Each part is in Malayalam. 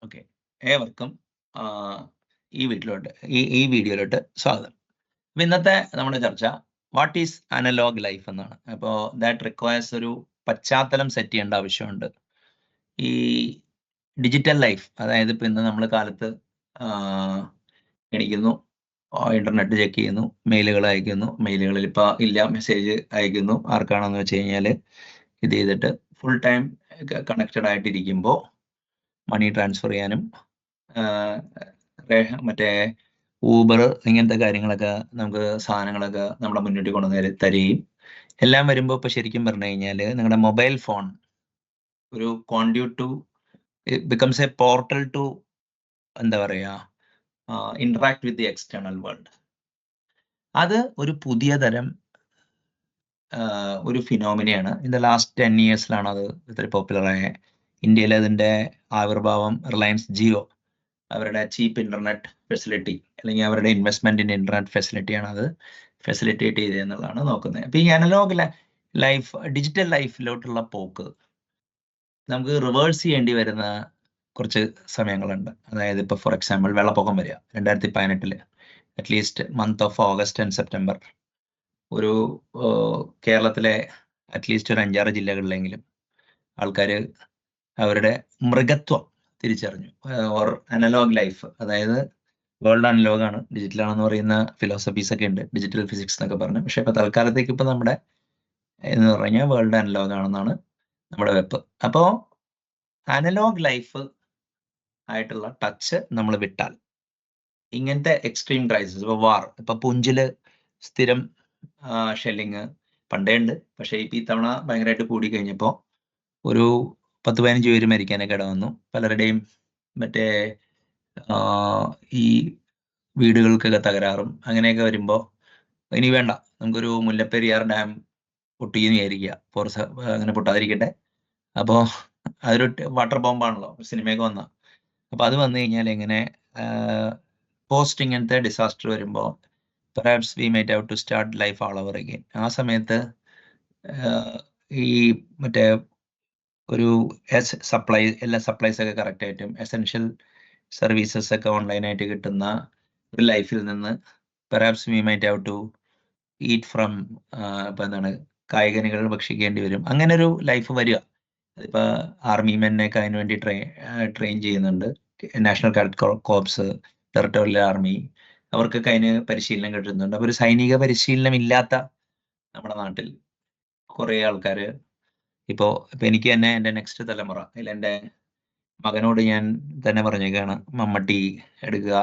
ഓക്കെ, ഏവർക്കും ആ, ഈ വീട്ടിലോട്ട് ഈ വീഡിയോയിലോട്ട് സ്വാഗതം. അപ്പൊ ഇന്നത്തെ നമ്മുടെ ചർച്ച വാട്ട് ഈസ് അനലോഗ് ലൈഫ് എന്നാണ്. അപ്പോൾ ദാറ്റ് റിക്വയർസ് ഒരു പശ്ചാത്തലം സെറ്റ് ചെയ്യേണ്ട ആവശ്യമുണ്ട്. ഈ ഡിജിറ്റൽ ലൈഫ്, അതായത് ഇപ്പൊ ഇന്ന് നമ്മൾ കാലത്ത് എണീക്കുന്നു, ഇന്റർനെറ്റ് ചെക്ക് ചെയ്യുന്നു, മെയിലുകൾ അയക്കുന്നു, മെയിലുകളിൽ ഇപ്പൊ ഇല്ല, മെസ്സേജ് അയക്കുന്നു, ആർക്കാണെന്ന് വെച്ച് കഴിഞ്ഞാൽ ഇത് ചെയ്തിട്ട് ഫുൾ ടൈം കണക്റ്റഡ് ആയിട്ടിരിക്കുമ്പോൾ മണി ട്രാൻസ്ഫർ ചെയ്യാനും മറ്റേ ഊബർ ഇങ്ങനത്തെ കാര്യങ്ങളൊക്കെ നമുക്ക് സാധനങ്ങളൊക്കെ നമ്മുടെ മുന്നോട്ട് കൊണ്ടുവന്ന് തരികയും എല്ലാം വരുമ്പോൾ ഇപ്പൊ ശരിക്കും പറഞ്ഞു കഴിഞ്ഞാൽ നിങ്ങളുടെ മൊബൈൽ ഫോൺ ഒരു conduit to becomes a portal to എന്താ പറയുക interact with the external world. അത് ഒരു പുതിയ തരം ഒരു ഫിനോമിനയാണ്. ഇൻ ദ ലാസ്റ്റ് 10 ഇയേഴ്സിലാണ് അത് ഇത്ര പോപ്പുലറായ. ഇന്ത്യയിൽ അതിൻ്റെ ആവിർഭാവം റിലയൻസ് ജിയോ അവരുടെ ചീപ്പ് ഇന്റർനെറ്റ് ഫെസിലിറ്റി അല്ലെങ്കിൽ അവരുടെ ഇൻവെസ്റ്റ്മെന്റ് ഇൻ ഇന്റർനെറ്റ് ഫെസിലിറ്റിയാണ് അത് ഫെസിലിറ്റേറ്റ് ചെയ്തതെന്നുള്ളതാണ് നോക്കുന്നത്. അപ്പൊ ഈ അനലോഗ് ലൈഫ് ഡിജിറ്റൽ ലൈഫിലോട്ടുള്ള പോക്ക് നമുക്ക് റിവേഴ്സ് ചെയ്യേണ്ടി വരുന്ന കുറച്ച് സമയങ്ങളുണ്ട്. അതായത് ഇപ്പൊ ഫോർ എക്സാമ്പിൾ വെള്ളപ്പൊക്കം വരിക 2018 at least month of August and September ഒരു കേരളത്തിലെ അറ്റ്ലീസ്റ്റ് ഒരു 5-6 ജില്ലകളിലെങ്കിലും ആൾക്കാർ അവരുടെ മൃഗത്വം തിരിച്ചറിഞ്ഞു. ഓർ അനലോഗ് ലൈഫ്, അതായത് വേൾഡ് അനലോഗ് ആണ്, ഡിജിറ്റൽ ആണെന്ന് പറയുന്ന ഫിലോസഫീസ് ഒക്കെ ഉണ്ട്, ഡിജിറ്റൽ ഫിസിക്സ് എന്നൊക്കെ പറഞ്ഞു. പക്ഷെ ഇപ്പൊ തൽക്കാലത്തേക്ക് ഇപ്പൊ നമ്മുടെ എന്ന് പറഞ്ഞാൽ വേൾഡ് അനലോഗ് ആണെന്നാണ് നമ്മുടെ വെപ്പ്. അപ്പോ അനലോഗ് ലൈഫ് ആയിട്ടുള്ള ടച്ച് നമ്മൾ വിട്ടാൽ ഇങ്ങനത്തെ എക്സ്ട്രീം ക്രൈസിസ്, ഇപ്പൊ വാർ, ഇപ്പൊ പുഞ്ചില് സ്ഥിരം ഷെല്ലിങ് പണ്ടേ ഉണ്ട്, പക്ഷെ ഇപ്പൊ ഈ തവണ ഭയങ്കരമായിട്ട് കൂടി കഴിഞ്ഞപ്പോൾ ഒരു 10-15 പേര് മരിക്കാനൊക്കെ ഇട വന്നു. പലരുടെയും മറ്റേ ഈ വീടുകൾക്കൊക്കെ തകരാറും അങ്ങനെയൊക്കെ വരുമ്പോൾ ഇനി വേണ്ട, നമുക്കൊരു മുല്ലപ്പെരിയാർ ഡാം പൊട്ടിയെന്ന് വിചാരിക്കുക, ഫോർസ് അങ്ങനെ പൊട്ടാതിരിക്കട്ടെ. അപ്പോൾ അതൊരു വാട്ടർ ബോംബാണല്ലോ സിനിമയൊക്കെ വന്ന. അപ്പൊ അത് വന്നു കഴിഞ്ഞാൽ എങ്ങനെ പോസ്റ്റ് ഇങ്ങനത്തെ ഡിസാസ്റ്റർ വരുമ്പോൾ perhaps we might have to start life all over again. ആ സമയത്ത് ഈ മറ്റേ ഒരു സപ്ലൈ, എല്ലാ സപ്ലൈസ് ഒക്കെ കറക്റ്റ് ആയിട്ടും എസെൻഷ്യൽ സർവീസസ് ഒക്കെ ഓൺലൈനായിട്ട് കിട്ടുന്ന ഒരു ലൈഫിൽ നിന്ന് perhaps we might have to eat from ഇപ്പൊ എന്താണ് കായികനികൾ ഭക്ഷിക്കേണ്ടി വരും. അങ്ങനെ ഒരു ലൈഫ് വരിക. അതിപ്പോ ആർമി മെന്നൊക്കെ അതിനു വേണ്ടി ട്രെയിൻ ചെയ്യുന്നുണ്ട്. National cadet corps, territorial army, അവർക്കൊക്കെ അതിന് പരിശീലനം കിട്ടുന്നുണ്ട്. അപ്പൊ ഒരു സൈനിക പരിശീലനം ഇല്ലാത്ത നമ്മുടെ നാട്ടിൽ കുറെ ആൾക്കാര് ഇപ്പോ എനിക്ക് തന്നെ എൻ്റെ നെക്സ്റ്റ് തലമുറ എൻ്റെ മകനോട് ഞാൻ തന്നെ പറഞ്ഞേക്കാണ്, മമ്മട്ടി എടുക്കുക,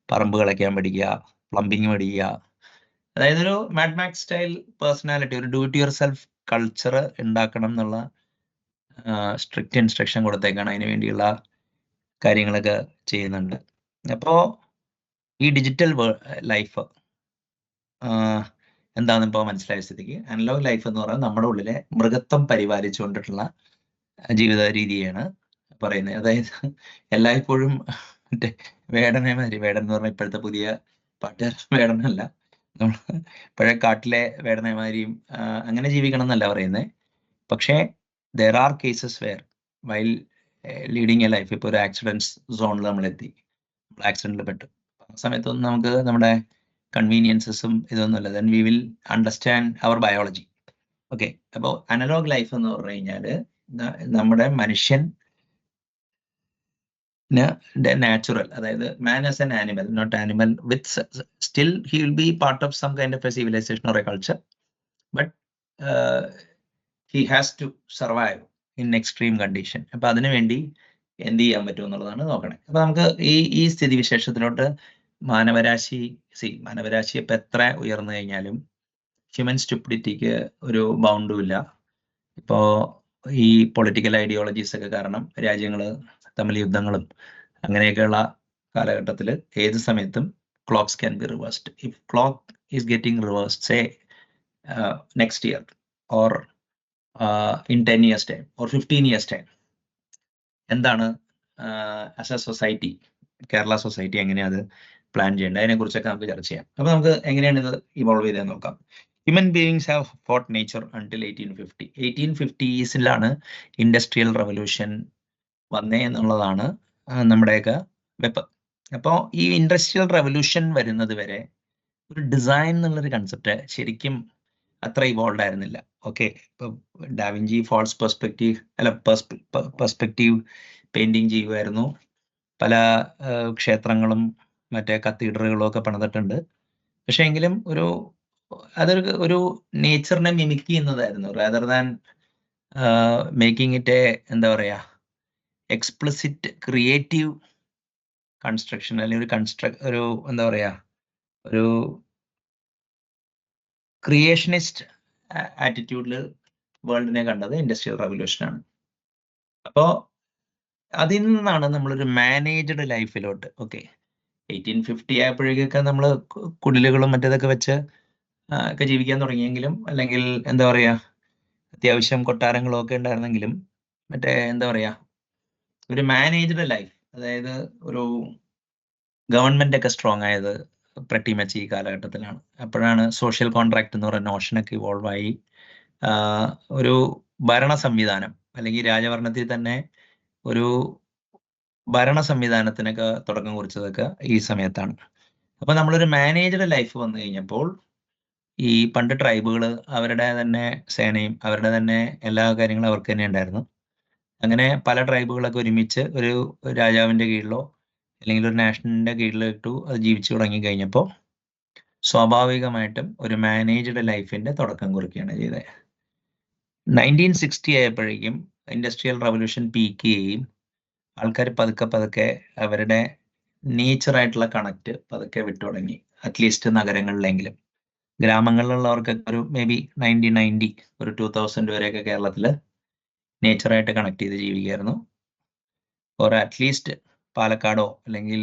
പറമ്പ് കളയ്ക്കാൻ പഠിക്കുക, പ്ലംബിങ് പഠിക്കുക. അതായത് ഒരു മാഡ്മാക്സ് സ്റ്റൈൽ പേഴ്സണാലിറ്റി, ഒരു do it your self culture ഉണ്ടാക്കണം എന്നുള്ള സ്ട്രിക്റ്റ് ഇൻസ്ട്രക്ഷൻ കൊടുത്തേക്കാണ്. അതിനു വേണ്ടിയുള്ള കാര്യങ്ങളൊക്കെ ചെയ്യുന്നുണ്ട്. അപ്പോ ഈ ഡിജിറ്റൽ ലൈഫ് എന്താണെന്ന് ഇപ്പോൾ മനസ്സിലായ സ്ഥിതിക്ക് അനലോഗ് ലൈഫ് എന്ന് പറയുന്നത് നമ്മുടെ ഉള്ളിലെ മൃഗത്വം പരിപാലിച്ചുകൊണ്ടിട്ടുള്ള ജീവിത രീതിയാണ് പറയുന്നത്. അതായത് എല്ലായ്പ്പോഴും മറ്റേ വേടനമാതിരി, വേടൻ എന്ന് പറഞ്ഞാൽ ഇപ്പോഴത്തെ പുതിയ പാട്ടുകാർ വേടനല്ല, നമ്മൾ പഴയ കാട്ടിലെ വേടനമാതിരിയും അങ്ങനെ ജീവിക്കണം എന്നല്ല പറയുന്നത്. പക്ഷേ there are cases where while leading a life, ഇപ്പോൾ ഒരു ആക്സിഡൻസ് സോണിൽ നമ്മളെത്തി, ആക്സിഡന്റിൽ പെട്ടു, ആ സമയത്തൊന്നും നമുക്ക് നമ്മുടെ കൺവീനിയൻസസും ഇതൊന്നുമല്ല. Then we will understand our biology. Okay, അപ്പോൾ അനലോഗ് ലൈഫ് എന്ന് പറഞ്ഞു കഴിഞ്ഞാല് നമ്മുടെ മനുഷ്യൻ നാച്ചുറൽ, അതായത് man as an animal, not animal with still he will be part of some kind of a civilisation or a culture, but he has to survive in extreme condition. അപ്പൊ അതിനുവേണ്ടി എന്ത് ചെയ്യാൻ പറ്റും എന്നുള്ളതാണ് നോക്കണേ. അപ്പൊ നമുക്ക് ഈ സ്ഥിതിവിശേഷത്തിലോട്ട് മാനവരാശി ഇപ്പൊ എത്ര ഉയർന്നു കഴിഞ്ഞാലും ഹ്യൂമൻ സ്റ്റുപ്പിഡിറ്റിക്ക് ഒരു ബൗണ്ടും ഇല്ല. ഇപ്പോ ഈ പൊളിറ്റിക്കൽ ഐഡിയോളജീസ് ഒക്കെ കാരണം രാജ്യങ്ങൾ തമ്മിൽ യുദ്ധങ്ങളും അങ്ങനെയൊക്കെയുള്ള കാലഘട്ടത്തിൽ ഏത് സമയത്തും clocks can be reversed. If clock is getting reversed say next year or in 10 years time or 15 years time, എന്താണ് as A society, Kerala society എങ്ങനെയാണ് അത് പ്ലാൻ ചെയ്യേണ്ടത്, അതിനെ കുറിച്ചൊക്കെ നമുക്ക് ചർച്ച ചെയ്യാം. അപ്പൊ നമുക്ക് എങ്ങനെയാണ് ഇത് ഇവോൾവ് ചെയ്തതെന്ന് നോക്കാം. Human beings have fought nature until 1850. 1850s industrial revolution വന്നേ എന്നുള്ളതാണ് നമ്മുടെയൊക്കെ വെപ്പ്. അപ്പോൾ ഈ ഇൻഡസ്ട്രിയൽ റെവല്യൂഷൻ വരുന്നത് വരെ ഒരു ഡിസൈൻ എന്നുള്ളൊരു കൺസെപ്റ്റ് ശരിക്കും അത്ര ഇവോൾവ് ആയിരുന്നില്ല. ഓക്കെ, ഇപ്പൊ ഡാവിഞ്ചി ഫാൾസ് പെർസ്പെക്റ്റീവ് അല്ല പെർസ്പെക്റ്റീവ് പെയിന്റിങ് ചെയ്യുമായിരുന്നു. പല ക്ഷേത്രങ്ങളും മറ്റേ കത്തീഡ്രലുകളും ഒക്കെ പണിതിട്ടുണ്ട്. പക്ഷെ എങ്കിലും അതൊരു നേച്ചറിനെ മിമിക് ചെയ്യുന്നതായിരുന്നു, റാദർ ദാൻ മേക്കിംഗ് ഇറ്റ് എന്താ പറയാ എക്സ്പ്ലിസിറ്റ് ക്രിയേറ്റീവ് കൺസ്ട്രക്ഷൻ, അല്ലെങ്കിൽ ഒരു എന്താ പറയാ ഒരു ക്രിയേഷനിസ്റ്റ് ആറ്റിറ്റ്യൂഡിൽ വേൾഡിനെ കണ്ടത് ഇൻഡസ്ട്രിയൽ റവല്യൂഷനാണ്. അപ്പോൾ അതിൽ നിന്നാണ് നമ്മളൊരു മാനേജ്ഡ് ലൈഫിലോട്ട്, ഓക്കെ 1850 ആയപ്പോഴേക്കൊക്കെ നമ്മൾ കുടിലുകളും മറ്റേതൊക്കെ വെച്ച് ഒക്കെ ജീവിക്കാൻ തുടങ്ങിയെങ്കിലും, അല്ലെങ്കിൽ എന്താ പറയാ അത്യാവശ്യം കൊട്ടാരങ്ങളും ഒക്കെ ഉണ്ടായിരുന്നെങ്കിലും, മറ്റേ എന്താ പറയാ ഒരു മാനേജ്ഡ് ലൈഫ്, അതായത് ഒരു ഗവൺമെന്റ് ഒക്കെ സ്ട്രോങ് ആയത് പ്രട്ടി മച്ച് ഈ കാലഘട്ടത്തിലാണ്. അപ്പോഴാണ് സോഷ്യൽ കോൺട്രാക്ട് എന്ന് പറയുന്ന നോഷനൊക്കെ ഇവോൾവ് ആയി. ഒരു ഭരണ സംവിധാനം, അല്ലെങ്കിൽ രാജഭരണത്തിൽ തന്നെ ഒരു ഭരണ സംവിധാനത്തിനൊക്കെ തുടക്കം കുറിച്ചതൊക്കെ ഈ സമയത്താണ്. അപ്പൊ നമ്മളൊരു മാനേജ്ഡ് ലൈഫ് വന്നു കഴിഞ്ഞപ്പോൾ ഈ പണ്ട് ട്രൈബുകൾ അവരുടെ തന്നെ സേനയും അവരുടെ തന്നെ എല്ലാ കാര്യങ്ങളും അവർക്ക് തന്നെ ഉണ്ടായിരുന്നു. അങ്ങനെ പല ട്രൈബുകളൊക്കെ ഒരുമിച്ച് ഒരു രാജാവിന്റെ കീഴിലോ അല്ലെങ്കിൽ ഒരു നാഷണലിന്റെ കീഴിലോ ഇട്ടു അത് ജീവിച്ചു തുടങ്ങി കഴിഞ്ഞപ്പോൾ സ്വാഭാവികമായിട്ടും ഒരു മാനേജ്ഡ് ലൈഫിന്റെ തുടക്കം കുറിക്കുകയാണ് ചെയ്തത്. 1960 ആയപ്പോഴേക്കും ഇൻഡസ്ട്രിയൽ റവല്യൂഷൻ പീക്ക് ചെയ്യുകയും ആൾക്കാർ പതുക്കെ പതുക്കെ അവരുടെ നേച്ചറായിട്ടുള്ള കണക്ട് പതുക്കെ വിട്ടു തുടങ്ങി. അറ്റ്ലീസ്റ്റ് നഗരങ്ങളിലെങ്കിലും. ഗ്രാമങ്ങളിലുള്ളവർക്കൊക്കെ ഒരു മേ ബി 1990 ഒരു 2000 വരെയൊക്കെ കേരളത്തിൽ നേച്ചറായിട്ട് കണക്ട് ചെയ്ത് ജീവിക്കുകയായിരുന്നു. ഓർ അറ്റ്ലീസ്റ്റ് പാലക്കാടോ അല്ലെങ്കിൽ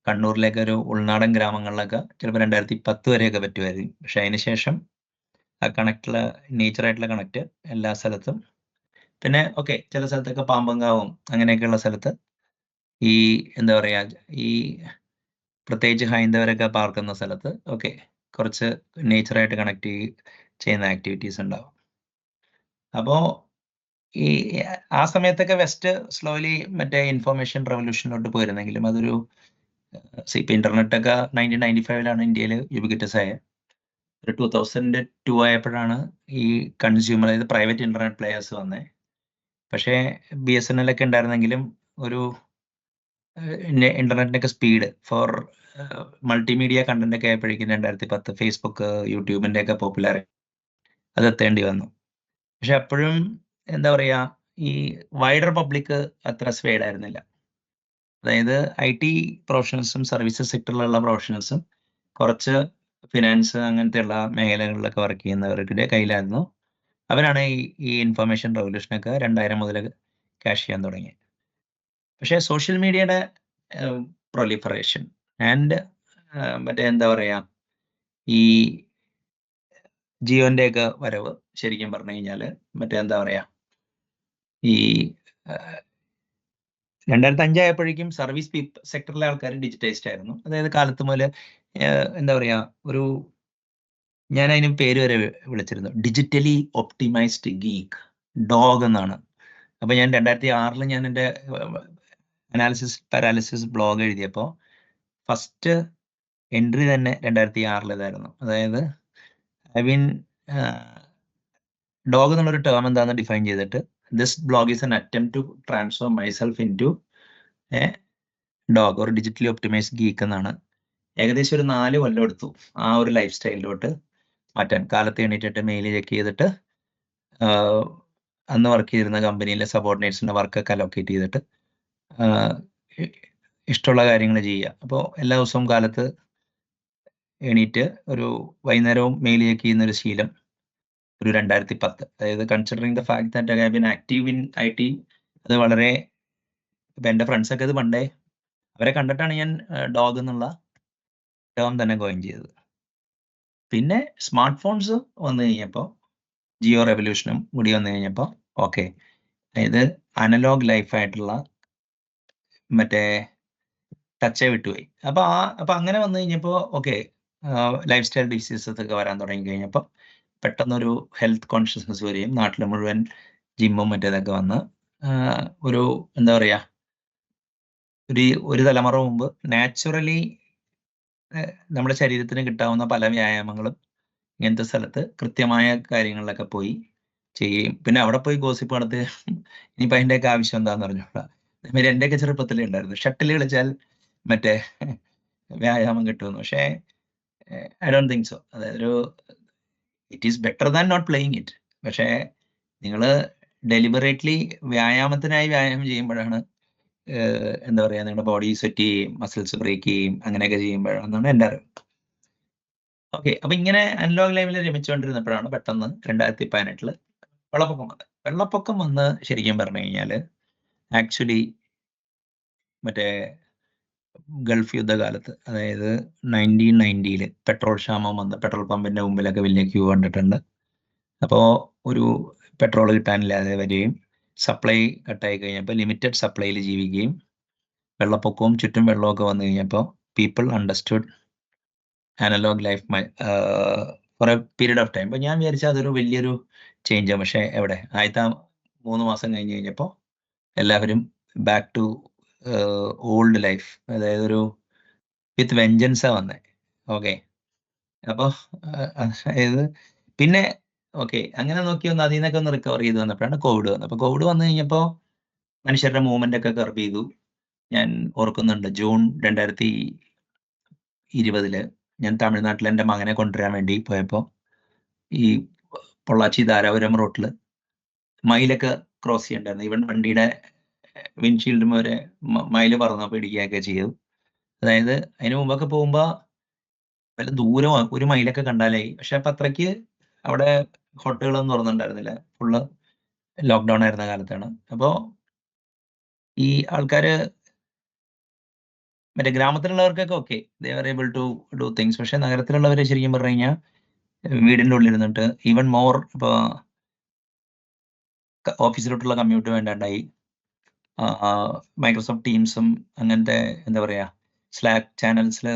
കണ്ണൂരിലേക്ക് ഒരു ഉൾനാടൻ ഗ്രാമങ്ങളിലൊക്കെ ചിലപ്പോൾ 2010 വരെയൊക്കെ പറ്റുമായിരിക്കും. പക്ഷെ അതിനുശേഷം ആ നേച്ചറായിട്ടുള്ള കണക്ട് എല്ലാ സ്ഥലത്തും. പിന്നെ ഓക്കെ, ചില സ്ഥലത്തൊക്കെ പാമ്പങ്കാവും അങ്ങനെയൊക്കെയുള്ള സ്ഥലത്ത് ഈ എന്താ പറയാ ഈ പ്രത്യേകിച്ച് ഹൈന്ദവരൊക്കെ പാർക്കുന്ന സ്ഥലത്ത് ഓക്കെ കുറച്ച് നേച്ചറായിട്ട് കണക്ട് ചെയ്യുന്ന ആക്ടിവിറ്റീസ് ഉണ്ടാവും. അപ്പോൾ ഈ ആ സമയത്തൊക്കെ വെസ്റ്റ് സ്ലോലി മറ്റേ ഇൻഫർമേഷൻ റവല്യൂഷനിലോട്ട് പോയിരുന്നെങ്കിലും അതൊരു ഇപ്പൊ ഇന്റർനെറ്റ് ഒക്കെ 1995 ഇന്ത്യയിൽ യുബിക്വിറ്റസ് ആയ. ഒരു 2002 ആയപ്പോഴാണ് ഈ കൺസ്യൂമർ, അതായത് പ്രൈവറ്റ് ഇന്റർനെറ്റ് പ്ലേയേഴ്സ് വന്നേ. പക്ഷേ BSNL ഒക്കെ ഉണ്ടായിരുന്നെങ്കിലും ഒരു ഇന്റർനെറ്റിനൊക്കെ സ്പീഡ് ഫോർ മൾട്ടിമീഡിയ കണ്ടന്റ് ഒക്കെ ആയപ്പോഴേക്കും 2010 ഫേസ്ബുക്ക് യൂട്യൂബിന്റെ ഒക്കെ പോപ്പുലർ അത് എത്തേണ്ടി വന്നു. പക്ഷെ അപ്പോഴും എന്താ പറയാ ഈ വൈഡർ പബ്ലിക് അത്ര സ്വേഡ് ആയിരുന്നില്ല. അതായത് IT പ്രൊഫഷണൽസും സർവീസസ് സെക്ടറിലുള്ള പ്രൊഫഷണൽസും കുറച്ച് ഫിനാൻസ് അങ്ങനത്തെയുള്ള മേഖലകളിലൊക്കെ വർക്ക് ചെയ്യുന്നവരുടെ കയ്യിലായിരുന്നു. അവരാണ് ഈ ഇൻഫർമേഷൻ റവല്യൂഷനൊക്കെ 2000 മുതൽ ക്യാഷ് ചെയ്യാൻ തുടങ്ങി. പക്ഷേ സോഷ്യൽ മീഡിയയുടെ പ്രൊലിഫറേഷൻ ആൻഡ് മറ്റേ എന്താ പറയാ ഈ ജിയോന്റെ ഒക്കെ വരവ് ശരിക്കും പറഞ്ഞു കഴിഞ്ഞാൽ മറ്റേ എന്താ പറയാ ഈ 2005 ആയപ്പോഴേക്കും സർവീസ് സെക്ടറിലെ ആൾക്കാർ ഡിജിറ്റൈസ്ഡ് ആയിരുന്നു. അതായത് കാലത്ത് മുതൽ എന്താ പറയാ ഞാൻ അതിന് പേര് വരെ വിളിച്ചിരുന്നു, ഡിജിറ്റലി ഒപ്റ്റിമൈസ്ഡ് ഗീക്ക്, ഡോഗ് എന്നാണ്. അപ്പൊ ഞാൻ 2006 ഞാൻ എൻ്റെ അനാലിസിസ് പാരാലിസിസ് ബ്ലോഗ് എഴുതിയപ്പോൾ ഫസ്റ്റ് എൻട്രി തന്നെ 2006 ഇതായിരുന്നു. അതായത് ഐ മീൻ ഡോഗ് എന്നുള്ളൊരു ടേം എന്താണെന്ന് ഡിഫൈൻ ചെയ്തിട്ട് this blog is an attempt to transform myself in to a dog ഒരു ഡിജിറ്റലി ഒപ്റ്റിമൈസ്ഡ് ഗീക്ക് എന്നാണ്. ഏകദേശം ഒരു 4 കൊല്ലം എടുത്തു ആ ഒരു ലൈഫ് സ്റ്റൈലിലോട്ട് മാറ്റാൻ. കാലത്ത് എണീറ്റിട്ട് മെയിൽ ചെക്ക് ചെയ്തിട്ട് അന്ന് വർക്ക് ചെയ്തിരുന്ന കമ്പനിയിലെ സബോർഡിനേറ്റ്സിന്റെ വർക്കൊക്കെ അലോക്കേറ്റ് ചെയ്തിട്ട് ഇഷ്ടമുള്ള കാര്യങ്ങൾ ചെയ്യുക. അപ്പോൾ എല്ലാ ദിവസവും കാലത്ത് എണീറ്റ് ഒരു വൈകുന്നേരവും മെയിൽ ചെക്ക് ചെയ്യുന്ന ഒരു ശീലം ഒരു 2010, അതായത് considering the fact that I have been active in IT, അത് വളരെ ഇപ്പൊ എൻ്റെ ഫ്രണ്ട്സൊക്കെ ഇത് പണ്ടേ അവരെ കണ്ടിട്ടാണ് ഞാൻ ഡോഗ് എന്നുള്ള ടേം തന്നെ കോയിൻ ചെയ്തത്. പിന്നെ സ്മാർട്ട് ഫോൺസ് വന്നു കഴിഞ്ഞപ്പോൾ ജിയോ റെവല്യൂഷനും കൂടി വന്നു കഴിഞ്ഞപ്പോൾ ഓക്കെ, അതായത് അനലോഗ് ലൈഫായിട്ടുള്ള മറ്റേ ടച്ചേ വിട്ടുപോയി. അപ്പൊ അങ്ങനെ വന്നു കഴിഞ്ഞപ്പോൾ ഓക്കെ ലൈഫ് സ്റ്റൈൽ ഡിസീസസ് ഒക്കെ വരാൻ തുടങ്ങി കഴിഞ്ഞപ്പോൾ പെട്ടെന്നൊരു ഹെൽത്ത് കോൺഷ്യസ്നസ് വരികയും നാട്ടിൽ മുഴുവൻ ജിമ്മും മറ്റേതൊക്കെ വന്ന് ഒരു എന്താ പറയാ ഒരു തലമുറ മുമ്പ് നാച്ചുറലി നമ്മുടെ ശരീരത്തിന് കിട്ടാവുന്ന പല വ്യായാമങ്ങളും ഇങ്ങനത്തെ സ്ഥലത്ത് കൃത്യമായ കാര്യങ്ങളിലൊക്കെ പോയി ചെയ്യുകയും പിന്നെ അവിടെ പോയി ഗോസിപ്പ് നടത്തി ഇനിയിപ്പോൾ അതിൻ്റെയൊക്കെ ആവശ്യം എന്താണെന്ന് അറിഞ്ഞൂടാ. അതേമാതിരി എൻ്റെയൊക്കെ ചെറുപ്പത്തിലേ ഉണ്ടായിരുന്നു ഷട്ടിൽ കളിച്ചാൽ മറ്റേ വ്യായാമം കിട്ടുമെന്ന്. പക്ഷേ ഐ ഡോണ്ട് തിങ്ക് സോ. അതായത് it is better than not playing it. പക്ഷേ നിങ്ങൾ ഡെലിബറേറ്റ്ലി വ്യായാമത്തിനായി വ്യായാമം ചെയ്യുമ്പോഴാണ് എന്താ പറയുക നിങ്ങളുടെ ബോഡി സെറ്റ് ചെയ്യും, മസിൽസ് ബ്രേക്ക് ചെയ്യും, അങ്ങനെയൊക്കെ ചെയ്യുമ്പോഴാണെന്നാണ് എൻ്റെ അറിവ്. ഓക്കെ, അപ്പൊ ഇങ്ങനെ അനലോഗ് ലൈവിൽ രമിച്ചുകൊണ്ടിരുന്നപ്പോഴാണ് പെട്ടെന്ന് 2018 വെള്ളപ്പൊക്കം വന്നത്. വെള്ളപ്പൊക്കം വന്ന് ശരിക്കും പറഞ്ഞു കഴിഞ്ഞാൽ ആക്ച്വലി മറ്റേ ഗൾഫ് യുദ്ധകാലത്ത്, അതായത് 1990 പെട്രോൾ ക്ഷാമം വന്ന് പെട്രോൾ പമ്പിന്റെ മുമ്പിലൊക്കെ വലിയ ക്യൂ കണ്ടിട്ടുണ്ട്. അപ്പോൾ ഒരു പെട്രോൾ കിട്ടാനില്ലാതെ വരികയും സപ്ലൈ കട്ടായി കഴിഞ്ഞപ്പോൾ ലിമിറ്റഡ് സപ്ലൈയിൽ ജീവിക്കുകയും വെള്ളപ്പൊക്കവും ചുറ്റും വെള്ളമൊക്കെ വന്നു കഴിഞ്ഞപ്പോൾ people understood analogue life for a period of time. അപ്പോൾ ഞാൻ വിചാരിച്ചാൽ അതൊരു വലിയൊരു ചേഞ്ചാണ്. പക്ഷേ എവിടെ ആദ്യത്തെ 3 മാസം കഴിഞ്ഞ് കഴിഞ്ഞപ്പോൾ എല്ലാവരും ബാക്ക് ടു ഓൾഡ് ലൈഫ്, അതായത് ഒരു വിത്ത് വെഞ്ചൻസാണ് വന്നത്. ഓക്കെ, അപ്പോൾ അതായത് പിന്നെ ഓക്കെ അങ്ങനെ നോക്കി വന്ന് അതിൽ നിന്നൊക്കെ ഒന്ന് റിക്കവർ ചെയ്ത് വന്നപ്പോഴാണ് കോവിഡ് വന്നത്. അപ്പോൾ കോവിഡ് വന്നു കഴിഞ്ഞപ്പോൾ മനുഷ്യരുടെ മൂവ്മെന്റ് ഒക്കെ കർബ് ചെയ്തു. ഞാൻ ഓർക്കുന്നുണ്ട് ജൂൺ 2020 ഞാൻ തമിഴ്നാട്ടിൽ എൻ്റെ മകനെ കൊണ്ടുവരാൻ വേണ്ടി പോയപ്പോൾ ഈ പൊള്ളാച്ചി ധാരാപുരം റോട്ടിൽ മയിലൊക്കെ ക്രോസ് ചെയ്യണ്ടായിരുന്നു. ഈവൻ വണ്ടിയുടെ വിൻഷീൽഡും വരെ മയിൽ പറന്നപ്പോൾ ഇടിക്കുകയൊക്കെ ചെയ്തു. അതായത് അതിന് മുമ്പൊക്കെ പോകുമ്പോൾ വല്ല ദൂരം ഒരു മയിലൊക്കെ കണ്ടാലായി. പക്ഷെ അപ്പം അത്രയ്ക്ക് അവിടെ ഹോട്ടലുകളൊന്നും തുറന്നിട്ടുണ്ടായിരുന്നില്ല, ഫുള്ള് ലോക്ക്ഡൗൺ ആയിരുന്ന കാലത്താണ്. അപ്പോൾ ഈ ആൾക്കാര് മറ്റേ ഗ്രാമത്തിലുള്ളവർക്കൊക്കെ okay, they are able to do things. പക്ഷെ നഗരത്തിലുള്ളവരെ ശരിക്കും പറഞ്ഞു കഴിഞ്ഞാൽ വീടിൻ്റെ ഉള്ളിൽ ഇരുന്നിട്ട് ഈവൻ മോർ ഇപ്പോൾ ഓഫീസിലോട്ടുള്ള കമ്മ്യൂട്ട് വേണ്ടാണ്ടായി. മൈക്രോസോഫ്റ്റ് ടീംസും അങ്ങനത്തെ എന്താ പറയുക സ്ലാക്ക് ചാനൽസിൽ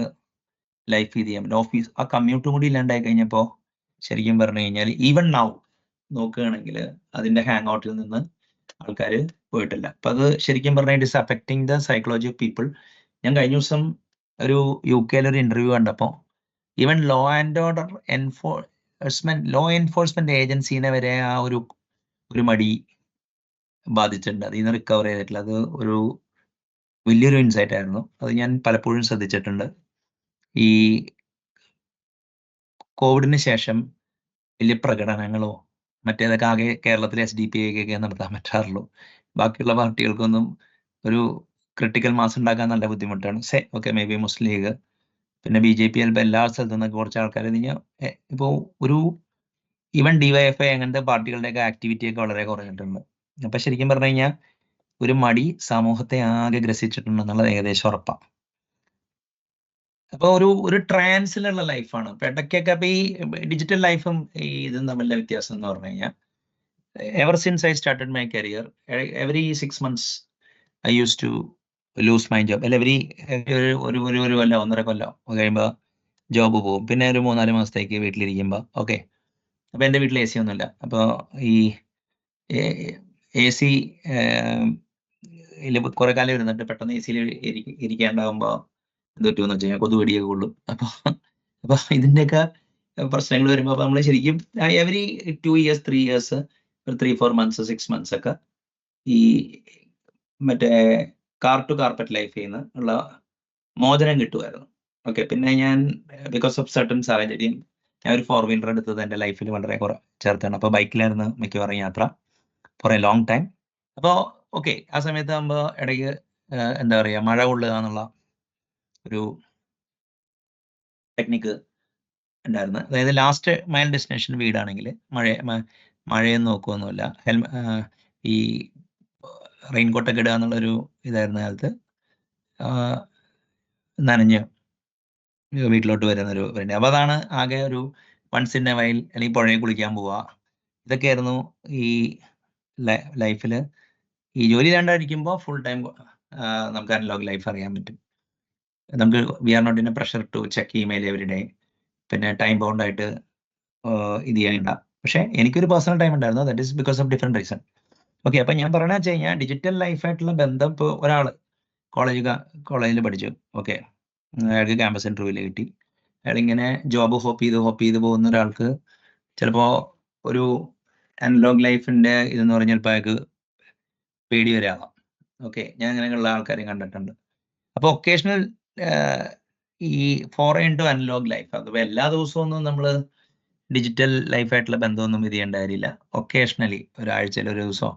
ലൈഫ് ഇത് ചെയ്യാൻ പറ്റും. ഓഫീസ് ആ കമ്മ്യൂട്ടും കൂടി ഇല്ലാണ്ടായി കഴിഞ്ഞപ്പോൾ ശരിക്കും പറഞ്ഞു കഴിഞ്ഞാൽ ഈവൻ നൗ നോക്കുകയാണെങ്കിൽ അതിൻ്റെ ഹാങ് ഔട്ടിൽ നിന്ന് ആൾക്കാർ പോയിട്ടില്ല. അപ്പം അത് ശരിക്കും പറഞ്ഞാൽ it is affecting the psychology of people. ഞാൻ കഴിഞ്ഞ ദിവസം ഒരു UK ഒരു ഇന്റർവ്യൂ കണ്ടപ്പോൾ ഈവൻ ലോ എൻഫോഴ്സ്മെന്റ് ഏജൻസീനെ വരെ ആ ഒരു മടി ബാധിച്ചിട്ടുണ്ട്. അതിൽ നിന്ന് റിക്കവർ ചെയ്തിട്ടില്ല. അത് ഒരു വലിയൊരു ഇൻസൈറ്റ് ആയിരുന്നു. അത് ഞാൻ പലപ്പോഴും ശ്രദ്ധിച്ചിട്ടുണ്ട്. ഈ കോവിഡിന് ശേഷം വലിയ പ്രകടനങ്ങളോ മറ്റേതൊക്കെ ആകെ കേരളത്തിലെ SDP ഒക്കെ നടത്താൻ പറ്റാറുള്ളൂ. ബാക്കിയുള്ള പാർട്ടികൾക്കൊന്നും ഒരു ക്രിട്ടിക്കൽ മാസ് ഉണ്ടാക്കാൻ നല്ല ബുദ്ധിമുട്ടാണ്. Okay, may be Muslim league പിന്നെ BJP ചിലപ്പോൾ എല്ലാ സ്ഥലത്തു നിന്നൊക്കെ കുറച്ച് ആൾക്കാർ ഇപ്പോൾ ഒരു ഈവൻ DYFI അങ്ങനത്തെ പാർട്ടികളുടെയൊക്കെ ആക്ടിവിറ്റി ഒക്കെ വളരെ കുറഞ്ഞിട്ടുണ്ട്. അപ്പം ശരിക്കും പറഞ്ഞു കഴിഞ്ഞാൽ ഒരു മടി സമൂഹത്തെ ആകെ ഗ്രസിച്ചിട്ടുണ്ടെന്നുള്ളത് ഏകദേശം ഉറപ്പാണ്. അപ്പോൾ ഒരു ട്രാൻസിലുള്ള ലൈഫാണ്. ഇപ്പം ഇടയ്ക്കൊക്കെ അപ്പോൾ ഈ ഡിജിറ്റൽ ലൈഫും ഈ ഇതും തമ്മിലുള്ള വ്യത്യാസം എന്ന് പറഞ്ഞു കഴിഞ്ഞാൽ ever since I started my career every 6 months I use to lose my job. അല്ല ഒരു കൊല്ലം 1.5 കൊല്ലം കഴിയുമ്പോൾ ജോബ് പോകും. പിന്നെ ഒരു 3-4 മാസത്തേക്ക് വീട്ടിലിരിക്കുമ്പോൾ ഓക്കെ. അപ്പോൾ എൻ്റെ വീട്ടിൽ AC ഒന്നുമില്ല. അപ്പോൾ ഈ AC കുറെ കാലം ഇരുന്നിട്ട് പെട്ടെന്ന് AC ഇരിക്കാണ്ടാവുമ്പോൾ എന്ത് പറ്റുമെന്ന് വെച്ച് കഴിഞ്ഞാൽ കൊതുക് കടിയൊക്കെ കൊള്ളും. അപ്പോൾ ഇതിൻ്റെയൊക്കെ പ്രശ്നങ്ങൾ വരുമ്പോൾ അപ്പോൾ നമ്മൾ ശരിക്കും every 2 years 3 years 3-4 months 6 months ഒക്കെ ഈ മറ്റേ കാർ ടു കാർപ്പറ്റ് ലൈഫിൽ നിന്ന് ഉള്ള മോചനം കിട്ടുമായിരുന്നു. ഓക്കെ, പിന്നെ ഞാൻ ബിക്കോസ് ഓഫ് സർട്ടൺ സാഹചര്യം ഞാൻ ഒരു 4-wheeler എടുത്തത് എൻ്റെ ലൈഫിൽ വളരെ ചേർത്താണ്. അപ്പോൾ ബൈക്കിലായിരുന്നു മിക്കവാറും യാത്ര ഫോർ എ ലോങ് ടൈം. അപ്പോൾ ഓക്കെ, ആ സമയത്ത് ആകുമ്പോൾ ഇടയ്ക്ക് എന്താ പറയുക മഴ കൊള്ളുക എന്നുള്ള ഒരു ടെക്നിക്ക് ഉണ്ടായിരുന്നു. അതായത് ലാസ്റ്റ് മൈൽ ഡെസ്റ്റിനേഷൻ വീടാണെങ്കിൽ മഴയൊന്നും നോക്കുകയൊന്നുമില്ല. ഈ റെയിൻകോട്ടൊക്കെ ഇടുക എന്നുള്ളൊരു ഇതായിരുന്ന കാലത്ത് നനഞ്ഞ് വീട്ടിലോട്ട് വരുന്നൊരു പരിപാടി. അപ്പോൾ അതാണ് ആകെ ഒരു വൺസ് ഇൻ എ വൈൽ അല്ലെങ്കിൽ പുഴയിൽ കുളിക്കാൻ പോവുക. ഇതൊക്കെയായിരുന്നു ഈ ലൈഫിൽ. ഈ ജോലി ഇല്ലാണ്ടായിരിക്കുമ്പോൾ ഫുൾ ടൈം നമുക്ക് അനലോഗ് ലൈഫ് അറിയാൻ പറ്റും. നമുക്ക് we are not in a pressure to check email every day. പിന്നെ ടൈം ബൗണ്ടായിട്ട് ഇത് ചെയ്യണ്ട. പക്ഷേ എനിക്കൊരു പേഴ്സണൽ ടൈം ഉണ്ടായിരുന്നു. That is because of different reason. Okay, അപ്പം ഞാൻ പറയണത് വെച്ച് കഴിഞ്ഞാൽ ഡിജിറ്റൽ ലൈഫായിട്ടുള്ള ബന്ധം ഇപ്പോൾ ഒരാൾ കോളേജിൽ പഠിച്ചു. ഓക്കെ, അയാൾക്ക് ക്യാമ്പസ് ഇന്റർവ്യൂവിൽ കിട്ടി. അയാളിങ്ങനെ ജോബ് ഹോപ്പ് ചെയ്ത് പോകുന്ന ഒരാൾക്ക് ചിലപ്പോൾ ഒരു അനലോഗ് ലൈഫിന്റെ ഇതെന്ന് പറഞ്ഞാൽ ചിലപ്പോൾ അയാൾക്ക് പേടി വരാകാം. ഓക്കെ, ഞാൻ അങ്ങനെയുള്ള ആൾക്കാരെയും കണ്ടിട്ടുണ്ട്. അപ്പോൾ ഒക്കേഷണൽ ഈ ഫോറൻ ടു അനലോഗ് ലൈഫ്, അതിപ്പോൾ എല്ലാ ദിവസവും ഒന്നും നമ്മൾ ഡിജിറ്റൽ ലൈഫായിട്ടുള്ള ബന്ധമൊന്നും ഇത് ചെയ്യേണ്ട കാര്യമില്ല. ഒക്കേഷണലി ഒരാഴ്ചയിൽ ഒരു ദിവസമോ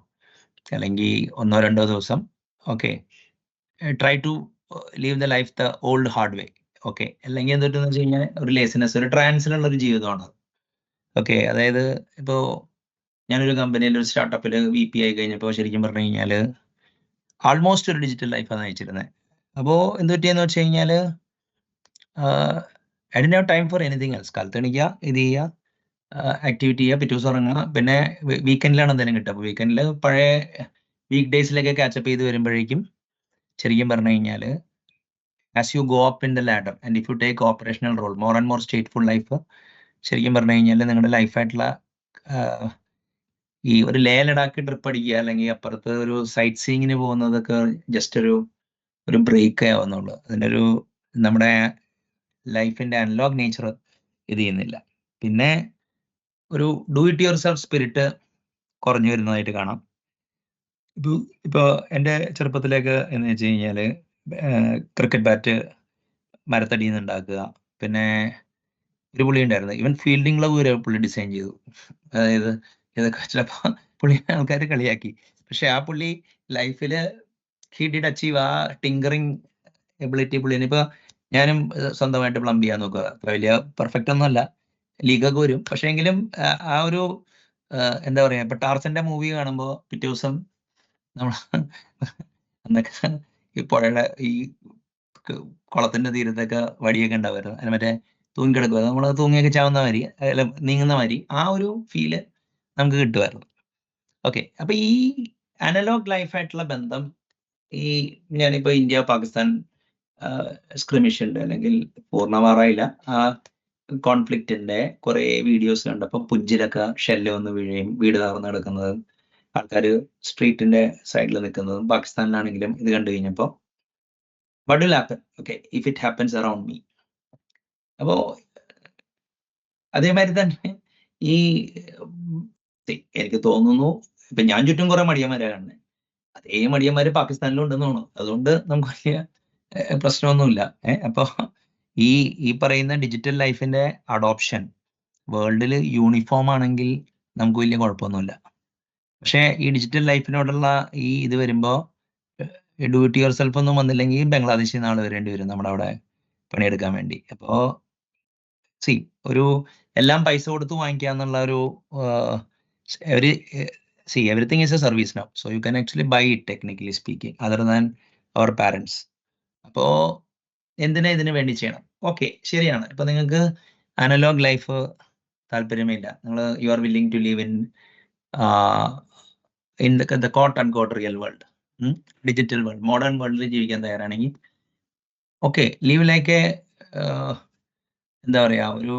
അല്ലെങ്കിൽ 1-2 ദിവസം okay try to leave the life the old hard way. Okay, അല്ലെങ്കിൽ എന്തിട്ടെന്ന് വെച്ച് കഴിഞ്ഞാൽ ഒരു ലേസിനെസ്, ഒരു ട്രാൻസിലുള്ള ഒരു ജീവിതമാണ്. ഓക്കെ, അതായത് ഇപ്പോൾ ഞാനൊരു കമ്പനിയിൽ ഒരു സ്റ്റാർട്ടപ്പിൽ VP ആയി കഴിഞ്ഞപ്പോൾ ശരിക്കും പറഞ്ഞു കഴിഞ്ഞാൽ ആൾമോസ്റ്റ് ഒരു ഡിജിറ്റൽ ലൈഫാണ് നയിച്ചിരുന്നത്. അപ്പോൾ എന്ത് പറ്റിയെന്ന് വെച്ച് കഴിഞ്ഞാൽ I didn't have time for anything else. കാലത്ത് എണീക്കുക, ഇത് ചെയ്യുക, ആക്ടിവിറ്റി ചെയ്യുക, പിറ്റേ ദിവസം ഇറങ്ങുക, പിന്നെ വീക്കെൻഡിലാണ് എന്തെങ്കിലും കിട്ടുക. അപ്പോൾ വീക്കെൻഡിൽ പഴയ വീക്ക് ഡേയ്സിലൊക്കെ കാച്ചപ്പ് ചെയ്ത് വരുമ്പോഴേക്കും ശരിക്കും പറഞ്ഞു കഴിഞ്ഞാൽ as you go up in the ladder and if you take operational role more and more stateful life, ശരിക്കും പറഞ്ഞു കഴിഞ്ഞാൽ നിങ്ങളുടെ ലൈഫായിട്ടുള്ള ഈ ഒരു ലേ ലഡാക്ക് ട്രിപ്പ് അടിക്കുക അല്ലെങ്കിൽ അപ്പുറത്ത് ഒരു സൈറ്റ് സീയിങ്ങിന് പോകുന്നതൊക്കെ ജസ്റ്റ് ഒരു ബ്രേക്ക് ആവുന്നുള്ളൂ. അതിനൊരു നമ്മുടെ ലൈഫിന്റെ അനലോഗ് നേച്ചർ ഇത് ചെയ്യുന്നില്ല. പിന്നെ ഒരു do it your self spirit കുറഞ്ഞു വരുന്നതായിട്ട് കാണാം. ഇപ്പോൾ എൻ്റെ ചെറുപ്പത്തിലേക്ക് എന്ന് വെച്ച് കഴിഞ്ഞാൽ ക്രിക്കറ്റ് ബാറ്റ് മരത്തടിയിൽ നിന്ന് ഉണ്ടാക്കുക, പിന്നെ ഒരു പുള്ളി ഉണ്ടായിരുന്നു, ഈവൻ ഫീൽഡിംഗ് ഗ്ലൗ വരെ പുള്ളി ഡിസൈൻ ചെയ്തു. അതായത് ഇതൊക്കെ ചിലപ്പോൾ പുള്ളി ആൾക്കാർ കളിയാക്കി, പക്ഷെ ആ പുള്ളി ലൈഫിൽ ഹി ഡിഡ് അച്ചീവ് ആ ടിങ്കറിങ് എബിലിറ്റി പുള്ളിന്. ഇപ്പോൾ ഞാനും സ്വന്തമായിട്ട് പ്ലംബ് ചെയ്യാൻ നോക്കുക. അത്ര വലിയ പെർഫെക്റ്റ് ഒന്നുമല്ല, ലീഗൊക്കെ വരും, പക്ഷേ എങ്കിലും ആ ഒരു എന്താ പറയാ, ഇപ്പൊ ടാർസന്റെ മൂവി കാണുമ്പോൾ പിറ്റേ ദിവസം നമ്മൾ അന്നൊക്കെ ഈ പുഴയുടെ ഈ കുളത്തിന്റെ തീരത്തൊക്കെ വടിയൊക്കെ ഉണ്ടാവുമായിരുന്നു, അതിന് മറ്റേ തൂങ്ങിക്കിടക്കുക, നമ്മൾ തൂങ്ങിയൊക്കെ ചാവുന്ന മാതിരി, അല്ല നീങ്ങുന്ന മാതിരി ആ ഒരു ഫീല് നമുക്ക് കിട്ടുമായിരുന്നു. ഓക്കെ, അപ്പൊ ഈ അനലോഗ് ലൈഫായിട്ടുള്ള ബന്ധം, ഈ ഞാനിപ്പോ ഇന്ത്യ പാകിസ്ഥാൻ സ്ക്രിമിഷ് ഉണ്ട്, അല്ലെങ്കിൽ പൂർണ്ണമാറായില്ല, ആ കോൺഫ്ലിക്റ്റിന്റെ കുറെ വീഡിയോസ് കണ്ടപ്പോൾ പുഞ്ചിലൊക്കെ ഷെല്ല് വന്ന് വീഴുകയും വീട് തകർന്ന് കിടക്കുന്നത്, ആൾക്കാർ സ്ട്രീറ്റിന്റെ സൈഡിൽ നിൽക്കുന്നതും പാകിസ്ഥാനിലാണെങ്കിലും ഇത് കണ്ടു കഴിഞ്ഞപ്പോൾ what will happen, okay, if it happens around me. അപ്പോ അതേമാതിരി തന്നെ ഈ എനിക്ക് തോന്നുന്നു ഇപ്പൊ ഞാൻ ചുറ്റും കുറെ മടിയന്മാരെ കാണുന്നത്, അതേ മടിയന്മാര് പാകിസ്ഥാനിലും ഉണ്ടെന്ന് തോന്നുന്നു. അതുകൊണ്ട് നമുക്ക് വലിയ പ്രശ്നമൊന്നുമില്ല. അപ്പൊ ഈ പറയുന്ന ഡിജിറ്റൽ ലൈഫിന്റെ അഡോപ്ഷൻ വേൾഡിൽ യൂണിഫോം ആണെങ്കിൽ നമുക്ക് വലിയ കുഴപ്പമൊന്നുമില്ല. പക്ഷേ ഈ ഡിജിറ്റൽ ലൈഫിനോടുള്ള ഈ ഇത് വരുമ്പോ ഡു ഇറ്റ് യുവർ സെൽഫ് ഒന്നും വന്നില്ലെങ്കിൽ ബംഗ്ലാദേശിൽ നാളെ വരേണ്ടി വരും നമ്മുടെ അവിടെ പണിയെടുക്കാൻ വേണ്ടി. അപ്പോ ഒരു എല്ലാം പൈസ കൊടുത്ത് വാങ്ങിക്കുക എന്നുള്ള ഒരു everything is a service now, so you can actually buy it technically speaking other than our parents. അപ്പോ എന്തിനാ ഇതിനു വേണ്ടി ചെയ്യണം? ഓക്കെ, ശരിയാണ്. ഇപ്പൊ നിങ്ങൾക്ക് അനലോഗ് ലൈഫ് താല്പര്യമില്ല, നിങ്ങൾ you are willing to leave in the coat and coat real world, digital world, modern വേൾഡിൽ ജീവിക്കാൻ തയ്യാറാണെങ്കിൽ ഓക്കെ, ലീവ് ലൈക്ക് എന്താ പറയാ, ഒരു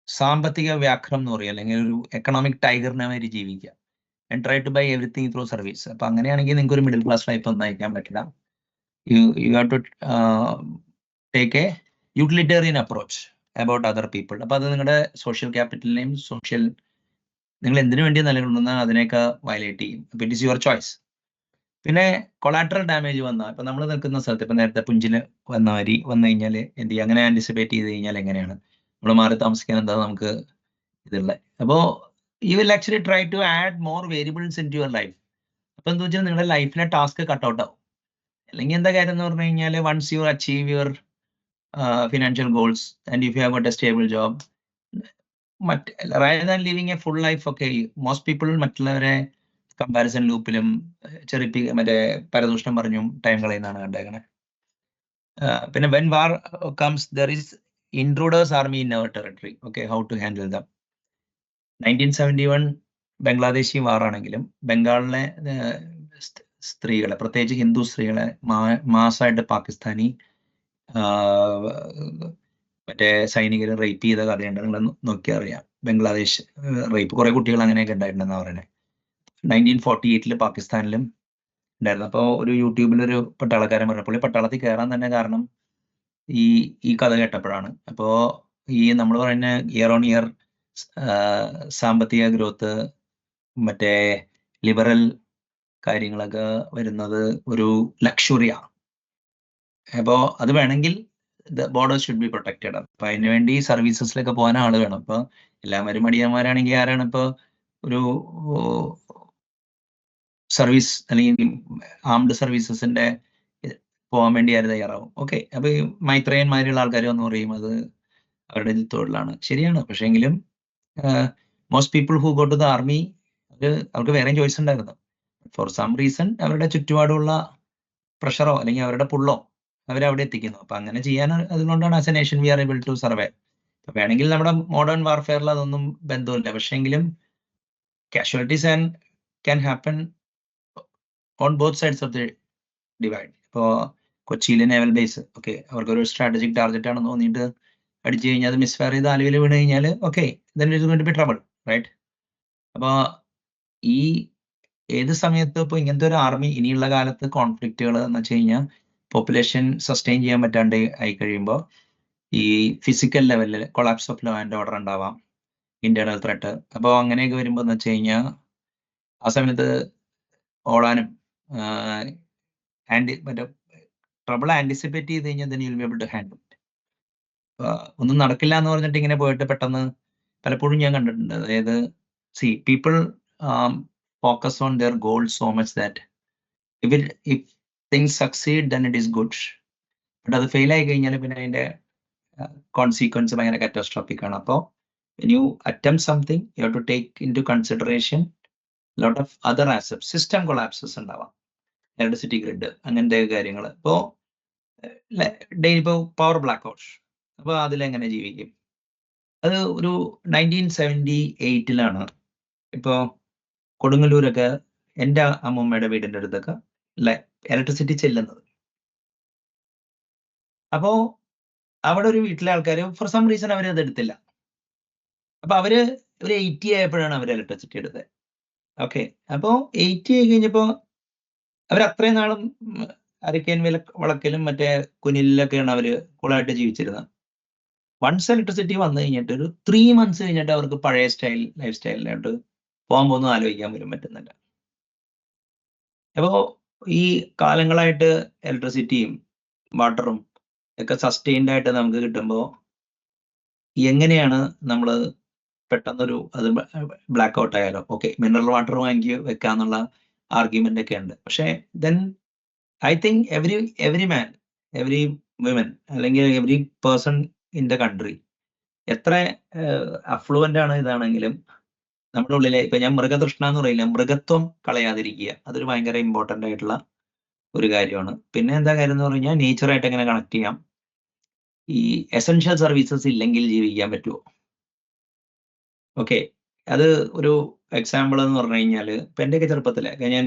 സാമ്പത്തിക വ്യാഘ്രം എന്ന് പറയുക, അല്ലെങ്കിൽ ഒരു എക്കണോമിക് ടൈഗറിനെ മാതിരി ജീവിക്കുക, and try to buy everything through service. അപ്പൊ അങ്ങനെയാണെങ്കിൽ നിങ്ങൾക്ക് ഒരു മിഡിൽ ക്ലാസ് ലൈഫ് ഒന്നും നയിക്കാൻ പറ്റില്ല. You have to take a utilitarian approach about other people. അപ്പൊ അത് നിങ്ങളുടെ സോഷ്യൽ ക്യാപിറ്റലിനെയും നിങ്ങൾ എന്തിനു വേണ്ടി നിലകൊള്ളുന്ന അതിനെയൊക്കെ വയലേറ്റ് ചെയ്യും. അപ്പൊ ഇറ്റ് ഇസ് യുവർ ചോയ്സ്. പിന്നെ കൊളാട്രൽ ഡാമേജ് വന്നാൽ, ഇപ്പൊ നമ്മൾ നിൽക്കുന്ന സ്ഥലത്ത് ഇപ്പൊ നേരത്തെ പുഞ്ചില് വന്നു കഴിഞ്ഞാൽ എന്ത് ചെയ്യും, അങ്ങനെ ആന്റിസിപ്പേറ്റ് ചെയ്ത് കഴിഞ്ഞാൽ എങ്ങനെയാണ് നമ്മൾ മാറി താമസിക്കാൻ എന്താ നമുക്ക് ഇതുള്ളത്? അപ്പോ you will actually try to add more variables into your life. അപ്പൊ എന്താ വെച്ചാൽ നിങ്ങളുടെ ലൈഫിലെ ടാസ്ക് കട്ടൗട്ട് ആവും. അല്ലെങ്കിൽ എന്താ കാര്യം എന്ന് പറഞ്ഞു കഴിഞ്ഞാൽ once you achieve your financial goals and if you have got a stable job, rather than living a full life, okay, most people മറ്റുള്ളവരെ കമ്പാരിസൺ ലൂപ്പിലും മറ്റേ പരദൂഷണം പറഞ്ഞും ടൈം കളയുന്നതാണ് കണ്ടേക്കണേ. പിന്നെ when war comes, there is intruders army in our territory, okay, how to handle them. 1971 Bangladeshi വാറാണെങ്കിലും ബംഗാളിലെ സ്ത്രീകളെ, പ്രത്യേകിച്ച് ഹിന്ദു സ്ത്രീകളെ മാസമായിട്ട് പാകിസ്ഥാനി മറ്റേ സൈനികർ റേപ്പ് ചെയ്ത കഥയുണ്ട്, നിങ്ങൾ നോക്കിയാൽ അറിയാം. ബംഗ്ലാദേശ് റേപ്പ്, കുറെ കുട്ടികൾ അങ്ങനെയൊക്കെ ഉണ്ടായിട്ടുണ്ടെന്നാണ് പറയുന്നത്. 1948 പാകിസ്ഥാനിലും ഉണ്ടായിരുന്നു. അപ്പോൾ ഒരു യൂട്യൂബിലൊരു പട്ടാളക്കാരൻ പറഞ്ഞു, പുള്ളി പട്ടാളത്തിൽ കയറാൻ തന്നെ കാരണം ഈ കഥ കേട്ടപ്പോഴാണ്. അപ്പോൾ ഈ നമ്മൾ പറയുന്ന ഇയർ ഓൺ ഇയർ സാമ്പത്തിക ഗ്രോത്ത്, മറ്റേ ലിബറൽ കാര്യങ്ങളൊക്കെ വരുന്നത് ഒരു ലക്ഷറിയാണ്. അപ്പോൾ അത് വേണമെങ്കിൽ ബോർഡർ ഷുഡ് ബി പ്രൊട്ടക്റ്റഡ്. അപ്പൊ അതിനുവേണ്ടി സർവീസസിലൊക്കെ പോകാൻ ആള് വേണം. ഇപ്പൊ എല്ലാവരും മടിയന്മാരാണെങ്കിൽ ആരാണ് ഇപ്പൊ ഒരു സർവീസ് അല്ലെങ്കിൽ ആംഡ് സർവീസസിന്റെ പോകാൻ വേണ്ടി ആര് തയ്യാറാവും? ഓക്കെ, അപ്പൊ ഈ മൈത്രേയന്മാരുള്ള ആൾക്കാർ എന്ന് പറയും അത് അവരുടെ തൊഴിലാണ്, ശരിയാണ്. പക്ഷെ എങ്കിലും most people who go to the army, അവർക്ക് വേറെയും ചോയ്സ് ഉണ്ടായിരുന്നു. ഫോർ സം റീസൺ അവരുടെ ചുറ്റുപാടുള്ള പ്രഷറോ അല്ലെങ്കിൽ അവരുടെ പുള്ളോ അവരവിടെ എത്തിക്കുന്നു. അപ്പൊ അങ്ങനെ ചെയ്യാൻ അതുകൊണ്ടാണ് as a nation we are able to survive. വേണമെങ്കിൽ നമ്മുടെ മോഡേൺ വാർഫെയറിൽ അതൊന്നും ബന്ധമില്ല. പക്ഷെ എങ്കിലും casualties can happen on both sides of the divide. ഇപ്പോൾ കൊച്ചിയിലെ നേവൽ ബേസ്, ഓക്കെ, അവർക്കൊരു സ്ട്രാറ്റജിക് ടാർഗറ്റ് ആണെന്ന് തോന്നിയിട്ട് അടിച്ചു കഴിഞ്ഞാൽ അത് മിസ്ഫയർ ചെയ്ത് ആലുവയിൽ വീണ് കഴിഞ്ഞാൽ okay, then it is going to be trouble, right? അപ്പോൾ ഈ ഏത് സമയത്ത് ഇപ്പോൾ ഇങ്ങനത്തെ ഒരു ആർമി ഇനിയുള്ള കാലത്ത് കോൺഫ്ലിക്റ്റുകൾ എന്ന് വെച്ച് കഴിഞ്ഞാൽ പോപ്പുലേഷൻ സസ്റ്റെയിൻ ചെയ്യാൻ പറ്റാണ്ട് ആയി കഴിയുമ്പോൾ ഈ ഫിസിക്കൽ ലെവലിൽ collapse of law and order ഉണ്ടാവാം, ഇന്റേണൽ ത്രെട്ട്. അപ്പോൾ അങ്ങനെയൊക്കെ വരുമ്പോൾ എന്ന് വെച്ച് കഴിഞ്ഞാൽ ആ സമയത്ത് ഓടാനും മറ്റേ ട്രബിൾ ആന്റിസിപ്പേറ്റ് ചെയ്ത് കഴിഞ്ഞാൽ then you'll be able to handle it. ഒന്നും നടക്കില്ല എന്ന് പറഞ്ഞിട്ട് ഇങ്ങനെ പോയിട്ട് പെട്ടെന്ന് പലപ്പോഴും ഞാൻ കണ്ടിട്ടുണ്ട്. അതായത് people focus on their goals so much that if things succeed then it is good, but അത് ഫെയിൽ ആയി കഴിഞ്ഞാൽ പിന്നെ അതിന്റെ കോൺസിക്വൻസ് ഭയങ്കര കാറ്റസ്ട്രോഫിക് ആണ്. അപ്പോൾ when you attempt something you have to take into consideration lot of other aspects. System collapses ഉണ്ടാവാം, ഇലക്ട്രിസിറ്റി ഗ്രിഡ്, അങ്ങനത്തെ കാര്യങ്ങൾ. ഇപ്പോൾ ഡെയിലി ഇപ്പോൾ പവർ ബ്ലാക്ക് ഔട്ട്, അപ്പോൾ അതിലെങ്ങനെ ജീവിക്കും? അത് ഒരു 1978 ഇപ്പോൾ കൊടുങ്ങല്ലൂരൊക്കെ എൻ്റെ അമ്മൂമ്മയുടെ വീടിൻ്റെ അടുത്തൊക്കെ ഇലക്ട്രിസിറ്റി ചെല്ലുന്നത്. അപ്പോ അവിടെ ഒരു വീട്ടിലെ ആൾക്കാർ ഫോർ സം റീസൺ അവർ അത് എടുത്തില്ല. അപ്പൊ അവര് ഒരു 80 ആയപ്പോഴാണ് അവർ ഇലക്ട്രിസിറ്റി എടുത്തത്. ഓക്കെ, അപ്പോ 80 ആയി കഴിഞ്ഞപ്പോ അവർ അത്രയും നാളും അരക്കേൻ വളക്കലും മറ്റേ കുനിലൊക്കെയാണ് അവര് കൂളായിട്ട് ജീവിച്ചിരുന്നത്. വൺസ് ഇലക്ട്രിസിറ്റി വന്നു കഴിഞ്ഞിട്ട് ഒരു 3 months കഴിഞ്ഞിട്ട് അവർക്ക് പഴയ ലൈഫ് സ്റ്റൈലിലോട്ട് പോകാൻ പോകുന്നു ആലോചിക്കാൻ പോലും പറ്റുന്നില്ല. അപ്പോ ഈ കാലങ്ങളായിട്ട് ഇലക്ട്രിസിറ്റിയും വാട്ടറും ഒക്കെ സസ്റ്റെയിൻഡ് ആയിട്ട് നമുക്ക് കിട്ടുമ്പോൾ എങ്ങനെയാണ് നമ്മൾ പെട്ടെന്നൊരു അത് ബ്ലാക്ക് ഔട്ട് ആയാലോ? ഓക്കെ, മിനറൽ വാട്ടർ വാങ്ങി വെക്കാന്നുള്ള ആർഗ്യുമെന്റ് ഒക്കെ ഉണ്ട്. പക്ഷേ then I think every man, every women, അല്ലെങ്കിൽ every person in the country എത്ര അഫ്ലുവന്റ് ആണ് ഇതാണെങ്കിലും നമ്മുടെ ഉള്ളിലെ, ഇപ്പൊ ഞാൻ മൃഗതൃഷ്ണ എന്ന് പറയില്ല, മൃഗത്വം കളയാതിരിക്കുക, അതൊരു ഭയങ്കര ഇമ്പോർട്ടന്റ് ആയിട്ടുള്ള ഒരു കാര്യമാണ്. പിന്നെ എന്താ കാര്യം എന്ന് പറഞ്ഞു കഴിഞ്ഞാൽ നേച്ചറായിട്ട് എങ്ങനെ കണക്ട് ചെയ്യാം. ഈ എസെൻഷ്യൽ സർവീസസ് ഇല്ലെങ്കിൽ ജീവിക്കാൻ പറ്റുമോ? ഓക്കെ, അത് ഒരു എക്സാമ്പിൾ എന്ന് പറഞ്ഞു കഴിഞ്ഞാൽ ഇപ്പൊ എന്റെയൊക്കെ ചെറുപ്പത്തിലൊക്കെ ഞാൻ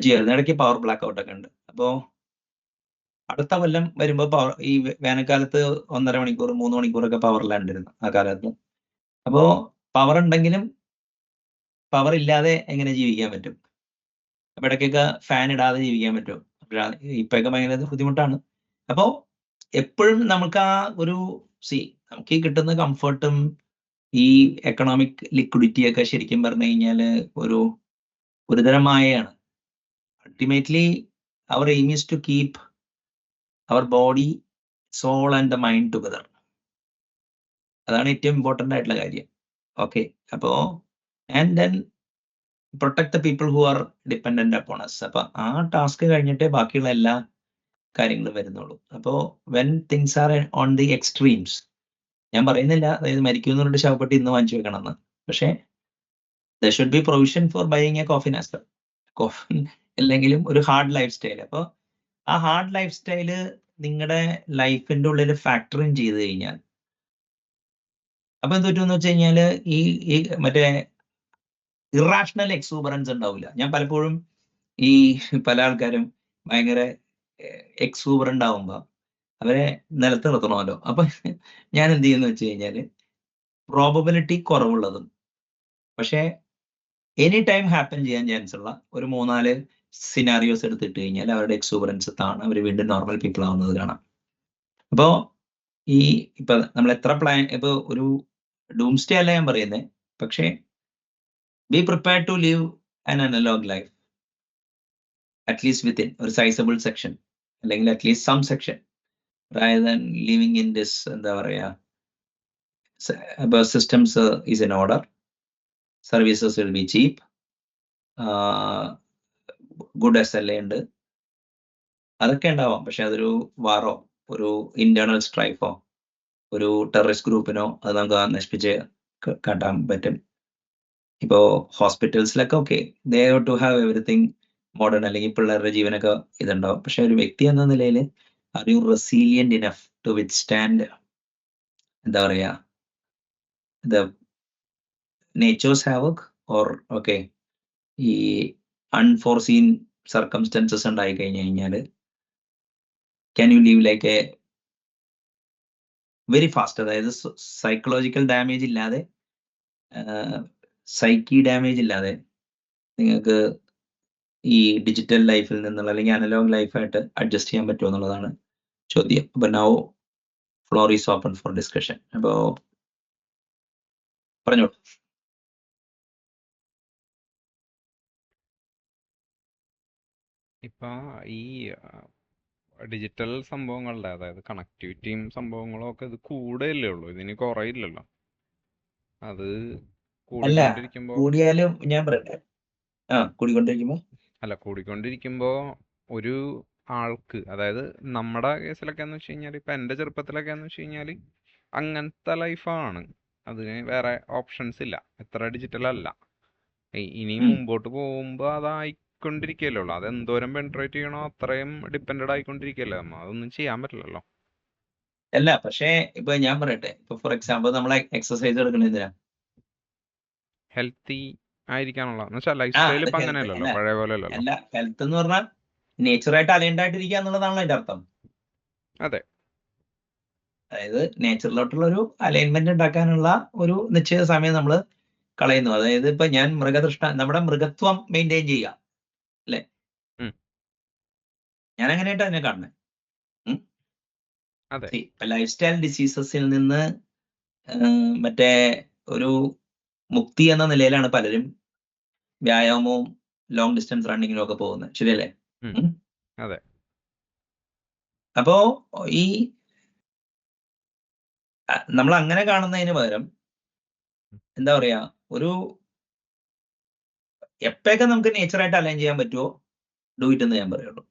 ചെയ്യായിരുന്നു. ഇടയ്ക്ക് പവർ ബ്ലാക്ക് ഔട്ട് ഒക്കെ ഉണ്ട്. അപ്പോ അടുത്ത കൊല്ലം വരുമ്പോൾ ഈ വേനൽക്കാലത്ത് 1.5 മണിക്കൂർ 3 മണിക്കൂറൊക്കെ പവറിലാണ്ടിരുന്നു ആ കാലത്ത്. അപ്പോ പവർ ഉണ്ടെങ്കിലും പവർ ഇല്ലാതെ എങ്ങനെ ജീവിക്കാൻ പറ്റും? അപ്പൊ ഇടയ്ക്കൊക്കെ ഫാൻ ഇടാതെ ജീവിക്കാൻ പറ്റും. ഇപ്പൊക്കെ ഭയങ്കര ബുദ്ധിമുട്ടാണ്. അപ്പോ എപ്പോഴും നമുക്ക് ആ ഒരു നമുക്ക് ഈ കിട്ടുന്ന കംഫർട്ടും ഈ എക്കണോമിക് ലിക്വിഡിറ്റി ഒക്കെ ശരിക്കും പറഞ്ഞു കഴിഞ്ഞാൽ ഒരു ഒരുതരം മായയാണ്. Ultimately our aim is to keep our body, soul and the mind together. അതാണ് ഏറ്റവും ഇമ്പോർട്ടന്റ് ആയിട്ടുള്ള കാര്യം. ഓക്കെ, അപ്പോ and then protect the people who are dependent upon us. അപ്പൊ ആ ടാസ്ക് കഴിഞ്ഞിട്ടേ ബാക്കിയുള്ള എല്ലാ കാര്യങ്ങളും വരുന്നുള്ളൂ. അപ്പോ when things are on the extremes, ഞാൻ പറയുന്നില്ല അതായത് മരിക്കുമെന്ന് പറഞ്ഞിട്ട് ശവപ്പെട്ടി ഇന്ന് വാങ്ങിച്ചു വെക്കണമെന്ന്, പക്ഷേ there should be provision for buying a coffin as well. Coffin അല്ലെങ്കിലും ഒരു ഹാർഡ് ലൈഫ് സ്റ്റൈൽ. അപ്പോൾ ആ ഹാർഡ് ലൈഫ് സ്റ്റൈല് നിങ്ങളുടെ ലൈഫിന്റെ ഉള്ളിൽ ഫാക്ടർ ഇൻ ചെയ്ത് കഴിഞ്ഞാൽ അപ്പൊ എന്ത് പറ്റുമെന്ന് വെച്ച് കഴിഞ്ഞാല് ഈ മറ്റേ ഇറാഷണൽ എക്സൂബറൻസ് ഉണ്ടാവില്ല. ഞാൻ പലപ്പോഴും ഈ പല ആൾക്കാരും ഭയങ്കര എക്സൂബറന്റ് ആവുമ്പോ അവരെ നിലത്ത് നിർത്തണമല്ലോ. അപ്പൊ ഞാൻ എന്ത് ചെയ്യുന്ന വെച്ച് കഴിഞ്ഞാല് പ്രോബബിലിറ്റി കുറവുള്ളതും പക്ഷേ എനി ടൈം ഹാപ്പൻ ചെയ്യാൻ ചാൻസ് ഉള്ള ഒരു 3-4 സിനാരിയോസ് എടുത്തിട്ട് കഴിഞ്ഞാൽ അവരുടെ എക്സൂബറൻസ് താണ് അവർ വീണ്ടും നോർമൽ പീപ്പിൾ ആവുന്നത് കാണാം. അപ്പോ ഇപ്പൊ നമ്മൾ എത്ര ഇപ്പൊ ഒരു ഡൂംസ്റ്റേ അല്ല ഞാൻ പറയുന്നത്, പക്ഷേ be prepared to live an analogue life at least within ഒരു സൈസബിൾ സെക്ഷൻ, അല്ലെങ്കിൽ at least some section, rather than living in this എന്താ പറയാ systems is in order, services will be cheap, good SLA ഉണ്ട്, അതൊക്കെ ഉണ്ടാവാം. പക്ഷെ അതൊരു വാറോ ഒരു ഇന്റേണൽ സ്ട്രൈഫോ ഒരു ടെററിസ്റ്റ് ഗ്രൂപ്പിനോ അത് നമുക്ക് നശിപ്പിച്ച് കാട്ടാൻ പറ്റും. ഇപ്പോ ഹോസ്പിറ്റൽസിലൊക്കെ okay, they have to have everything modern, അല്ലെങ്കിൽ പിള്ളേരുടെ ജീവനൊക്കെ ഇതുണ്ടാവും. പക്ഷെ ഒരു വ്യക്തി എന്ന നിലയിൽ are you resilient enough to withstand എന്താ പറയാ the nature's havoc or okay ഈ അൺഫോർസീൻ സർക്കംസ്റ്റൻസസ് ഉണ്ടായി കഴിഞ്ഞു കഴിഞ്ഞാൽ can you leave like a very fast, അതായത് സൈക്കോളജിക്കൽ ഡാമേജ് ഇല്ലാതെ, സൈക്കി ഡാമേജ് ഇല്ലാതെ നിങ്ങൾക്ക് ഈ ഡിജിറ്റൽ ലൈഫിൽ നിന്നുള്ള അല്ലെങ്കിൽ അനലോഗ് ലൈഫായിട്ട് അഡ്ജസ്റ്റ് ചെയ്യാൻ പറ്റുമോ എന്നുള്ളതാണ് ചോദ്യം. അപ്പൊ now floor is open for discussion. അപ്പോ പറഞ്ഞോളൂ. ഇപ്പൊ ഈ ഡിജിറ്റൽ സംഭവങ്ങളുടെ, അതായത് കണക്ടിവിറ്റിയും സംഭവങ്ങളും ഒക്കെ ഇത് കൂടെയല്ലേ ഉള്ളൂ, ഇതിന് കുറയില്ലല്ലോ. അത് അല്ല, കൂടിക്കൊണ്ടിരിക്കുമ്പോ കൂടിയാലും ഞാൻ പറയട്ടെ, കൂടിക്കൊണ്ടിരിക്കുമ്പോ ഒരു ആൾക്ക്, അതായത് നമ്മുടെ കേസിലൊക്കെ എന്ന് വെച്ച് കഴിഞ്ഞാൽ, ഇപ്പൊ എന്റെ ചെറുപ്പത്തിലൊക്കെ എന്ന് വെച്ച് കഴിഞ്ഞാൽ അങ്ങനത്തെ ലൈഫാണ്, അതിന് വേറെ ഓപ്ഷൻസ് ഇല്ല, എത്ര ഡിജിറ്റൽ അല്ല. ഇനി മുമ്പോട്ട് പോകുമ്പോ അതായിക്കൊണ്ടിരിക്കല്ലേ ഉള്ളൂ. അത് എന്തോരം പെൻട്രേറ്റ് ചെയ്യണോ അത്രയും ഡിപ്പെൻഡഡ് ആയിക്കൊണ്ടിരിക്കല്ലേ നമ്മ, അതൊന്നും ചെയ്യാൻ പറ്റില്ലല്ലോ. അല്ല, പക്ഷേ ഇപ്പൊ ഞാൻ പറയട്ടെ, ഇപ്പൊ ഫോർ എക്സാമ്പിൾ നമ്മൾ എക്സസൈസ് എടുക്കണ എന്തിനാ? ഹെൽത്തി ആയിരിക്കാനുള്ള എന്ന് വെച്ചാൽ ലൈഫ് സ്റ്റൈൽ ഇപ്പൊ അങ്ങനെയല്ലല്ലോ, പഴയ പോലെ അല്ലല്ലോ. അല്ല, ഹെൽത്ത് എന്ന് പറഞ്ഞാൽ നേച്ചറായിട്ട് അലൈൻഡ് ആയിട്ടിരിക്കുക എന്നുള്ളതാണല്ലോ അതിന്റെ അർത്ഥം. അതെ, അതായത് നേച്ചറിലോട്ടുള്ള ഒരു അലൈൻമെന്റ് ഉണ്ടാക്കാനുള്ള ഒരു നിശ്ചിത സമയം നമ്മൾ കളയുന്നു. അതായത് ഇപ്പൊ ഞാൻ നമ്മുടെ മൃഗത്വം മെയിൻറ്റെയിൻ ചെയ്യുക അല്ലെ, ഞാൻ അങ്ങനെയായിട്ട് അതിനെ കാണുന്നത്. ഇപ്പൊ ലൈഫ് സ്റ്റൈൽ ഡിസീസസിൽ നിന്ന് മറ്റേ ഒരു മുക്തി എന്ന നിലയിലാണ് പലരും വ്യായാമവും ലോങ് ഡിസ്റ്റൻസ് റണ്ണിങ്ങിനും ഒക്കെ പോകുന്നത്, ശരിയല്ലേ? അതെ. അപ്പോ ഈ നമ്മൾ അങ്ങനെ കാണുന്നതിന് പകരം എന്താ പറയാ, ഒരു എപ്പോഴൊക്കെ നമുക്ക് നേച്ചറായിട്ട് അലൈൻ ചെയ്യാൻ പറ്റുമോ ഡു ഇറ്റ് എന്ന് ഞാൻ പറയുള്ളൂ.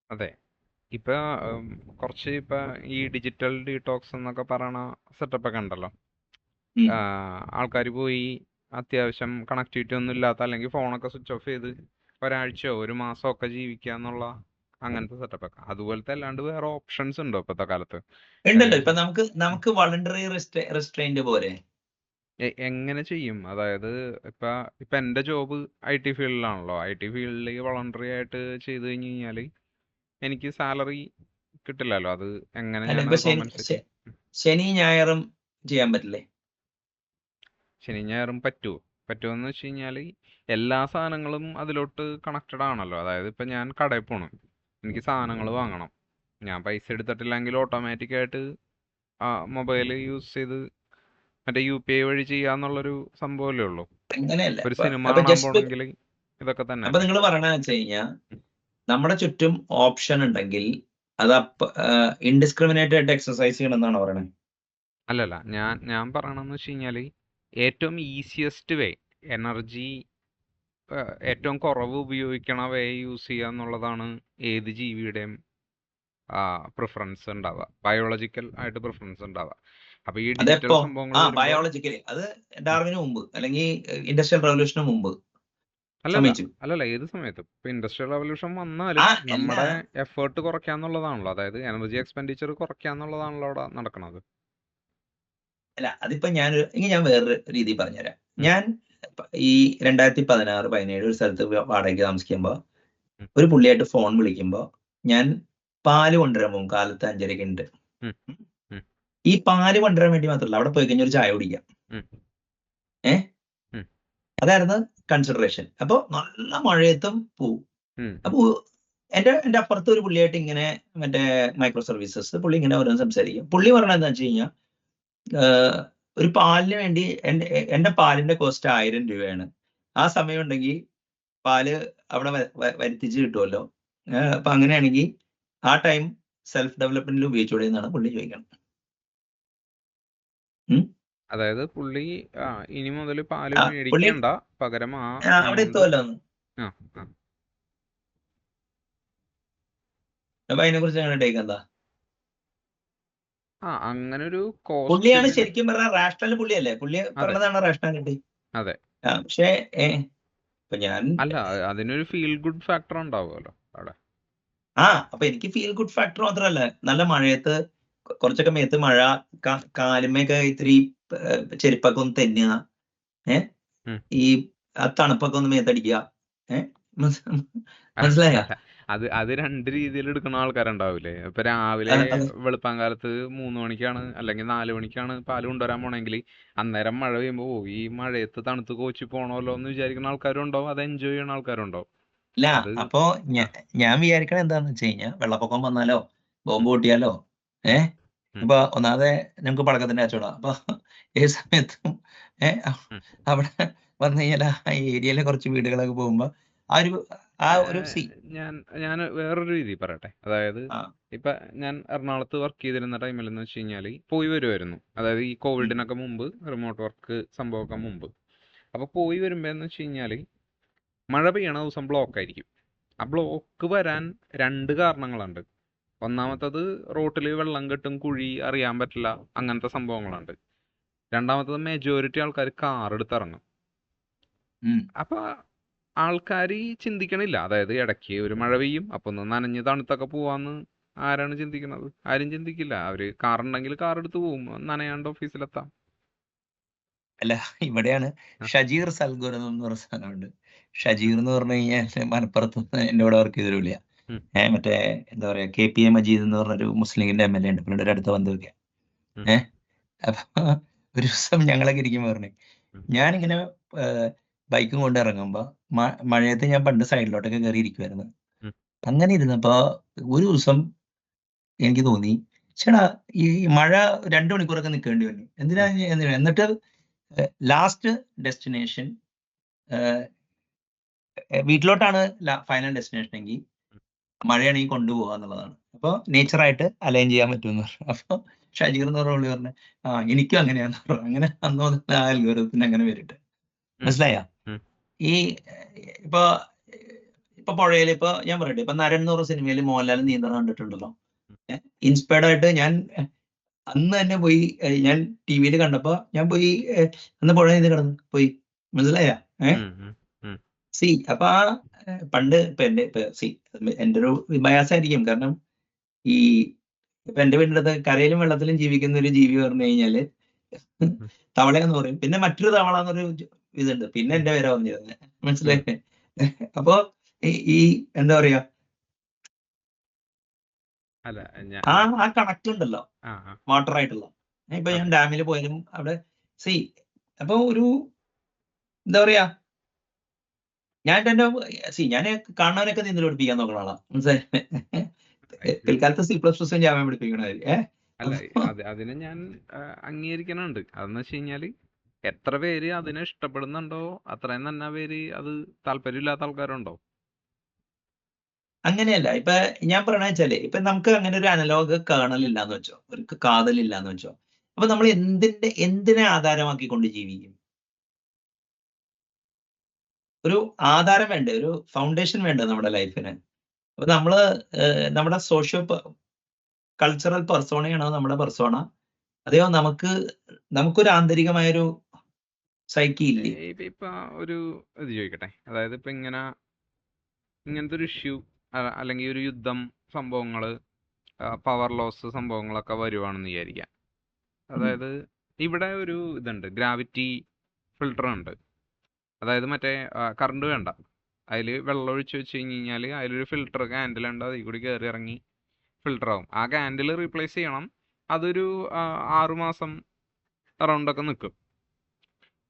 അതെ, ഇപ്പൊ കുറച്ച് ഇപ്പൊ ഈ ഡിജിറ്റൽ ഡീടോക്സ് എന്നൊക്കെ പറയണ സെറ്റപ്പ് ഒക്കെ ഉണ്ടല്ലോ. ആൾക്കാർ പോയി അത്യാവശ്യം കണക്ടിവിറ്റി ഒന്നും ഇല്ലാത്ത, അല്ലെങ്കിൽ ഫോണൊക്കെ സ്വിച്ച് ഓഫ് ചെയ്ത് ഒരാഴ്ചയോ ഒരു മാസമോ ഒക്കെ ജീവിക്കുക എന്നുള്ള അങ്ങനത്തെ സെറ്റപ്പ് ഒക്കെ. അതുപോലത്തെ അല്ലാണ്ട് വേറെ ഓപ്ഷൻസ് ഉണ്ടോ ഇപ്പത്തെ കാലത്ത്? ഉണ്ടല്ലോ. ഇപ്പൊ നമുക്ക് വളണ്ടറി റെസ്ട്രെയിന്റ് പോലെ എങ്ങനെ ചെയ്യും? അതായത് ഇപ്പൊ എന്റെ ജോബ് IT ഫീൽഡിലാണല്ലോ. IT ഫീൽഡിൽ വളണ്ടറി ആയിട്ട് ചെയ്ത് കഴിഞ്ഞ് കഴിഞ്ഞാൽ എനിക്ക് സാലറി കിട്ടില്ലല്ലോ. അത് എങ്ങനെ ഞാൻ ശനി ഞായറും ചെയ്യാൻ പറ്റില്ലേ? ശനി ഞായറും പറ്റുമെന്ന് വെച്ച് കഴിഞ്ഞാൽ എല്ലാ സാധനങ്ങളും അതിലോട്ട് കണക്റ്റഡ് ആണല്ലോ. അതായത് ഇപ്പൊ ഞാൻ കടയിൽ പോകണം, എനിക്ക് സാധനങ്ങൾ വാങ്ങണം, ഞാൻ പൈസ എടുത്തിട്ടില്ലെങ്കിൽ ഓട്ടോമാറ്റിക്കായിട്ട് മൊബൈൽ യൂസ് ചെയ്ത് മറ്റേ UPI വഴി ചെയ്യാന്നുള്ളൊരു സംഭവമല്ലേ ഉള്ളൂ. അങ്ങനെയല്ല. ഒരു സിനിമ കാണാൻ പോണെങ്കിൽ ഇതൊക്കെ തന്നെ. അപ്പൊ നിങ്ങൾ പറയണെന്ന് വെച്ച് കഴിഞ്ഞാൽ നമ്മുടെ ചുറ്റും ഓപ്ഷൻ ഉണ്ടെങ്കിൽ അത് ഇൻഡിസ്ക്രിമിനേറ്റ് ആയിട്ട് എക്സസൈസ് ചെയ്യണം എന്നാണ് പറയണത്. അല്ലല്ല, ഞാൻ പറയണെന്ന് വെച്ച് കഴിഞ്ഞാൽ ഏറ്റവും ഈസിയസ്റ്റ് വേ, എനർജി ഏറ്റവും കുറവ് ഉപയോഗിക്കണ വേ യൂസ് ചെയ്യുക എന്നുള്ളതാണ് ഏത് ജീവിയുടെയും പ്രിഫറൻസ് ഉണ്ടാവുക, ബയോളജിക്കൽ ആയിട്ട് പ്രിഫറൻസ് ഉണ്ടാവുക. അപ്പൊ ഈ ഡിജിറ്റൽ സംഭവങ്ങൾ ബയോളജിക്കലി അത് ഡാർവിന് മുമ്പ് അല്ലെങ്കിൽ ഇൻഡസ്ട്രിയൽ റവല്യൂഷന് മുമ്പ് അല്ലല്ല, ഏത് സമയത്തും ഇപ്പൊ ഇൻഡസ്ട്രിയൽ റവല്യൂഷൻ വന്നാലും നമ്മുടെ എഫേർട്ട് കുറയ്ക്കാന്നുള്ളതാണല്ലോ, അതായത് എനർജി എക്സ്പെൻഡിച്ചർ കുറയ്ക്കാന്നുള്ളതാണല്ലോ അവിടെ നടക്കുന്നത്. അല്ല, അതിപ്പോ ഞാൻ വേറൊരു രീതി പറഞ്ഞുതരാം. ഞാൻ ഈ 2016-17 ഒരു സ്ഥലത്ത് വാടകയ്ക്ക് താമസിക്കുമ്പോ ഒരു പുള്ളിയായിട്ട് ഫോൺ വിളിക്കുമ്പോ ഞാൻ പാല് കൊണ്ടുവരാൻ പോകും കാലത്ത് 5:30 ഉണ്ട്. ഈ പാല് കൊണ്ടുവരാൻ വേണ്ടി മാത്രമല്ല, അവിടെ പോയി കഴിഞ്ഞാൽ ഒരു ചായ കുടിക്കാം. അതായിരുന്നു കൺസിഡറേഷൻ. അപ്പൊ നല്ല മഴയത്തും പോവും. ഉം. അപ്പൊ എന്റെ അപ്പുറത്ത് ഒരു പുള്ളിയായിട്ട് ഇങ്ങനെ മറ്റേ മൈക്രോ സർവീസസ് പുള്ളി ഇങ്ങനെ ഓരോന്ന് സംസാരിക്കും. പുള്ളി പറഞ്ഞത് എന്താ വെച്ച് കഴിഞ്ഞാൽ ഒരു പാലിന് വേണ്ടി എന്റെ പാലിന്റെ കോസ്റ്റ് 1000 രൂപയാണ്. ആ സമയം ഉണ്ടെങ്കിൽ പാല് അവിടെ വരുത്തിച്ച് കിട്ടുമല്ലോ. അപ്പൊ അങ്ങനെയാണെങ്കിൽ ആ ടൈം സെൽഫ് ഡെവലപ്മെന്റിൽ ഉപയോഗിച്ചൂടെ എന്നാണ് പുള്ളി ചോദിക്കുന്നത്. അതായത് പുള്ളി ഇനി മുതൽ പാല് പുള്ളി മേടിക്കണ്ട, പകരം ആ അവിടെ എമൗണ്ട് എത്തുമല്ലോ എന്ന്. ആ ആ അപ്പൊ അതിനെ കുറിച്ച് അങ്ങനെ ടേക്ക് എന്താ? ആ അങ്ങനെ ഒരു കോസ്റ്റ് പുള്ളിയാണ് ഇതിന്. ശരിക്കും പറഞ്ഞാൽ റാഷണൽ പുള്ളിയല്ലേ? പുള്ളി അതെ പറഞ്ഞതാണ് റാഷണാലിറ്റി. അതെ. പക്ഷേ ഇപ്പൊ ഞാൻ അല്ല, അതിനൊരു ഫീൽ ഗുഡ് ഫാക്ടർ ഉണ്ടാവുമല്ലോ അവിടെ. അപ്പൊ എനിക്ക് ഫീൽ ഗുഡ് ഫാക്ടർ മാത്രമല്ല, നല്ല മഴയത്ത് കുറച്ചൊക്കെ മേത്ത് മഴ, കാലുമൊക്കെ ഇത്തിരി ചെരുപ്പൊക്കെ ഒന്ന് തെന്നുക, ഉം. ഈ ആ തണുപ്പൊക്കെ ഒന്ന് മേത്തടിക്കുക. മനസ്സിലായ? അത് രണ്ട് രീതിയിൽ എടുക്കുന്ന ആൾക്കാരുണ്ടാവില്ലേ? ഇപ്പൊ രാവിലെ വെളുപ്പാൻ കാലത്ത് 3 മണിക്കാണ് അല്ലെങ്കിൽ 4 മണിക്കാണ് പാല് കൊണ്ടുവരാൻ പോണെങ്കിൽ അന്നേരം മഴ പെയ്യുമ്പോ ഈ മഴയത്ത് തണുത്ത് കോച്ചി പോണല്ലോ എന്ന് വിചാരിക്കുന്ന ആൾക്കാരും ഉണ്ടാവും, അത് എൻജോയ് ചെയ്യുന്ന ആൾക്കാരും ഉണ്ടാവും. ഇല്ല, അത് അപ്പൊ ഞാൻ വിചാരിക്കണത് എന്താന്ന് വെച്ച് കഴിഞ്ഞാൽ വെള്ളപ്പൊക്കം വന്നാലോ ബോംബ് പൊട്ടിയാലോ ഇപ്പൊ ഒന്നാമതെ ഞങ്ങൾക്ക് പടക്കത്തിന്റെ കച്ചവടം. അപ്പൊ ഏത് സമയത്തും അവിടെ വന്നു കഴിഞ്ഞാൽ ആ ഏരിയയിലെ കുറച്ച് വീടുകളൊക്കെ പോകുമ്പോ ആ ഒരു ഞാൻ വേറൊരു രീതി പറയട്ടെ. അതായത് ആ ഇപ്പൊ ഞാൻ എറണാകുളത്ത് വർക്ക് ചെയ്തിരുന്ന ടൈമിൽ എന്ന് വെച്ച് കഴിഞ്ഞാല് പോയി വരുമായിരുന്നു. അതായത് ഈ കോവിഡിനൊക്കെ മുമ്പ്, റിമോട്ട് വർക്ക് സംഭവമൊക്കെ മുമ്പ്. അപ്പൊ പോയി വരുമ്പോ എന്ന് വെച്ച് കഴിഞ്ഞാല് മഴ പെയ്യണ ദിവസം ബ്ലോക്ക് ആയിരിക്കും. ആ ബ്ലോക്ക് വരാൻ 2 കാരണങ്ങളുണ്ട്. ഒന്നാമത്തത് റോട്ടിൽ വെള്ളം കെട്ടും, കുഴി അറിയാൻ പറ്റില്ല, അങ്ങനത്തെ സംഭവങ്ങളുണ്ട്. രണ്ടാമത്തത് മെജോറിറ്റി ആൾക്കാർ കാർ എടുത്തിറങ്ങും. അപ്പൊ ആൾക്കാർ ചിന്തിക്കണില്ല. അതായത് ഇടയ്ക്ക് ഒരു മഴ പെയ്യും, അപ്പൊ ഒന്ന് നനഞ്ഞ് തണുത്തൊക്കെ പോവാന്ന് ആരാണ് ചിന്തിക്കുന്നത്? ആരും ചിന്തിക്കില്ല. അവര് കാറുണ്ടെങ്കിൽ കാർ എടുത്ത് പോവും, നനയാണ്ട് ഓഫീസിലെത്താം. അല്ല, ഇവിടെയാണ് ഷജീർ സൽഗുരം എന്ന് പറഞ്ഞ സാധനമുണ്ട്. ഷജീർ എന്ന് പറഞ്ഞു കഴിഞ്ഞാൽ മലപ്പുറത്ത് എന്റെ കൂടെ വർക്ക് ചെയ്തൊരുമില്ല. മറ്റേ എന്താ പറയാ KPA മജീദ് എന്ന് പറഞ്ഞൊരു മുസ്ലിമിന്റെ MLA ഉണ്ട്, പുള്ളിയുടെ ഒരു അടുത്ത ബന്ധുവൊക്കെ. അപ്പൊ ഒരു ദിവസം ഞങ്ങളൊക്കെ ഇരിക്കുമ്പോ പറഞ്ഞു, ഞാനിങ്ങനെ ബൈക്കും കൊണ്ട് ഇറങ്ങുമ്പോ മഴയത്ത് ഞാൻ പണ്ട് സൈഡിലോട്ടൊക്കെ കയറി ഇരിക്കുമായിരുന്നു. അങ്ങനെ ഇരുന്നപ്പോ ഒരു ദിവസം എനിക്ക് തോന്നി, ചേട്ടാ ഈ മഴ 2 മണിക്കൂറൊക്കെ നിൽക്കേണ്ടി വന്നു എന്തിനാ? എന്നിട്ട് ലാസ്റ്റ് ഡെസ്റ്റിനേഷൻ വീട്ടിലോട്ടാണ് ഫൈനൽ ഡെസ്റ്റിനേഷൻ എങ്കിൽ മഴയാണെങ്കിൽ കൊണ്ടുപോകുക എന്നുള്ളതാണ്. അപ്പോൾ നേച്ചറായിട്ട് അലൈൻ ചെയ്യാൻ പറ്റുമെന്ന് പറഞ്ഞു. അപ്പോൾ ഷജീർ എന്ന് പറഞ്ഞ പുള്ളി പറഞ്ഞു, എനിക്കും അങ്ങനെയാന്ന് പറഞ്ഞു. അങ്ങനെ അന്ന് മുതൽ ആ അൽഗോരിതത്തിന് അങ്ങനെ വരട്ടെ. മനസ്സിലായ? ഈ ഇപ്പൊ പുഴയിൽ ഇപ്പൊ ഞാൻ പറയട്ടെ, ഇപ്പൊ നരൻ എന്ന് പറഞ്ഞ സിനിമയിൽ മോഹൻലാൽ നീന്തണം കണ്ടിട്ടുണ്ടല്ലോ. ഇൻസ്പയർഡ് ആയിട്ട് ഞാൻ അന്ന് തന്നെ പോയി, ഞാൻ TV കണ്ടപ്പോ ഞാൻ പോയി അന്ന് പുഴ നീന്തി കിടന്നു പോയി. മനസ്സിലായ? അപ്പൊ പണ്ട് ഇപ്പൊ എന്റെ ഒരു ബയാസായിരിക്കും. കാരണം ഈ ഇപ്പൊ എന്റെ വീടിന്റെ അടുത്ത് കരയിലും വെള്ളത്തിലും ജീവിക്കുന്ന ഒരു ജീവി പറഞ്ഞു കഴിഞ്ഞാല് തവളയെന്ന് പറയും. പിന്നെ മറ്റൊരു തവള എന്നൊരു ഇതുണ്ട്. പിന്നെ എന്റെ പേരാ പറഞ്ഞിരുന്നത്. മനസ്സിലായില്ലേ? അപ്പൊ ഈ എന്താ പറയാ, ആ കണക്ട് ഉണ്ടല്ലോ വാട്ടർ ആയിട്ടുള്ള. ഇപ്പൊ ഞാൻ ഡാമിൽ പോയാലും അവിടെ അപ്പൊ ഒരു എന്താ പറയാ, ഞാൻ കാണാനൊക്കെ നീന്തൽ പഠിപ്പിക്കാൻ നോക്കുന്ന ആളാ. മനസ്സിലായി? പിൽക്കാലത്ത് C++ ജാവ പഠിപ്പിക്കണമാതിരി. അല്ല, അതിനെ ഞാൻ അംഗീകരിക്കണുണ്ട്. അതെന്ന് വെച്ച് കഴിഞ്ഞാല് എത്ര പേര് അതിനെ ഇഷ്ടപ്പെടുന്നുണ്ടോ അത്രയും തന്നെ പേര് അത് താല്പര്യമില്ലാത്ത ആൾക്കാരുണ്ടോ? അങ്ങനെയല്ല. ഇപ്പൊ ഞാൻ പറയണ വെച്ചാല്, ഇപ്പൊ നമുക്ക് അങ്ങനെ ഒരു അനലോഗ് കേണൽ ഇല്ലാന്ന് വെച്ചോ, ഒരു കാതലില്ലാന്ന് വെച്ചോ. അപ്പൊ നമ്മൾ എന്തിനെ ആധാരമാക്കിക്കൊണ്ട് ജീവിക്കും? ഒരു ആധാരം വേണ്ടേ, ഒരു ഫൗണ്ടേഷൻ വേണ്ടേ നമ്മുടെ ലൈഫിന്? അപ്പൊ നമ്മള് നമ്മുടെ സോഷ്യോ കൾച്ചറൽ പെർസോണയാണോ നമ്മുടെ പെർസോണ? അതെയോ നമുക്കൊരു ആന്തരികമായൊരു സൈക്കി ഇല്ലേ? ഇപ്പൊ ഒരു ഇത് ചോദിക്കട്ടെ. അതായത് ഇപ്പൊ ഇങ്ങനത്തെ ഒരു ഇഷ്യൂ അല്ലെങ്കിൽ ഒരു യുദ്ധം സംഭവങ്ങള്, പവർ ലോസ് സംഭവങ്ങളൊക്കെ വരുവാണെന്ന് വിചാരിക്കാം. അതായത് ഇവിടെ ഒരു ഇതുണ്ട്, ഗ്രാവിറ്റി ഫിൽട്ടർ ഉണ്ട്. അതായത് മറ്റേ കറണ്ട് വേണ്ട, അതിൽ വെള്ളം ഒഴിച്ച് വെച്ച് കഴിഞ്ഞാൽ അതിലൊരു ഫിൽട്ടർ ക്യാൻഡിൽ ഉണ്ട്, അതിൽ കൂടി കയറി ഇറങ്ങി ഫിൽട്ടർ ആവും. ആ ക്യാൻഡിൽ റീപ്ലേസ് ചെയ്യണം. അതൊരു 6 മാസം അറൗണ്ടൊക്കെ നിൽക്കും.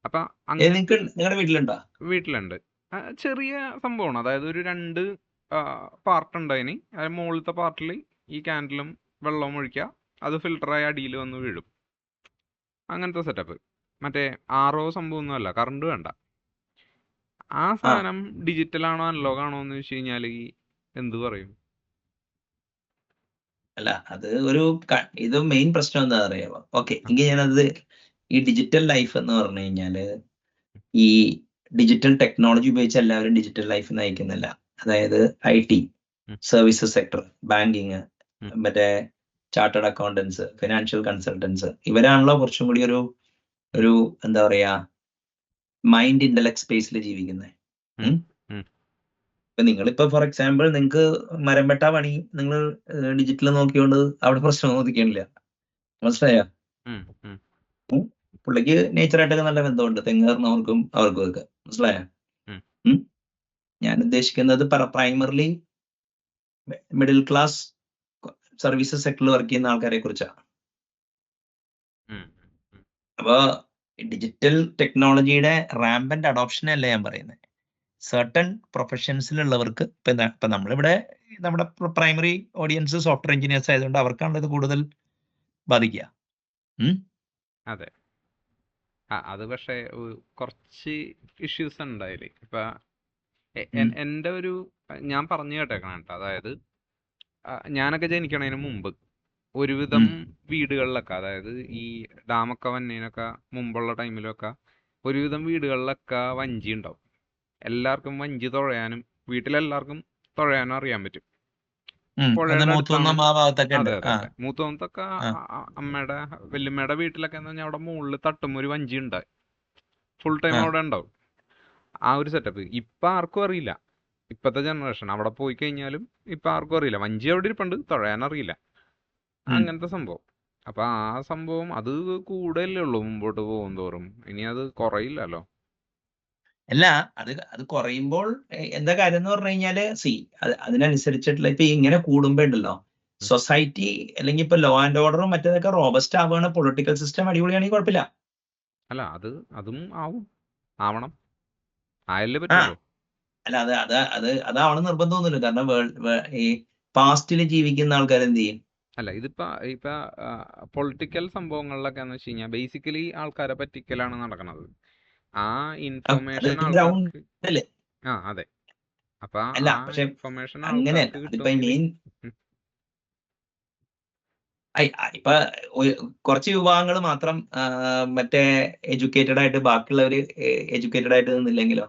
അപ്പൊ അങ്ങനത്തെ നിങ്ങൾക്ക് നിങ്ങളുടെ വീട്ടിലുണ്ടോ? വീട്ടിലുണ്ട്. ചെറിയ സംഭവമാണ്. അതായത് ഒരു 2 പാർട്ട് ഉണ്ട് അതിന്. മുകളിലത്തെ പാർട്ടിൽ ഈ ക്യാൻഡിലും വെള്ളവും ഒഴിക്കുക, അത് ഫിൽട്ടറായി അടിയിൽ വന്ന് വീഴും. അങ്ങനത്തെ സെറ്റപ്പ്. മറ്റേ RO സംഭവമൊന്നുമല്ല, കറണ്ട് വേണ്ട. ആ ആ സാധനം ഡിജിറ്റൽ ആണോ അനലോഗ് ആണോ എന്ന് വെച്ച് കഴിഞ്ഞാൽ എന്ത് പറയും? അല്ല, അത് ഒരു ഇത് മെയിൻ പ്രശ്നം എന്താ അറിയാമോ? ഓക്കെ, എങ്കിൽ ഞാനത് ഈ ഡിജിറ്റൽ ലൈഫ് എന്ന് പറഞ്ഞു കഴിഞ്ഞാല് ഈ ഡിജിറ്റൽ ടെക്നോളജി ഉപയോഗിച്ച് എല്ലാവരും ഡിജിറ്റൽ ലൈഫ് നയിക്കുന്നില്ല. അതായത് IT, ഉം. സർവീസസ് സെക്ടർ, ബാങ്കിങ്, ഉം. മറ്റേ ചാർട്ടേഡ് അക്കൗണ്ടൻസ്, ഫിനാൻഷ്യൽ കൺസൾട്ടൻസ്, ഇവരാണല്ലോ കുറച്ചും കൂടി ഒരു എന്താ പറയാ മൈൻഡ് ഇന്റലക്ട് സ്പേസിൽ ജീവിക്കുന്നത്. ഉം. ഉം. ഇപ്പൊ നിങ്ങളിപ്പോ ഫോർ എക്സാമ്പിൾ നിങ്ങൾക്ക് മരം വെട്ടാ പണി നിങ്ങൾ ഡിജിറ്റൽ നോക്കിക്കൊണ്ട് അവിടെ പ്രശ്നം നോക്കിക്കണില്ല. മനസ്സിലായോ? ഉം. ഉം. പുള്ളിക്ക് നേച്ചറായിട്ടൊക്കെ നല്ല ബന്ധമുണ്ട്, തെങ്ങ് കയറുന്നവർക്കും അവർക്കും ഒക്കെ. മനസ്സിലായോ? ഉം. ഞാൻ ഉദ്ദേശിക്കുന്നത് പ്രൈമറിലി മിഡിൽ ക്ലാസ് സർവീസസ് സെക്ടറിൽ വർക്ക് ചെയ്യുന്ന ആൾക്കാരെ കുറിച്ചാണ്. ഉം. ഉം. അപ്പൊ ഡിജിറ്റൽ ടെക്നോളജിയുടെ റാമ്പന്റ് അഡോപ്ഷൻ അല്ല ഞാൻ പറയുന്നത്. സർട്ടൺ പ്രൊഫഷൻസിലുള്ളവർക്ക് ഇപ്പൊ നമ്മളിവിടെ നമ്മുടെ പ്രൈമറി ഓഡിയൻസ് സോഫ്റ്റ്വെയർ എഞ്ചിനീയേഴ്സ് ആയതുകൊണ്ട് അവർക്കാണല്ലോ ഇത് കൂടുതൽ ബാധിക്കുക. അതെ. അത് പക്ഷേ കുറച്ച് ഇഷ്യൂസ് ഉണ്ട് അതിൽ. ഇപ്പൊ എൻ്റെ ഒരു ഞാൻ പറഞ്ഞു കേട്ടേക്കണം കേട്ടോ. അതായത് ഞാനൊക്കെ ജനിക്കണതിന് മുമ്പ് ഒരുവിധം വീടുകളിലൊക്കെ, അതായത് ഈ ഡാമൊക്കെ വന്നതിനൊക്കെ മുമ്പുള്ള ടൈമിലൊക്കെ ഒരുവിധം വീടുകളിലൊക്കെ വഞ്ചി ഉണ്ടാവും. എല്ലാവർക്കും വഞ്ചി തുഴയാനും വീട്ടിലെല്ലാവർക്കും തുഴയാനും അറിയാൻ പറ്റും. പുഴയുടെ അടുത്താണ്. അതെ അതെ അതെ. മൂത്തോന്നത്തൊക്കെ അമ്മയുടെ വല്യമ്മയുടെ വീട്ടിലൊക്കെ എന്ന് പറഞ്ഞാൽ അവിടെ മുകളിൽ തട്ടുമ്പോൾ ഒരു വഞ്ചി ഉണ്ടായി ഫുൾ ടൈം അവിടെ ഉണ്ടാവും. ആ ഒരു സെറ്റപ്പ് ഇപ്പം ആർക്കും അറിയില്ല. ഇപ്പോഴത്തെ ജനറേഷൻ അവിടെ പോയി കഴിഞ്ഞാലും ഇപ്പം ആർക്കും അറിയില്ല. വഞ്ചി അവിടെ ഇരിപ്പുണ്ട്, തുഴയാൻ അറിയില്ല. അങ്ങനത്തെ സംഭവം. അപ്പം ആ സംഭവം അത് കൂടുതലേ ഉള്ളൂ മുമ്പോട്ട് പോകും തോറും. ഇനി അത് കുറയില്ലല്ലോ. അല്ല, അത് കുറയുമ്പോൾ എന്താ കാര്യം എന്ന് പറഞ്ഞു കഴിഞ്ഞാല് അതിനനുസരിച്ചിട്ടുള്ള ഇപ്പൊ ഇങ്ങനെ കൂടുമ്പോ ഉണ്ടല്ലോ സൊസൈറ്റി അല്ലെങ്കിൽ ഇപ്പൊ ലോ ആൻഡ് ഓർഡറും മറ്റേതൊക്കെ റോബസ്റ്റ് ആവുകയാണ്, പൊളിറ്റിക്കൽ സിസ്റ്റം അടിപൊളിയാണെങ്കിൽ കുഴപ്പമില്ല. അല്ല, അതും ആവണം. ആയല്ലേ ആ പറ്റുള്ളൂ. അല്ല, അതാവണം നിർബന്ധമൊന്നുമില്ല. കാരണം ഈ പാസ്റ്റിൽ ജീവിക്കുന്ന ആൾക്കാർ എന്ത് ചെയ്യും? അല്ല, ഇപ്പൊ പൊളിറ്റിക്കൽ സംഭവങ്ങളിലൊക്കെ എന്ന് വെച്ച് കഴിഞ്ഞാൽ ബേസിക്കലി ആൾക്കാരെ പറ്റിക്കലാണ് നടക്കുന്നത്. ആ ഇൻഫർമേഷൻ ഗ്രൗണ്ട് ആൾക്കാർക്ക്. അല്ലേ? അതെ. അപ്പൊ അല്ല, ആ പക്ഷെ ഇൻഫർമേഷൻ അങ്ങനെയല്ല. ആൾക്കാർക്ക് അതിപ്പോ കിട്ടുമെങ്കിൽ. മെയിൻ ഇപ്പൊ കുറച്ച് വിഭാഗങ്ങൾ മാത്രം മറ്റേ എഡ്യൂക്കേറ്റഡ് ആയിട്ട് ബാക്കിയുള്ളവര് എഡ്യൂക്കേറ്റഡ് ആയിട്ട് നിന്നില്ലെങ്കിലോ?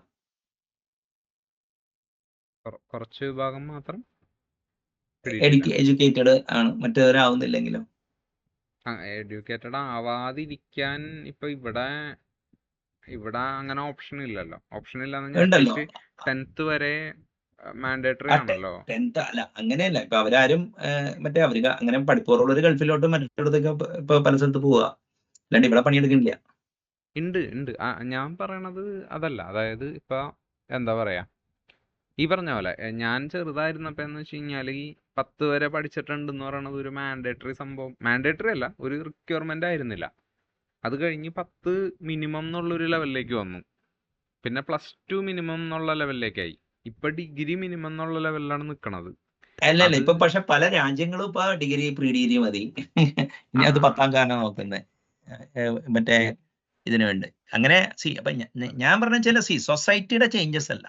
കുറച്ച് വിഭാഗം മാത്രം പിടിയിട്ടില്ല. എഡ്യൂക്കേറ്റഡ് ആണ്, മറ്റേവരാവുന്നില്ലെങ്കിലോ? എഡ്യൂക്കേറ്റഡ് ആവാതിരിക്കാൻ ഇപ്പൊ ഇവിടെ അങ്ങനെ ഓപ്ഷൻ ഇല്ലല്ലോ. ഓപ്ഷൻ ഇല്ലാന്ന് പറഞ്ഞാൽ ഉണ്ടല്ലോ. അറ്റ്ലീസ്റ്റ് 10th വരെ മാൻഡേറ്ററി ആണല്ലോ. 10th അല്ല, അങ്ങനെയല്ല. ഇപ്പൊ അവരാരും മറ്റേ അവർക്ക് അങ്ങനെ പഠിപ്പുറമുള്ളവർ ഗൾഫിലോട്ടും മറ്റിടത്തൊക്കെ ഇപ്പൊ പല സ്ഥലത്ത് പോവുക, അല്ലാണ്ട് ഇവിടെ പണിയെടുക്കുന്നില്ല. ഉണ്ട്. ഞാൻ പറയണത് അതല്ല. അതായത് ഇപ്പൊ എന്താ പറയാ, ഈ പറഞ്ഞ പോലെ ഞാൻ ചെറുതായിരുന്നപ്പോ എന്ന് വെച്ച് കഴിഞ്ഞാൽ ഈ 10 വരെ പഠിച്ചിട്ടുണ്ടെന്ന് പറയണത് ഒരു മാൻഡേറ്ററി സംഭവം. മാൻഡേറ്ററി അല്ല, ഒരു റിക്വയർമെന്റ് ആയിരുന്നില്ല. അത് കഴിഞ്ഞ് 10 മിനിമം എന്നുള്ളൊരു ലെവലിലേക്ക് വന്നു. പിന്നെ +2 മിനിമം എന്നുള്ള ലെവലിലേക്കായി. ഇപ്പൊ ഡിഗ്രി മിനിമം എന്നുള്ള ലെവലിലാണ് നിൽക്കണത്. അല്ല, ഇപ്പൊ പക്ഷെ പല രാജ്യങ്ങളും ഇപ്പൊ ഡിഗ്രി പ്രീ ഡിഗ്രി മതി. ഇനി അത് 10ാം കാരണം നോക്കുന്നത് മറ്റേ ഇതിനു വേണ്ടി. അങ്ങനെ അപ്പൊ ഞാൻ പറഞ്ഞ ചില സൊസൈറ്റിയുടെ ചേഞ്ചസ് അല്ല.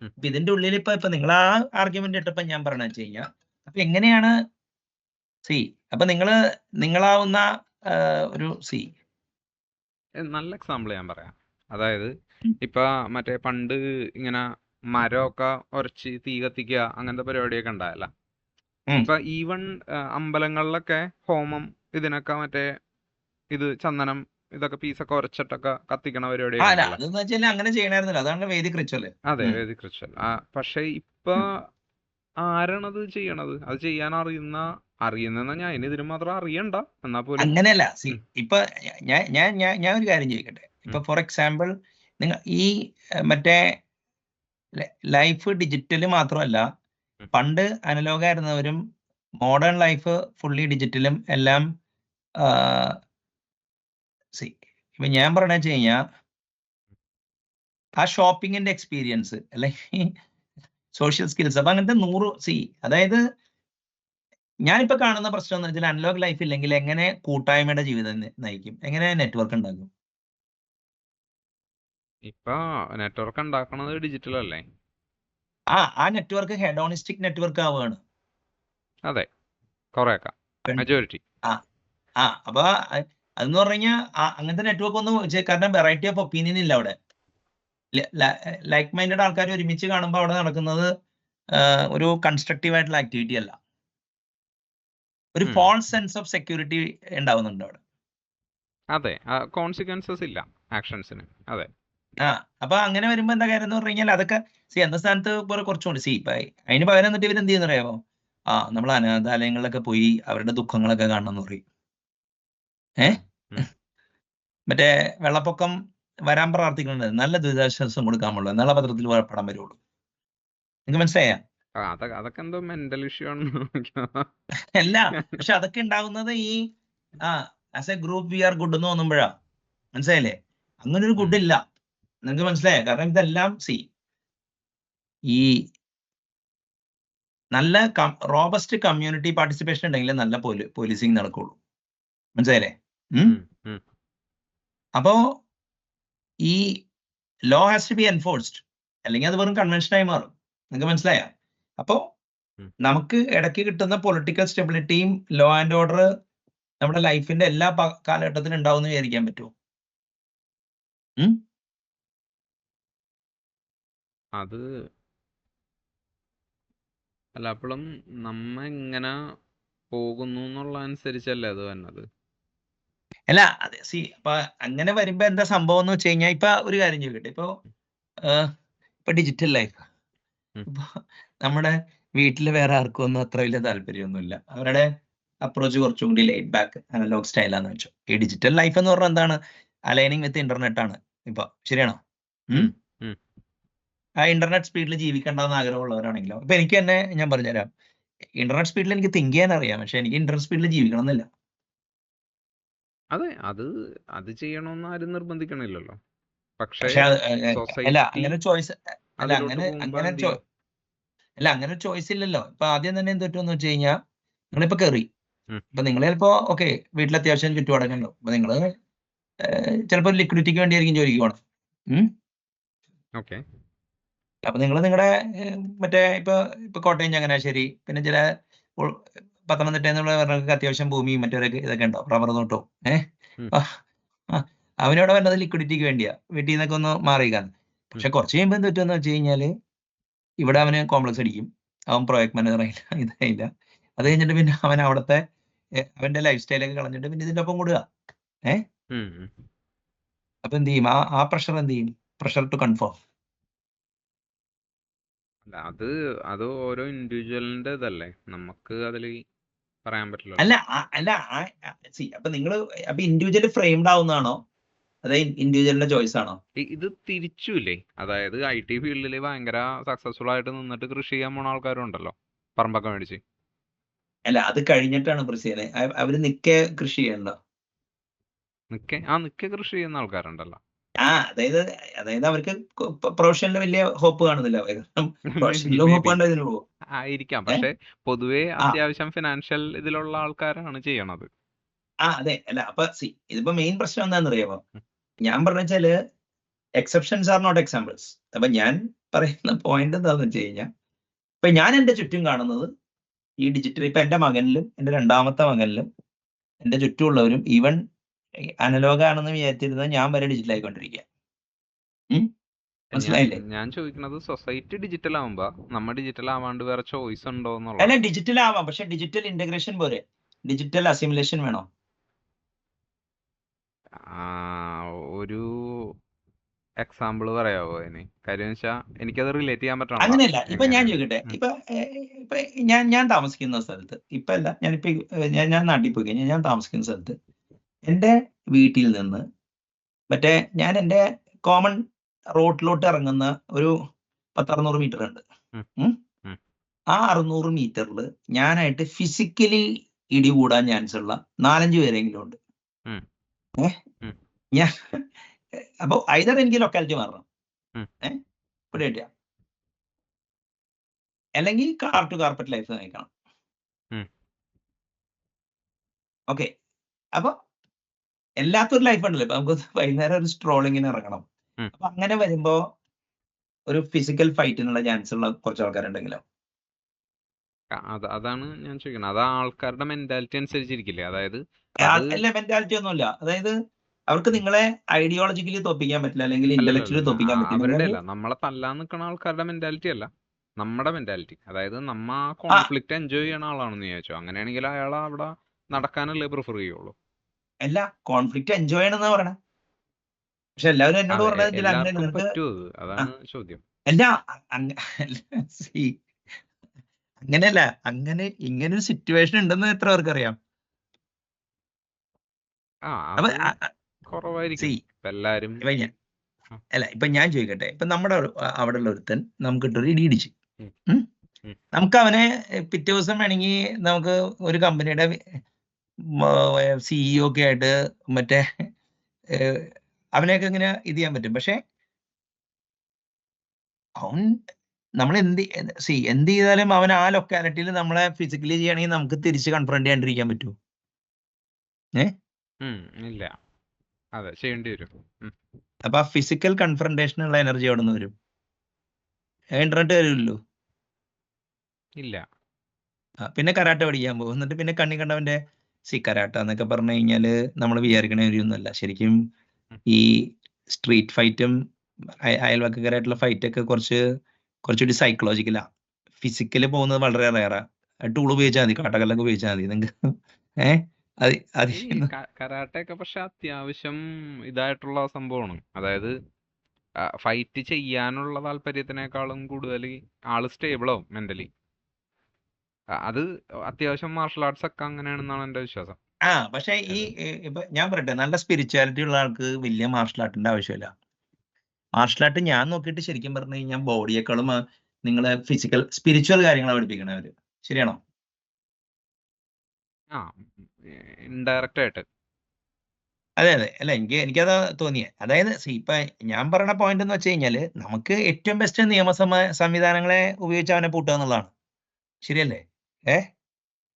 ഇപ്പൊ ഇതിന്റെ ഉള്ളിൽ ഇപ്പൊ നിങ്ങൾ ആ ആർഗ്യുമെന്റ് ഇട്ടപ്പോ ഞാൻ പറഞ്ഞ വെച്ച് കഴിഞ്ഞാൽ അപ്പൊ എങ്ങനെയാണ് അപ്പൊ നിങ്ങളാവുന്ന ഒരു നല്ല എക്സാമ്പിൾ ഞാൻ പറയാം. അതായത് ഇപ്പൊ മറ്റേ പണ്ട് ഇങ്ങനെ മരമൊക്കെ ഉരച്ച് തീ കത്തിക്കുക അങ്ങനത്തെ പരിപാടിയൊക്കെ ഉണ്ടായല്ല. ഇപ്പൊ ഈവൻ അമ്പലങ്ങളിലൊക്കെ ഹോമം ഇതിനൊക്കെ മറ്റേ ഇത് ചന്ദനം ഇതൊക്കെ പീസൊക്കെ ഉരച്ചിട്ടൊക്കെ കത്തിക്കണ പരിപാടിയൊക്കെ ഉണ്ടല്ലോ. അങ്ങനെ ചെയ്യണായിരുന്നല്ലോ, അതാണ് വേദിക് റിച്വൽ. അതെ, വേദിക് റിച്വൽ. പക്ഷെ ഇപ്പൊ ആരാണത് ചെയ്യണത്? അത് ചെയ്യാൻ അറിയുന്ന ഞാൻ ഇതിന് മാത്രം അറിയണ്ട എന്നാ പോലും. അങ്ങനെയല്ല. ഇപ്പൊ ഞാൻ ഒരു കാര്യം ചോദിക്കട്ടെ. ഇപ്പൊ ഫോർ എക്സാമ്പിൾ നിങ്ങൾ ഈ മറ്റേ ലൈഫ് ഡിജിറ്റല് മാത്രമല്ല, പണ്ട് അനലോഗ് ആയിരുന്നവരും മോഡേൺ ലൈഫ് ഫുള്ളി ഡിജിറ്റലും എല്ലാം ഇപ്പൊ ഞാൻ പറഞ്ഞ വെച്ച് കഴിഞ്ഞാൽ ആ ഷോപ്പിങ്ങിന്റെ എക്സ്പീരിയൻസ് അല്ലെങ്കിൽ സോഷ്യൽ സ്കിൽസ്. അപ്പൊ അങ്ങനത്തെ 100 അതായത് ഞാനിപ്പോ കാണുന്ന പ്രശ്നം എന്ന് വെച്ചാൽ അനലോഗ് ലൈഫ് ഇല്ലെങ്കിൽ എങ്ങനെ കൂട്ടായ്മയുടെ ജീവിതം നയിക്കും, എങ്ങനെ നെറ്റ്വർക്ക് ഉണ്ടാക്കും? ഇപ്പൊ നെറ്റ്വർക്ക് ഉണ്ടാക്കണത് ഡിജിറ്റൽ അല്ലേ? ആ നെറ്റ്വർക്ക് ഹെഡോണിസ്റ്റിക് നെറ്റ്വർക്ക് ആവുകയാണ്. അതെ, കുറെയൊക്കെ മെജോറിറ്റി. അപ്പൊ അതെന്ന് പറഞ്ഞു കഴിഞ്ഞാൽ അങ്ങനത്തെ നെറ്റ്വർക്ക് ഒന്നും കാരണം വെറൈറ്റി ഓഫ് ഒപ്പീനിയൻ ഇല്ല അവിടെ. ലൈക്ക് മൈൻഡഡ് ആൾക്കാർ ഒരുമിച്ച് കാണുമ്പോൾ അവിടെ നടക്കുന്നത് ഒരു കൺസ്ട്രക്റ്റീവ് ആയിട്ടുള്ള ആക്ടിവിറ്റി അല്ല, ഒരു ഫോൾസ് സെൻസ് ഓഫ് സെക്യൂരിറ്റി ഉണ്ടാവുന്നുണ്ട് അവിടെ. അതെ, കോൺസിക്വൻസസ് ഇല്ല ആക്ഷൻസിന്. അതെ. അപ്പൊ അങ്ങനെ വരുമ്പോ എന്താ കാര്യം എന്ന് പറഞ്ഞു കഴിഞ്ഞാൽ അതൊക്കെ എന്ന സ്ഥാനത്ത് കുറച്ചുകൊണ്ട് ഇപ്പൊ അതിന് പകരം എന്നിട്ട് ഇവരെന്ത് ചെയ്യുന്നറിയാമോ? നമ്മൾ അനാഥാലയങ്ങളിലൊക്കെ പോയി അവരുടെ ദുഃഖങ്ങളൊക്കെ കാണണമെന്ന് പറയും. മറ്റേ വെള്ളപ്പൊക്കം വരാൻ പ്രാർത്ഥിക്കുന്നുണ്ട്, നല്ല ദുരിതാശ്വാസം കൊടുക്കാമുള്ളൂ, എന്നുള്ള പത്രത്തിൽ പടം വരുള്ളൂ. നിങ്ങൾക്ക് മനസ്സിലായ? അതൊക്കെ എന്തോ മെന്റൽ ഇഷ്യൂ ആണ്. അല്ല, പക്ഷെ അതൊക്കെ ഉണ്ടാകുന്നത് ഈ as a group we are good എന്ന് തോന്നുമ്പോഴാ. മനസ്സിലായില്ലേ? അങ്ങനെ ഒരു ഗുഡ് ഇല്ല. നിങ്ങൾക്ക് മനസ്സിലായ? കാരണം ഇതെല്ലാം ഈ നല്ല റോബസ്റ്റ് കമ്മ്യൂണിറ്റി പാർട്ടിസിപ്പേഷൻ ഉണ്ടെങ്കിൽ നല്ല പോലീസിങ് നടക്കുള്ളൂ. മനസ്സിലായില്ലേ? അപ്പോ ഈ law has to be enforced, അല്ലെങ്കിൽ അത് വെറും കൺവെൻഷനായി മാറും. നിങ്ങൾക്ക് മനസ്സിലായ? അപ്പോ നമുക്ക് ഇടയ്ക്ക് കിട്ടുന്ന പൊളിറ്റിക്കൽ സ്റ്റെബിലിറ്റിയും ലോ ആൻഡ് ഓർഡർ നമ്മുടെ ലൈഫിന്റെ എല്ലാ കാലഘട്ടത്തിലും ഉണ്ടാവും എന്ന് വിചാരിക്കാൻ പറ്റുമോ? അത് അല്ല, അപ്പോഴും നമ്മ എങ്ങനെ പോകുന്നു എന്നുള്ള അനുസരിച്ചല്ലേ അത് വന്നത്. അല്ല, അതെ. അപ്പൊ അങ്ങനെ വരുമ്പോ എന്താ സംഭവം എന്ന് വെച്ച് കഴിഞ്ഞാൽ, ഇപ്പൊ ഒരു കാര്യം ചോദിക്കട്ടെ, ഇപ്പൊ ഡിജിറ്റൽ ലൈഫ്, ഇപ്പൊ നമ്മുടെ വീട്ടിൽ വേറെ ആർക്കും ഒന്നും അത്ര വലിയ താല്പര്യമൊന്നുമില്ല. അവരുടെ അപ്രോച്ച് കുറച്ചും കൂടി ലൈറ്റ് ബാക്ക് അനലോഗ് സ്റ്റൈലാന്ന് വെച്ചോ. ഈ ഡിജിറ്റൽ ലൈഫ് എന്ന് പറഞ്ഞാൽ എന്താണ്? അലൈനിങ് വിത്ത് ഇന്റർനെറ്റ് ആണ് ഇപ്പൊ. ശരിയാണോ? ആ ഇന്റർനെറ്റ് സ്പീഡിൽ ജീവിക്കേണ്ടെന്ന് ആഗ്രഹമുള്ളവരാണെങ്കിലോ, ഇപ്പൊ എനിക്ക് തന്നെ ഞാൻ പറഞ്ഞുതരാം, ഇന്റർനെറ്റ് സ്പീഡിൽ എനിക്ക് തിങ്ക് ചെയ്യാൻ അറിയാം, പക്ഷെ എനിക്ക് ഇന്റർനെറ്റ് സ്പീഡിൽ ജീവിക്കണം എന്നില്ല. അതെ, അത് ചെയ്യണമെന്ന് ആരും നിർബന്ധിക്കണില്ലല്ലോ. പക്ഷേ അല്ല, അങ്ങനെ ചോയ്സ് അല്ല, അങ്ങനെ ചോയ്സ് ഇല്ലല്ലോ. ഇപ്പൊ ആദ്യം തന്നെ എന്ത് പറ്റുമെന്ന് വെച്ച് കഴിഞ്ഞാൽ, നിങ്ങളിപ്പോ കയറി, ഇപ്പൊ നിങ്ങൾ ചിലപ്പോ വീട്ടിൽ അത്യാവശ്യം ചുറ്റുപാടൊക്കെ ഉണ്ടാവും. അപ്പൊ നിങ്ങള് ചിലപ്പോൾ ലിക്വിഡിറ്റിക്ക് വേണ്ടിയായിരിക്കും ജോലിക്ക് പോകണം. അപ്പൊ നിങ്ങൾ നിങ്ങളുടെ മറ്റേ ഇപ്പൊ കോട്ടയം, ചങ്ങനാശ്ശേരി, പിന്നെ ചില പത്തനംതിട്ട എന്നുള്ളവർക്ക് അത്യാവശ്യം ഭൂമിയും മറ്റവരൊക്കെ ഇതൊക്കെ ഉണ്ടാവും, റബ്ബർ തോട്ടവും. അവനവിടെ വരുന്നത് ലിക്വിഡിറ്റിക്ക് വേണ്ടിയാ, വീട്ടിൽ നിന്നൊക്കെ ഒന്ന് മാറിയിക്കാൻ. പക്ഷെ കുറച്ച് കഴിയുമ്പോൾ എന്ത് പറ്റുമെന്ന് വെച്ച് കഴിഞ്ഞാല്, ഇവിടെ അവന് കോംപ്ലക്സ് അടിക്കും, അവൻ പ്രോജക്ട് മാനേജർ ആയില്ല, ഇതായില്ല. അത് കഴിഞ്ഞിട്ട് പിന്നെ അവൻ അവിടുത്തെ അവന്റെ ലൈഫ് സ്റ്റൈലൊക്കെ കളഞ്ഞിട്ട് പിന്നെ ഇതിന്റെ ഒപ്പം കൂടുക. അപ്പൊ എന്ത് ചെയ്യും? ആ പ്രഷർ എന്ത് ചെയ്യും? Pressure to confirm. അത് ഓരോ ഇൻഡിവിജ്വലിന്റെ ഇതല്ലേ, നമുക്ക് അതിൽ പറയാൻ പറ്റില്ല. അല്ല, അപ്പൊ നിങ്ങൾ ഇൻഡിവിജ്വൽ ഫ്രെയിംഡ് ആവുന്നതാണോ, അതെ ഇൻഡിവിജ്വലിന്റെ ചോയ്സ് ആണോ? ഇത് തിരിച്ചുല്ലേ, അതായത് IT ഫീൽഡിൽ ഭയങ്കര സക്സസ്ഫുൾ ആയിട്ട് നിന്നിട്ട് കൃഷി ചെയ്യാൻ പോണ ആൾക്കാരും ഉണ്ടല്ലോ, പറമ്പൊക്കെ മേടിച്ച്. അല്ല, അത് കഴിഞ്ഞിട്ടാണ് കൃഷി ചെയ്യുന്നത്. അവര് കൃഷി ചെയ്യണ്ടോ? നിക്ക കൃഷി ചെയ്യുന്ന ആൾക്കാരുണ്ടല്ലോ. അതായത് അവർക്ക് പ്രൊഫഷനിൽ വലിയ ഹോപ്പ് കാണുന്നില്ല. ആയിരിക്കാം, പക്ഷെ പൊതുവെ അത്യാവശ്യം ഫിനാൻഷ്യൽ ഇതിലുള്ള ആൾക്കാരാണ് ചെയ്യണത്. അതെ. അല്ല, അപ്പൊ ഇതിപ്പോ മെയിൻ പ്രശ്നം എന്താണെന്ന് അറിയാമോ? ഞാൻ പറഞ്ഞാല് എക്സെപ്ഷൻസ് ആർ നോട്ട് എക്സാമ്പിൾസ്. അപ്പൊ ഞാൻ പറയുന്ന പോയിന്റ് എന്താണെന്ന് വെച്ച് കഴിഞ്ഞാൽ, ഇപ്പൊ ഞാൻ എന്റെ ചുറ്റും കാണുന്നത് ഈ ഡിജിറ്റൽ, ഇപ്പൊ എന്റെ മകനിലും എന്റെ രണ്ടാമത്തെ മകനിലും എന്റെ ചുറ്റുമുള്ളവരും ഈവൻ അനലോഗ് ആണെന്ന് വിചാരിച്ചിരുന്നത് ഞാൻ വരെ ഡിജിറ്റൽ ആയിക്കൊണ്ടിരിക്കുക. മനസ്സിലായില്ലേ? ഞാൻ ചോദിക്കുന്നത്, സൊസൈറ്റി ഡിജിറ്റൽ ആവുമ്പോ നമ്മ ഡിജിറ്റൽ ആവാണ്ട് വേറെ ചോയ്സ് ഉണ്ടോ എന്നുള്ള. അല്ല, ഡിജിറ്റൽ ആവാം, പക്ഷെ ഡിജിറ്റൽ ഇന്റഗ്രേഷൻ പോരെ, ഡിജിറ്റൽ അസിമുലേഷൻ വേണോ? ഒരു എക്സാമ്പിൾ പറയാവോ അതിന്? കാര്യം വെച്ചാ എനിക്കത് റിലേറ്റ് ചെയ്യാൻ പറ്റണം. അങ്ങനെയല്ല, ഇപ്പൊ ഞാൻ ചോദിക്കട്ടെ, ഇപ്പൊ ഞാൻ താമസിക്കുന്ന സ്ഥലത്ത് ഇപ്പൊ അല്ല, ഞാൻ നാട്ടിൽ പോയി കഴിഞ്ഞാൽ ഞാൻ താമസിക്കുന്ന സ്ഥലത്ത് എന്റെ വീട്ടിൽ നിന്ന് മറ്റേ ഞാൻ എന്റെ കോമൺ റോഡിലോട്ട് ഇറങ്ങുന്ന ഒരു 600 മീറ്റർ ഉണ്ട്. ആ 600 മീറ്ററിൽ ഞാനായിട്ട് ഫിസിക്കലി ഇടികൂടാൻ ചാൻസ് ഉള്ള 4-5 പേരെങ്കിലും ഉണ്ട്. ഞാൻ അപ്പൊ ഐതർ എനിക്ക് ലൊക്കാലിറ്റി മാറണം, ഉം. പിടികിട്ടിയ അല്ലെങ്കിൽ കാർ ടു കാർപ്പറ്റ് ലൈഫ് നയിക്കണം. ഉം. ഓക്കെ, അപ്പൊ എല്ലാത്തൊരു ലൈഫ് ഉണ്ടല്ലോ. ഇപ്പൊ നമുക്ക് വൈകുന്നേരം ഒരു സ്ട്രോളിങ്ങിന് ഇറങ്ങണം. ഉം. അപ്പൊ അങ്ങനെ വരുമ്പോ ഒരു ഫിസിക്കൽ ഫൈറ്റിനുള്ള ചാൻസ് ഉള്ള കുറച്ച് ആൾക്കാരുണ്ടെങ്കിലോ? അതാണ് ഞാൻ ചോദിക്കുന്നത്. അത് ആൾക്കാരുടെ മെന്റാലിറ്റി അനുസരിച്ചിരിക്കില്ലേ? അതായത് അത് അല്ല, മെന്റാലിറ്റി ഒന്നുമില്ല. അതായത് അവർക്ക് നിങ്ങളെ ഐഡിയോളജിക്കലി തോപ്പിക്കാൻ പറ്റില്ല, അല്ലെങ്കിൽ ഇന്റലക്ച്വലി അല്ലല്ലല്ല തോപ്പിക്കാൻ പറ്റില്ല. അവരുടെ നിങ്ങൾക്ക് അല്ല, നമ്മളെ തല്ലാൻ നിൽക്കുന്ന ആൾക്കാരുടെ മെന്റാലിറ്റി അല്ല, നമ്മുടെ മെന്റാലിറ്റി. അതായത് നമ്മ ആ ആ കോൺഫ്ലിക്റ്റ് എൻജോയ് ചെയ്യണ ആളാണെന്ന് വിചാരിച്ചോ, അങ്ങനെയാണെങ്കിൽ അയാൾ അവിടെ നടക്കാനല്ലേ പ്രിഫർ ചെയ്യുള്ളൂ. എല്ലാ കോൺഫ്ലിക്റ്റ് എൻജോയ് ചെയ്യണമെന്നാ പറയണേ. പക്ഷെ എല്ലാവരും എന്നോട് അതെ, പറഞ്ഞത് അങ്ങനെയല്ല. എല്ലാവർക്കും നിനക്ക് പറ്റുമോ അത്? ആ, അതാണ് ചോദ്യം. അല്ല, see, അങ്ങനെയല്ല. ഇങ്ങനെ ഒരു സിറ്റുവേഷൻ ഉണ്ടെന്ന് എത്ര പേർക്ക് അറിയാം? ആ അപ്പൊ അത് കുറവായിരിക്കും. സി ഇപ്പൊ എല്ലാരും ഇപ്പൊ ഞാൻ ആ, അല്ല, ഇപ്പൊ ഞാൻ ചോദിക്കട്ടെ. ഇപ്പൊ നമ്മുടെ അവിടെ ഉള്ള ഒരുത്തൻ നമുക്കിട്ടൊരു ഇടി ഇടിച്ച്. ഉം, ഉം. ഉം. നമുക്ക് അവനെ പിറ്റേ ദിവസം വേണമെങ്കിൽ നമുക്ക് ഒരു കമ്പനിയുടെ സിഇഒ ഒക്കെ ആയിട്ട് മറ്റേ ഏഹ്, അവനെയൊക്കെ ഇങ്ങനെ ഇത് ചെയ്യാൻ പറ്റും. പക്ഷെ അവൻ നമ്മൾ എന്ത് ചെയ്താലും അവൻ ആ ലൊക്കാലിറ്റിയിൽ നമ്മളെ ഫിസിക്കലി ചെയ്യുകയാണെങ്കിൽ നമുക്ക് തിരിച്ച് കൺഫ്രണ്ട് ചെയ്യാണ്ടിരിക്കാൻ പറ്റുമോ? ഏഹ് ഇല്ല, അതെ, ചെയ്യേണ്ടി വരും. അപ്പൊ ആ ഫിസിക്കൽ കൺഫ്രണ്ടേഷനുള്ള എനർജി അവിടെ നിന്ന് വരും. ഇന്റർനെറ്റ് വരില്ലല്ലോ. ഇല്ല. പിന്നെ കരാട്ടെ പഠിക്കാൻ പോകും. എന്നിട്ട് പിന്നെ കണ്ണി കണ്ടവന്റെ കരാട്ട എന്നൊക്കെ പറഞ്ഞു കഴിഞ്ഞാല് നമ്മൾ വിചാരിക്കണ ഒന്നുമല്ല. ശരിക്കും ഉം. ഈ സ്ട്രീറ്റ് ഫൈറ്റും അയൽവക്കക്കാരായിട്ടുള്ള ഫൈറ്റൊക്കെ കുറച്ചുകൂടി സൈക്കോളജിക്കലാ. ഫിസിക്കല് പോകുന്നത് വളരെ റയറാ. ടൂൾ ഉപയോഗിച്ചാൽ മതി, കാട്ടകല്ലൊക്കെ ഉപയോഗിച്ചാൽ മതി നിങ്ങൾക്ക്. ഏഹ് അത് അത് ഈ കരാട്ടെ ഒക്കെ പക്ഷെ അത്യാവശ്യം ഇതായിട്ടുള്ള സംഭവമാണ്. അതായത് ഫൈറ്റ് ചെയ്യാനുള്ള താല്പര്യത്തിനേക്കാളും കൂടുതൽ ആള് സ്റ്റേബിൾ ആവും മെന്റലി. അത് അത്യാവശ്യം മാർഷൽ ആർട്സ് ഒക്കെ അങ്ങനെയാണെന്നാണ് എൻ്റെ വിശ്വാസം. പക്ഷെ ഈ അതായത് ഇപ്പൊ ഞാൻ പറയട്ടെ, നല്ല സ്പിരിച്വാലിറ്റി ഉള്ള ആൾക്ക് വലിയ മാർഷൽ ആർട്ടിന്റെ ആവശ്യമില്ല. മാർഷൽ ആർട്ട് ഞാൻ നോക്കിയിട്ട് ശരിക്കും പറഞ്ഞു കഴിഞ്ഞാൽ ബോഡിയേക്കാളും നിങ്ങളെ ഫിസിക്കൽ സ്പിരിച്വൽ കാര്യങ്ങളാണ് പഠിപ്പിക്കണവര്. ശരിയാണോ? ആ ഇൻഡയറക്റ്റ് ആയിട്ട്. അതെ, അതെ. അല്ല, എനിക്കതാ തോന്നിയത്. അതായത് ഇപ്പൊ ഞാൻ പറയുന്ന പോയിന്റ് എന്ന് വെച്ച് കഴിഞ്ഞാല് നമുക്ക് ഏറ്റവും ബെസ്റ്റ് സംവിധാനങ്ങളെ ഉപയോഗിച്ച് അവനെ പൂട്ടുക എന്നുള്ളതാണ്. ശരിയല്ലേ?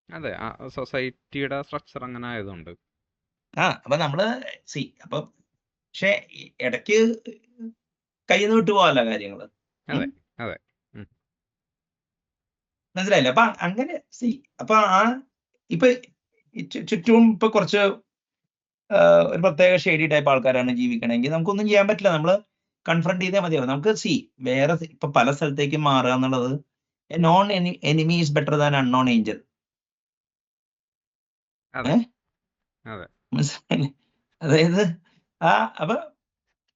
അതെ, സൊസൈറ്റിയുടെ സ്ട്രക്ചർ അങ്ങനെ ആയതുകൊണ്ട്. അപ്പൊ നമ്മള് അപ്പൊ പക്ഷെ ഇടയ്ക്ക് കയ്യിൽ നിന്ന് വിട്ടു പോകാല്ല കാര്യങ്ങള്. അതെ, അതെ. മനസ്സിലായില്ലേ? അപ്പൊ അങ്ങനെ അപ്പൊ ഇപ്പൊ ചുറ്റും ഇപ്പൊ കുറച്ച് ഒരു പ്രത്യേക ഷെയ്ഡി ടൈപ്പ് ആൾക്കാരാണ് ജീവിക്കണമെങ്കിൽ നമുക്കൊന്നും ചെയ്യാൻ പറ്റില്ല. നമ്മള് കൺഫ്രണ്ട് ചെയ്തേ മതിയാവും. നമുക്ക് വേറെ ഇപ്പൊ പല സ്ഥലത്തേക്ക് മാറുക എന്നുള്ളത് non enemy is better than unknown Angel. അതെ, അതെ. മനസ്സിലായില്ലേ? അതായത് അപ്പൊ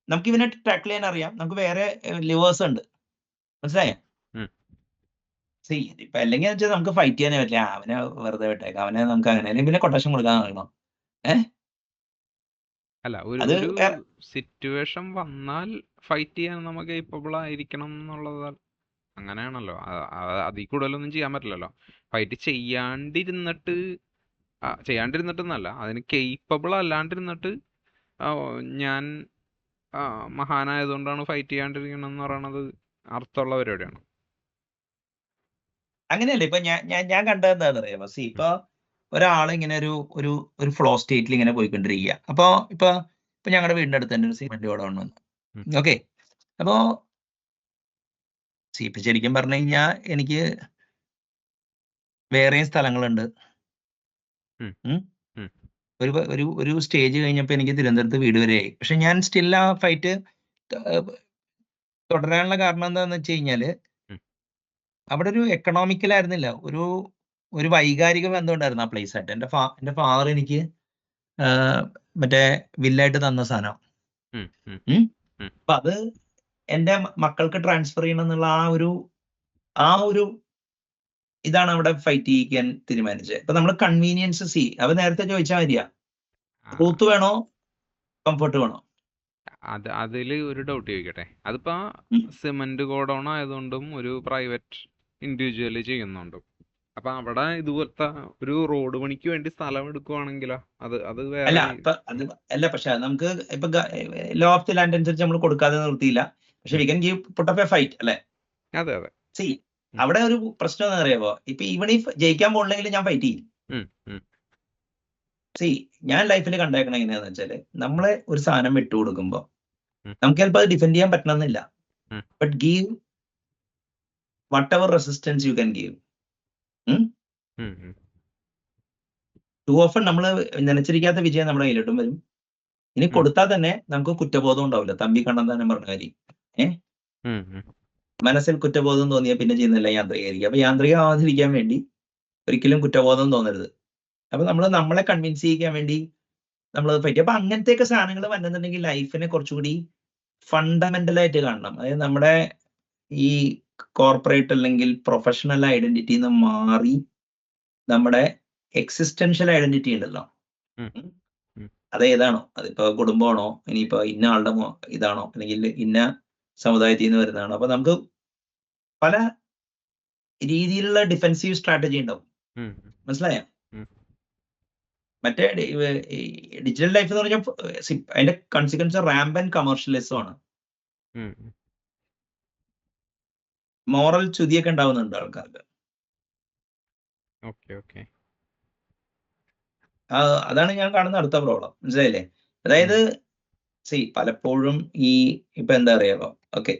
നമുക്ക് ഇവനെ ടാക്കിൾ ചെയ്യാൻ അറിയാം. നമുക്ക് വേറെ ലിവേഴ്സ് ഉണ്ട്. മനസ്സിലായോ? ഇപ്പൊ അല്ലെങ്കിൽ വെച്ചാൽ നമുക്ക് ഫൈറ്റ് ചെയ്യാനേ പറ്റില്ല. അവനെ വെറുതെ വിട്ടേക്കാം, അവനെ നമുക്ക് അങ്ങനെ, അല്ലെങ്കിൽ പിന്നെ കൊട്ടേഷൻ കൊടുക്കാൻ അറിയണം. അല്ല, അത് ഒരു വേറെ സിറ്റുവേഷൻ വന്നാൽ ഫൈറ്റ് ചെയ്യാൻ നമുക്ക് കേപ്പബിൾ ആയിരിക്കണം എന്നുള്ളത് അങ്ങനെയാണല്ലോ. അതിൽ കൂടുതലൊന്നും ചെയ്യാൻ പറ്റില്ലല്ലോ. ഫൈറ്റ് ചെയ്യാണ്ടിരുന്നിട്ടെന്നല്ല, അതിന് കേപ്പബിൾ അല്ലാണ്ടിരുന്നിട്ട് ഞാൻ മഹാനായതുകൊണ്ടാണ് ഫൈറ്റ് ചെയ്യാണ്ടിരിക്കണം എന്ന് പറയണത് അർത്ഥമുള്ള പരിപാടിയാണ്. അങ്ങനെയല്ല. ഇപ്പൊ ഞാൻ കണ്ടത് എന്താണെന്ന് അറിയാമോ? ഇപ്പൊ ഒരാൾ ഇങ്ങനെ ഒരു ഫ്ലോ സ്റ്റേറ്റിൽ ഇങ്ങനെ പോയിക്കൊണ്ടിരിക്കുക. ഇപ്പൊ ഞങ്ങളുടെ വീടിന്റെ അടുത്ത് തന്നെ ഒരു സിമെന്റ് ഗോഡൗൺ വന്നു. ഓക്കെ, അപ്പോ ഇപ്പൊ ശരിക്കും പറഞ്ഞു കഴിഞ്ഞാൽ എനിക്ക് വേറെയും സ്ഥലങ്ങളുണ്ട്. ഒരു സ്റ്റേജ് കഴിഞ്ഞപ്പോൾ എനിക്ക് തിരുവനന്തപുരത്ത് വീട് വരെയായി. പക്ഷെ ഞാൻ സ്റ്റിൽ ആ ഫൈറ്റ് തുടരാനുള്ള കാരണം എന്താന്ന് വെച്ച് കഴിഞ്ഞാല് അവിടെ ഒരു എക്കണോമിക്കൽ ആയിരുന്നില്ല, ഒരു വൈകാരിക ബന്ധം ഉണ്ടായിരുന്നു ആ പ്ലേസ് ആയിട്ട്. എന്റെ ഫാദർ എനിക്ക് മറ്റേ വില്ലായിട്ട് തന്ന സാധനം. അപ്പൊ അത് എന്റെ മക്കൾക്ക് ട്രാൻസ്ഫർ ചെയ്യണം എന്നുള്ള ആ ഒരു ഇതാണ് അവിടെ ഫൈറ്റ് ചെയ്യിക്കാൻ തീരുമാനിച്ചത്. അപ്പൊ നമ്മൾ കൺവീനിയൻസ് അവ നേരത്തെ ചോദിച്ചാൽ മതിയാ, ട്രൂത്ത് വേണോ കംഫർട്ട് വേണോ? അതിൽ ഒരു ഡൗട്ട് ചോദിക്കട്ടെ. അതിപ്പോ സിമന്റ് ഗോഡൗൺ ആയതുകൊണ്ടും ഒരു പ്രൈവറ്റ് ഇൻഡിവിജ്വല് ചെയ്യുന്നുണ്ടും, അപ്പൊ അവിടെ ഇതുപോലത്തെ ഒരു റോഡ് പണിക്ക് വേണ്ടി സ്ഥലം എടുക്കുവാണെങ്കിലോ അത് വേറെ അല്ല, പക്ഷെ നമുക്ക് ഇപ്പൊ ലോ ഓഫ് ദി ലാൻഡ് അനുസരിച്ച് നമ്മൾ കൊടുക്കാതെ നിർത്തിയില്ല. പക്ഷെ we can give put up A fight അല്ലെ. അതെ അതെ. സി അവിടെ ഒരു പ്രശ്നം എന്താ അറിയാമോ, ഇപ്പൊ ഈവൺ ഈ ജയിക്കാൻ പോകണമെങ്കിൽ ഞാൻ ഫൈറ്റ് ചെയ്യും. സി ഞാൻ ലൈഫിൽ കണ്ടേക്കണ എങ്ങനെയാന്ന് വെച്ചാല്, നമ്മളെ ഒരു സാധനം വിട്ടുകൊടുക്കുമ്പോ നമുക്ക് ചിലപ്പോൾ അത് ഡിഫെൻഡ് ചെയ്യാൻ പറ്റണമെന്നില്ല. But give whatever resistance you can give. Too often നമ്മൾ നനച്ചിരിക്കാത്ത വിജയം നമ്മുടെ കയ്യിലോട്ടും വരും. ഇനി കൊടുത്താൽ തന്നെ നമുക്ക് കുറ്റബോധം ഉണ്ടാവില്ല. തമ്പി കണ്ണൻ തന്നെ പറഞ്ഞ കാര്യം. മനസ്സിൽ കുറ്റബോധം തോന്നിയാൽ പിന്നെ ചെയ്യുന്നില്ല യാന്ത്രികരിക്കുക. അപ്പൊ യാന്ത്രികമാവാതിരിക്കാൻ വേണ്ടി ഒരിക്കലും കുറ്റബോധം തോന്നരുത്. അപ്പൊ നമ്മളെ കൺവിൻസ് ചെയ്യിക്കാൻ വേണ്ടി നമ്മൾ പറ്റി. അപ്പൊ അങ്ങനത്തെയൊക്കെ സാധനങ്ങൾ വന്നിട്ടുണ്ടെങ്കിൽ ലൈഫിനെ കുറച്ചുകൂടി ഫണ്ടമെന്റൽ ആയിട്ട് കാണണം. അതായത് നമ്മുടെ ഈ കോർപ്പറേറ്റ് അല്ലെങ്കിൽ പ്രൊഫഷണൽ ഐഡന്റിറ്റി മാറി നമ്മുടെ എക്സിസ്റ്റൻഷ്യൽ ഐഡന്റിറ്റി ഉണ്ടല്ലോ, അത് ഏതാണോ, അതിപ്പോ കുടുംബമാണോ, ഇനിയിപ്പോ ഇന്ന ആളുടെ ഇതാണോ, അല്ലെങ്കിൽ ഇന്ന സമുദായത്തിൽ നിന്ന് വരുന്നതാണോ. അപ്പൊ നമുക്ക് പല രീതിയിലുള്ള ഡിഫെൻസീവ് സ്ട്രാറ്റജി ഉണ്ടാവും. മനസ്സിലായോ? മറ്റേ ഡിജിറ്റൽ ലൈഫ് എന്ന് പറഞ്ഞാൽ അതിന്റെ കോൺസിക്വൻസ് റാമ്പൻ കമേഴ്ഷ്യലിസം ആണ്. മോറൽ ചുതിയൊക്കെ ഉണ്ടാവുന്നുണ്ട് ആൾക്കാർക്ക്. അതാണ് ഞാൻ കാണുന്ന അടുത്ത പ്രോബ്ലം. മനസ്സിലായില്ലേ? അതായത് പലപ്പോഴും ഇപ്പൊ എന്താ പറയാ, ഓക്കെ,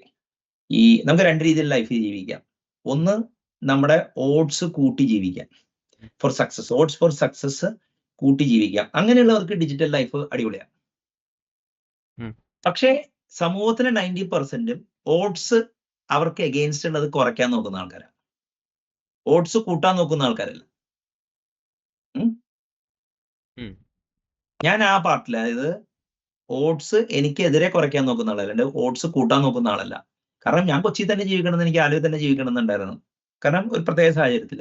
നമുക്ക് രണ്ട് രീതിയിൽ ലൈഫ് ജീവിക്കാം. ഒന്ന്, നമ്മുടെ ഓഡ്സ് കൂട്ടി ജീവിക്കാം for success. Odds for success കൂട്ടി ജീവിക്കാം. അങ്ങനെയുള്ളവർക്ക് ഡിജിറ്റൽ ലൈഫ് അടിപൊളിയാണ്. പക്ഷേ സമൂഹത്തിലെ 90% ഓഡ്സ് അവർക്ക് എഗെയിൻസ്റ്റ് ഉള്ളത് കുറയ്ക്കാൻ നോക്കുന്ന ആൾക്കാരാണ്. ഓഡ്സ് കൂട്ടാൻ നോക്കുന്ന ആൾക്കാരല്ല. ഞാൻ ആ പാർട്ടിൽ, അതായത് ഓഡ്സ് എനിക്കെതിരെ കുറയ്ക്കാൻ നോക്കുന്ന ആളല്ല, എൻ്റെ ഓഡ്സ് കൂട്ടാൻ നോക്കുന്ന ആളല്ല. കാരണം ഞാൻ കൊച്ചിയിൽ തന്നെ ജീവിക്കണമെന്ന്, എനിക്ക് ആലുവയിൽ തന്നെ ജീവിക്കണം എന്നുണ്ടായിരുന്നു. കാരണം ഒരു പ്രത്യേക സാഹചര്യത്തിൽ.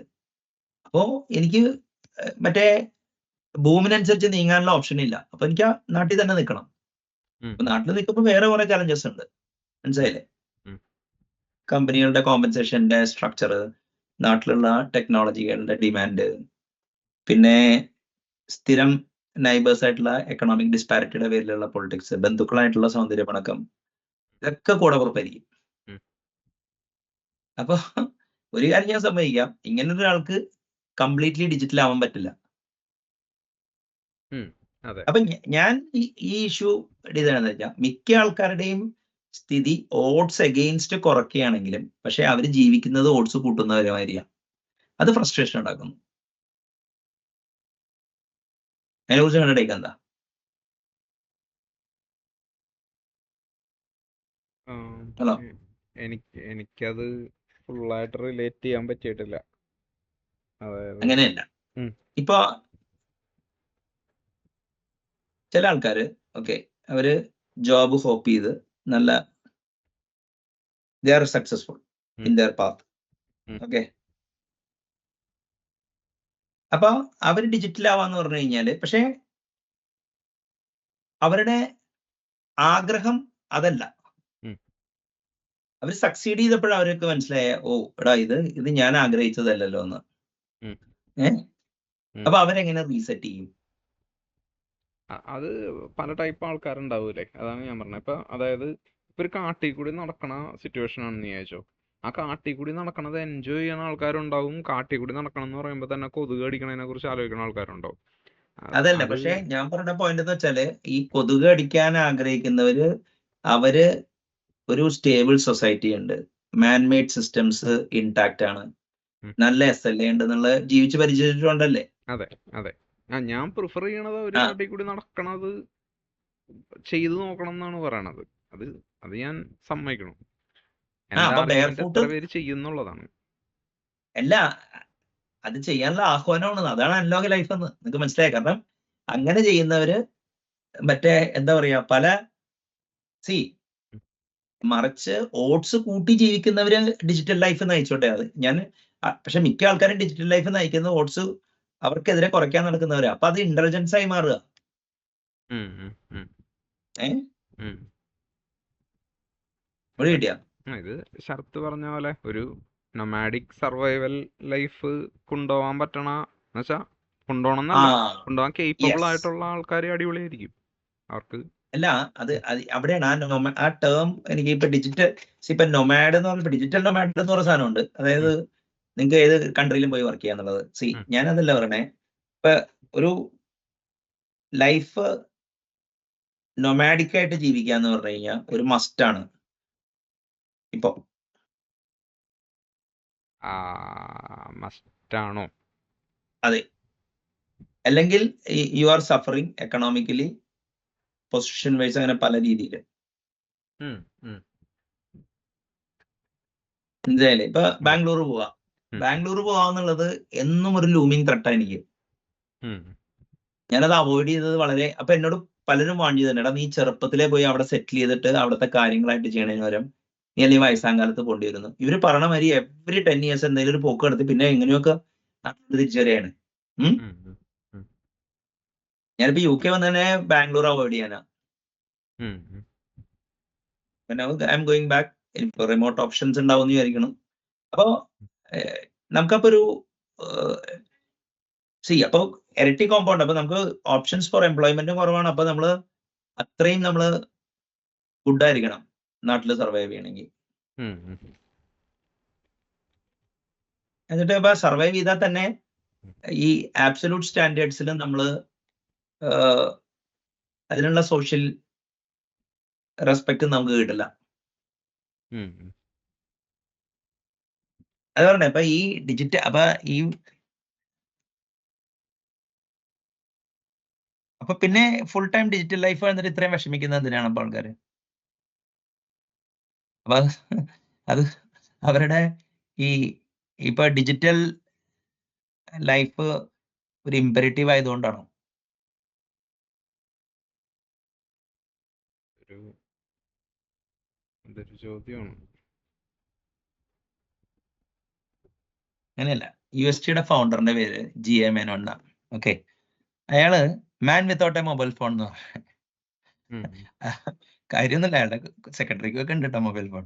അപ്പോ എനിക്ക് മറ്റേ ഭൂമിനനുസരിച്ച് നീങ്ങാനുള്ള ഓപ്ഷൻ ഇല്ല. അപ്പൊ എനിക്ക് ആ നാട്ടിൽ തന്നെ നിൽക്കണം. അപ്പൊ നാട്ടിൽ നിൽക്കുമ്പോൾ വേറെ കുറെ ചലഞ്ചസ് ഉണ്ട്. മനസ്സിലായില്ലേ? കമ്പനികളുടെ കോമ്പൻസേഷന്റെ സ്ട്രക്ചർ, നാട്ടിലുള്ള ടെക്നോളജികളുടെ ഡിമാൻഡ്, പിന്നെ സ്ഥിരം നൈബേഴ്സ് ആയിട്ടുള്ള എക്കണോമിക് ഡിസ്പാരിറ്റിയുടെ പേരിലുള്ള പൊളിറ്റിക്സ്, ബന്ധുക്കളായിട്ടുള്ള സൗന്ദര്യപണക്കം, ഇതൊക്കെ കൂടെ പുറപ്പായിരിക്കും. അപ്പൊ ഒരു കാര്യം ഞാൻ സമ്മതിക്കാം, ഇങ്ങനെ ഒരാൾക്ക് കംപ്ലീറ്റ്ലി ഡിജിറ്റൽ ആവാൻ പറ്റില്ല. അപ്പൊ ഞാൻ ഈ ഇഷ്യൂ ഇതാണെന്ന് വെച്ചാൽ, മിക്ക ആൾക്കാരുടെയും സ്ഥിതി ഓഡ്സ് എഗെയിൻസ്റ്റ് കുറയ്ക്കുകയാണെങ്കിലും പക്ഷെ അവർ ജീവിക്കുന്നത് ഓഡ്സ് കൂട്ടുന്നവരുമായിരിക്കാം. അത് ഫ്രസ്ട്രേഷൻ ഉണ്ടാക്കുന്നു. അതിനെ കുറിച്ച് കണ്ടിട്ടേക്ക് എന്താ? ഹലോ, എനിക്കത് ഫുള്ളായിട്ട് റിലേറ്റ് ചെയ്യാൻ പറ്റിയിട്ടില്ല. അങ്ങനെയല്ല. ഇപ്പൊ ചില ആൾക്കാര് അവര് ജോബ് ഹോപ്പ് ചെയ്ത് നല്ല they are successful in their path. അപ്പൊ അവര് ഡിജിറ്റൽ ആവാന്ന് പറഞ്ഞു കഴിഞ്ഞാല്, പക്ഷെ അവരുടെ ആഗ്രഹം അതല്ല. അവർ സക്സീഡ് ചെയ്തപ്പോഴും അവർക്ക് മനസ്സിലായ, ഓ എടാ ഇത് ഞാൻ ആഗ്രഹിച്ചതല്ലല്ലോ എന്ന്. അപ്പൊ അവരെങ്ങനെ റീസെറ്റ് ചെയ്യും? അത് പല ടൈപ്പ് ആൾക്കാരുണ്ടാവൂലേ, അതാണ് ഞാൻ പറഞ്ഞത്. ഇപ്പൊ അതായത് ഇപ്പൊ ഒരു കാട്ടിൽ കൂടി നടക്കണ സിറ്റുവേഷൻ ആണെന്ന് വിചാരിച്ചോ. ആ കാട്ടിൽ കൂടി നടക്കണത് എൻജോയ് ചെയ്യുന്ന ആൾക്കാരുണ്ടാവും. കാട്ടിൽ കൂടി നടക്കണം എന്ന് പറയുമ്പോ തന്നെ കൊതുക് അടിക്കണതിനെ കുറിച്ച് ആലോചിക്കുന്ന ആൾക്കാരുണ്ടാവും. അതല്ല, പക്ഷെ ഞാൻ പറഞ്ഞ പോയിന്റ് എന്ന് വെച്ചാല്, ഈ കൊതുക് അടിക്കാൻ ആഗ്രഹിക്കുന്നവര് അവര് ഒരു സ്റ്റേബിൾ സൊസൈറ്റി ഉണ്ട്, മാൻമെയ്ഡ് സിസ്റ്റംസ് ഇൻടാക്ട് ആണ്, നല്ല SLA ഉണ്ട് എന്നുള്ള ജീവിച്ച് പരിചയിച്ചിട്ടുണ്ടല്ലേ? അതെ അതെ. ഞാൻ പ്രിഫർ ചെയ്യണത് ഒരു കാട്ടിൽ കൂടി നടക്കണത് ചെയ്തു നോക്കണം എന്നാണ് പറയണത്. അത് ഞാൻ സമ്മതിക്കണം. എത്ര പേര് ചെയ്യുന്നുള്ളതാണ്. അല്ല, അത് ചെയ്യാനുള്ള ആഹ്വാനമാണ്. അതാണ് അനലോഗ് ലൈഫ് എന്ന് നിങ്ങൾക്ക് മനസ്സിലായി. കാരണം അങ്ങനെ ചെയ്യുന്നവര് മറ്റേ എന്താ പറയാ, മറിച്ച് ഓട്സ് കൂട്ടി ജീവിക്കുന്നവര് ഡിജിറ്റൽ ലൈഫ് നയിച്ചോട്ടെ. അത് പക്ഷെ മിക്ക ആൾക്കാരും ഡിജിറ്റൽ ലൈഫ് നയിക്കുന്നത് ഓട്സ് അവർക്കെതിരെ കുറയ്ക്കാൻ നടക്കുന്നവരാ. അപ്പൊ അത് ഇന്റലിജൻസ് ആയി മാറുക. ഇത് ശരത്ത് പറഞ്ഞ പോലെ ഒരു നൊമാഡിക് സർവൈവൽ ലൈഫ് കൊണ്ടുപോകാൻ പറ്റണ കൊണ്ടുപോകാൻ കേപ്പബിൾ ആയിട്ടുള്ള ആൾക്കാർ അടിപൊളിയായിരിക്കും. അവർക്ക് അല്ല അത് അവിടെയാണ് ആ ടേം എനിക്ക് ഇപ്പൊ ഡിജിറ്റൽ ഇപ്പൊ നൊമാഡ് എന്ന് പറഞ്ഞ ഡിജിറ്റൽ നൊമാഡ് എന്ന് പറഞ്ഞ സാധനമുണ്ട്. അതായത് നിങ്ങൾക്ക് ഏത് കൺട്രിയിലും പോയി വർക്ക് ചെയ്യാന്നുള്ളത്. ഞാനതല്ല പറയണേ, ഇപ്പൊ ഒരു ലൈഫ് നൊമാഡിക് ആയിട്ട് ജീവിക്കുക എന്ന് പറഞ്ഞു കഴിഞ്ഞാൽ ഒരു മസ്റ്റ് ആണ് ഇപ്പൊ. മസ്റ്റാണോ? അതെ, അല്ലെങ്കിൽ you are suffering economically, position wise, അങ്ങനെ പല രീതിയിൽ. മനസ്സിലായില്ലേ? ഇപ്പൊ ബാംഗ്ലൂർ പോവാ, ബാംഗ്ലൂർ പോവാന്നുള്ളത് എന്നും ഒരു ലൂമിങ് ത്രെട്ടാ എനിക്ക്. ഞാനത് അവോയ്ഡ് ചെയ്തത് വളരെ. അപ്പൊ എന്നോട് പലരും വാൺ ചെയ്തിട്ടുണ്ട്, എടാ നീ ചെറുപ്പത്തിലേ പോയി അവിടെ സെറ്റിൽ ചെയ്തിട്ട് അവിടുത്തെ കാര്യങ്ങളായിട്ട് ചെയ്യണതിന് പകരം നീ അല്ലെങ്കിൽ വയസ്സാങ്കാലത്ത് പോണ്ടി വരുന്നു. ഇവര് പറയണ മാതിരി എവറി 10 years എന്തെങ്കിലും ഒരു പോക്ക് നടത്തി പിന്നെ എങ്ങനെയൊക്കെ തിരിച്ചറിയാണ്. ഞാനിപ്പോ UK വന്നതന്നെ ബാംഗ്ലൂർ അവോയ്ഡ് ചെയ്യാനാ. I am going back. ഇപ്പൊ റിമോട്ട് ഓപ്ഷൻസ് ഉണ്ടാവും എന്ന് വിചാരിക്കണം. അപ്പോ നമുക്കപ്പോ ഒരു അപ്പൊ ഇരട്ടി കോമ്പൗണ്ട്. അപ്പൊ നമുക്ക് ഓപ്ഷൻസ് ഫോർ എംപ്ലോയ്മെന്റും കുറവാണ്. അപ്പൊ അത്രയും നമ്മള് ഗുഡ് ആയിരിക്കണം നാട്ടിൽ സർവൈവ് ചെയ്യണമെങ്കിൽ. എന്നിട്ട് ഇപ്പൊ സർവൈവ് ചെയ്താൽ തന്നെ ഈ ആബ്സല്യൂട്ട് സ്റ്റാൻഡേർഡ്സിൽ നമ്മള് അതിനുള്ള സോഷ്യൽ റെസ്പെക്ട് നമുക്ക് കിട്ടില്ല. അത് പറഞ്ഞേ ഇപ്പൊ ഈ ഡിജിറ്റൽ അപ്പൊ പിന്നെ ഫുൾ ടൈം ഡിജിറ്റൽ ലൈഫ് എന്നിട്ട് ഇത്രയും വിഷമിക്കുന്നത് എന്തിനാണ് അപ്പൊ ആൾക്കാര്? അപ്പൊ അത് അവരുടെ ഇപ്പൊ ഡിജിറ്റൽ ലൈഫ് ഒരു ഇമ്പരേറ്റീവ് ആയതുകൊണ്ടാണോ? ഇതൊരു ചോദ്യമാണ്. അങ്ങനെയല്ല. USTയുടെ ഫൗണ്ടറിന്റെ പേര് GA മേനോൻ എന്നാണ്. ഓക്കെ, അയാള് മാൻ വിത്തൗട്ട് എ മൊബൈൽ ഫോൺ എന്ന് പറഞ്ഞു. കാര്യമൊന്നുമില്ല, അയാളുടെ സെക്രട്ടറിക്ക് ഒക്കെ ഉണ്ട് കേട്ടോ മൊബൈൽ ഫോൺ.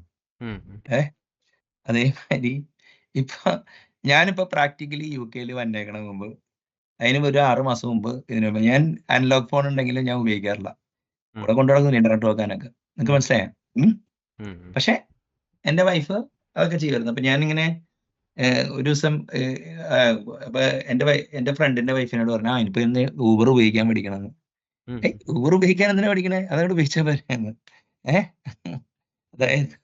അതേമാതിരി ഇപ്പൊ ഞാനിപ്പോ പ്രാക്ടിക്കലി UK വന്നേക്കണ മുമ്പ്, അതിന് ഒരു 6 മാസം മുമ്പ് ഇതിനു മുമ്പ് ഞാൻ അനലോഗ് ഫോൺ ഉണ്ടെങ്കിലും ഞാൻ ഉപയോഗിക്കാറില്ല. കൂടെ കൊണ്ടുനടക്കുന്നു ഇന്റർനെറ്റ് നോക്കാനൊക്കെ. നിങ്ങൾക്ക് മനസ്സിലായോ? പക്ഷെ എന്റെ വൈഫ് അതൊക്കെ ചെയ്യുമായിരുന്നു. അപ്പൊ ഞാനിങ്ങനെ ഒരു ദിവസം അപ്പൊ എന്റെ ഫ്രണ്ടിന്റെ വൈഫിനോട് പറഞ്ഞു, ഇനിയിപ്പോ ഇന്ന് ഊബർ ഉപയോഗിക്കാൻ പഠിക്കണം. ഊബർ ഉപയോഗിക്കാൻ എന്തിനാ പഠിക്കണേ? അതോട് ഉപയോഗിച്ചാൽ പോരെന്ന്. അതായത്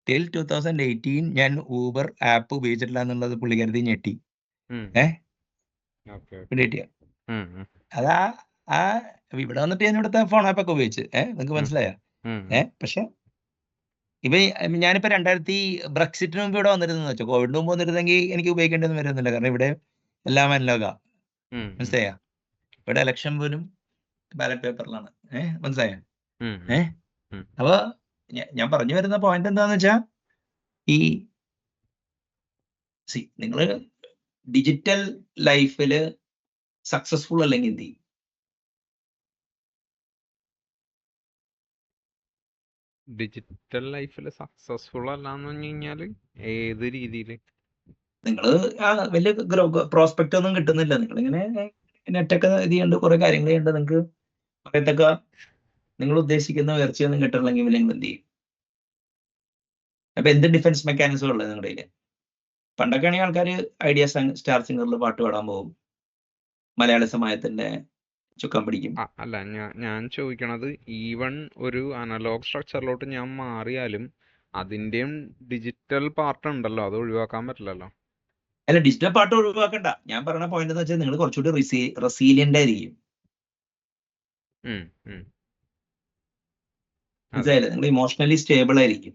ടിൽ 2018 ഞാൻ ഊബർ ആപ്പ് ഉപയോഗിച്ചിട്ടില്ല എന്നുള്ളത് പുള്ളിക്കാരത്തി ഞെട്ടി. അതാ ഇവിടെ വന്നിട്ട് ഞാൻ ഇവിടുത്തെ ഫോൺ ആപ്പൊക്കെ ഉപയോഗിച്ച്. നിങ്ങൾക്ക് മനസ്സിലായോ? പക്ഷെ ഇപ്പൊ ഞാനിപ്പോ ബ്രെക്സിറ്റിന് മുമ്പ് ഇവിടെ വന്നിരുന്നു വെച്ചോ. കോവിഡിന് മുമ്പ് വന്നിരുന്നെങ്കിൽ എനിക്ക് ഉപയോഗിക്കേണ്ടതെന്ന് വരുന്നില്ല. കാരണം ഇവിടെ എല്ലാം അനലോഗാ. മനസ്സിലായോ? ഇവിടെ ഇലക്ഷൻ പോലും ബാലറ്റ് പേപ്പറിലാണ്. മനസ്സിലായോ? അപ്പൊ ഞാൻ പറഞ്ഞു വരുന്ന പോയിന്റ് എന്താന്ന് വെച്ചാ, നിങ്ങള് ഡിജിറ്റൽ ലൈഫില് സക്സസ്ഫുൾ അല്ലെങ്കിൽ എന്ത് ചെയ്യും? ഡിജിറ്റൽ ലൈഫിൽ സക്സസ്ഫുൾ അല്ലാന്ന് പറഞ്ഞു കഴിഞ്ഞാല് ഏത് രീതിയില്? നിങ്ങള് വലിയ പ്രോസ്പെക്ട് ഒന്നും കിട്ടുന്നില്ല. നിങ്ങളിങ്ങനെ നെറ്റൊക്കെ ഇത് ചെയ്യേണ്ട കുറെ കാര്യങ്ങൾ ചെയ്യേണ്ട, നിങ്ങൾക്ക് പറയത്തക്ക നിങ്ങൾ ഉദ്ദേശിക്കുന്ന ഉയർച്ചയൊന്നും കിട്ടണമെങ്കിൽ നിങ്ങൾ എന്ത് ചെയ്യും? അപ്പൊ എന്ത് ഡിഫൻസ് മെക്കാനിസം ഉള്ളത് നിങ്ങളുടെ കയ്യില്? പണ്ടൊക്കെ ആണെങ്കിൽ ആൾക്കാർ ഐഡിയ സ്റ്റാർ സിംഗറിൽ പാട്ട് പാടാൻ പോകും, മലയാള സമയത്തിന്റെ ചുക്കം പിടിക്കും. അല്ല, ഞാൻ ചോദിക്കണത് ഈവൺ ഒരു അനലോഗ് സ്ട്രക്ചറിലോട്ട് ഞാൻ മാറിയാലും അതിന്റെയും ഡിജിറ്റൽ പാർട്ട് ഉണ്ടല്ലോ, അത് ഒഴിവാക്കാൻ പറ്റില്ലല്ലോ. അല്ല, ഡിജിറ്റൽ പാർട്ട് ഒഴിവാക്കണ്ട. ഞാൻ പറയുന്ന പോയിന്റ് എന്ന് വെച്ചാൽ നിങ്ങൾ കുറച്ചുകൂടി റെസീലിയന്റ് ആയിരിക്കും. മനസ്സിലായില്ലേ? നിങ്ങൾ ഇമോഷണലി സ്റ്റേബിൾ ആയിരിക്കും.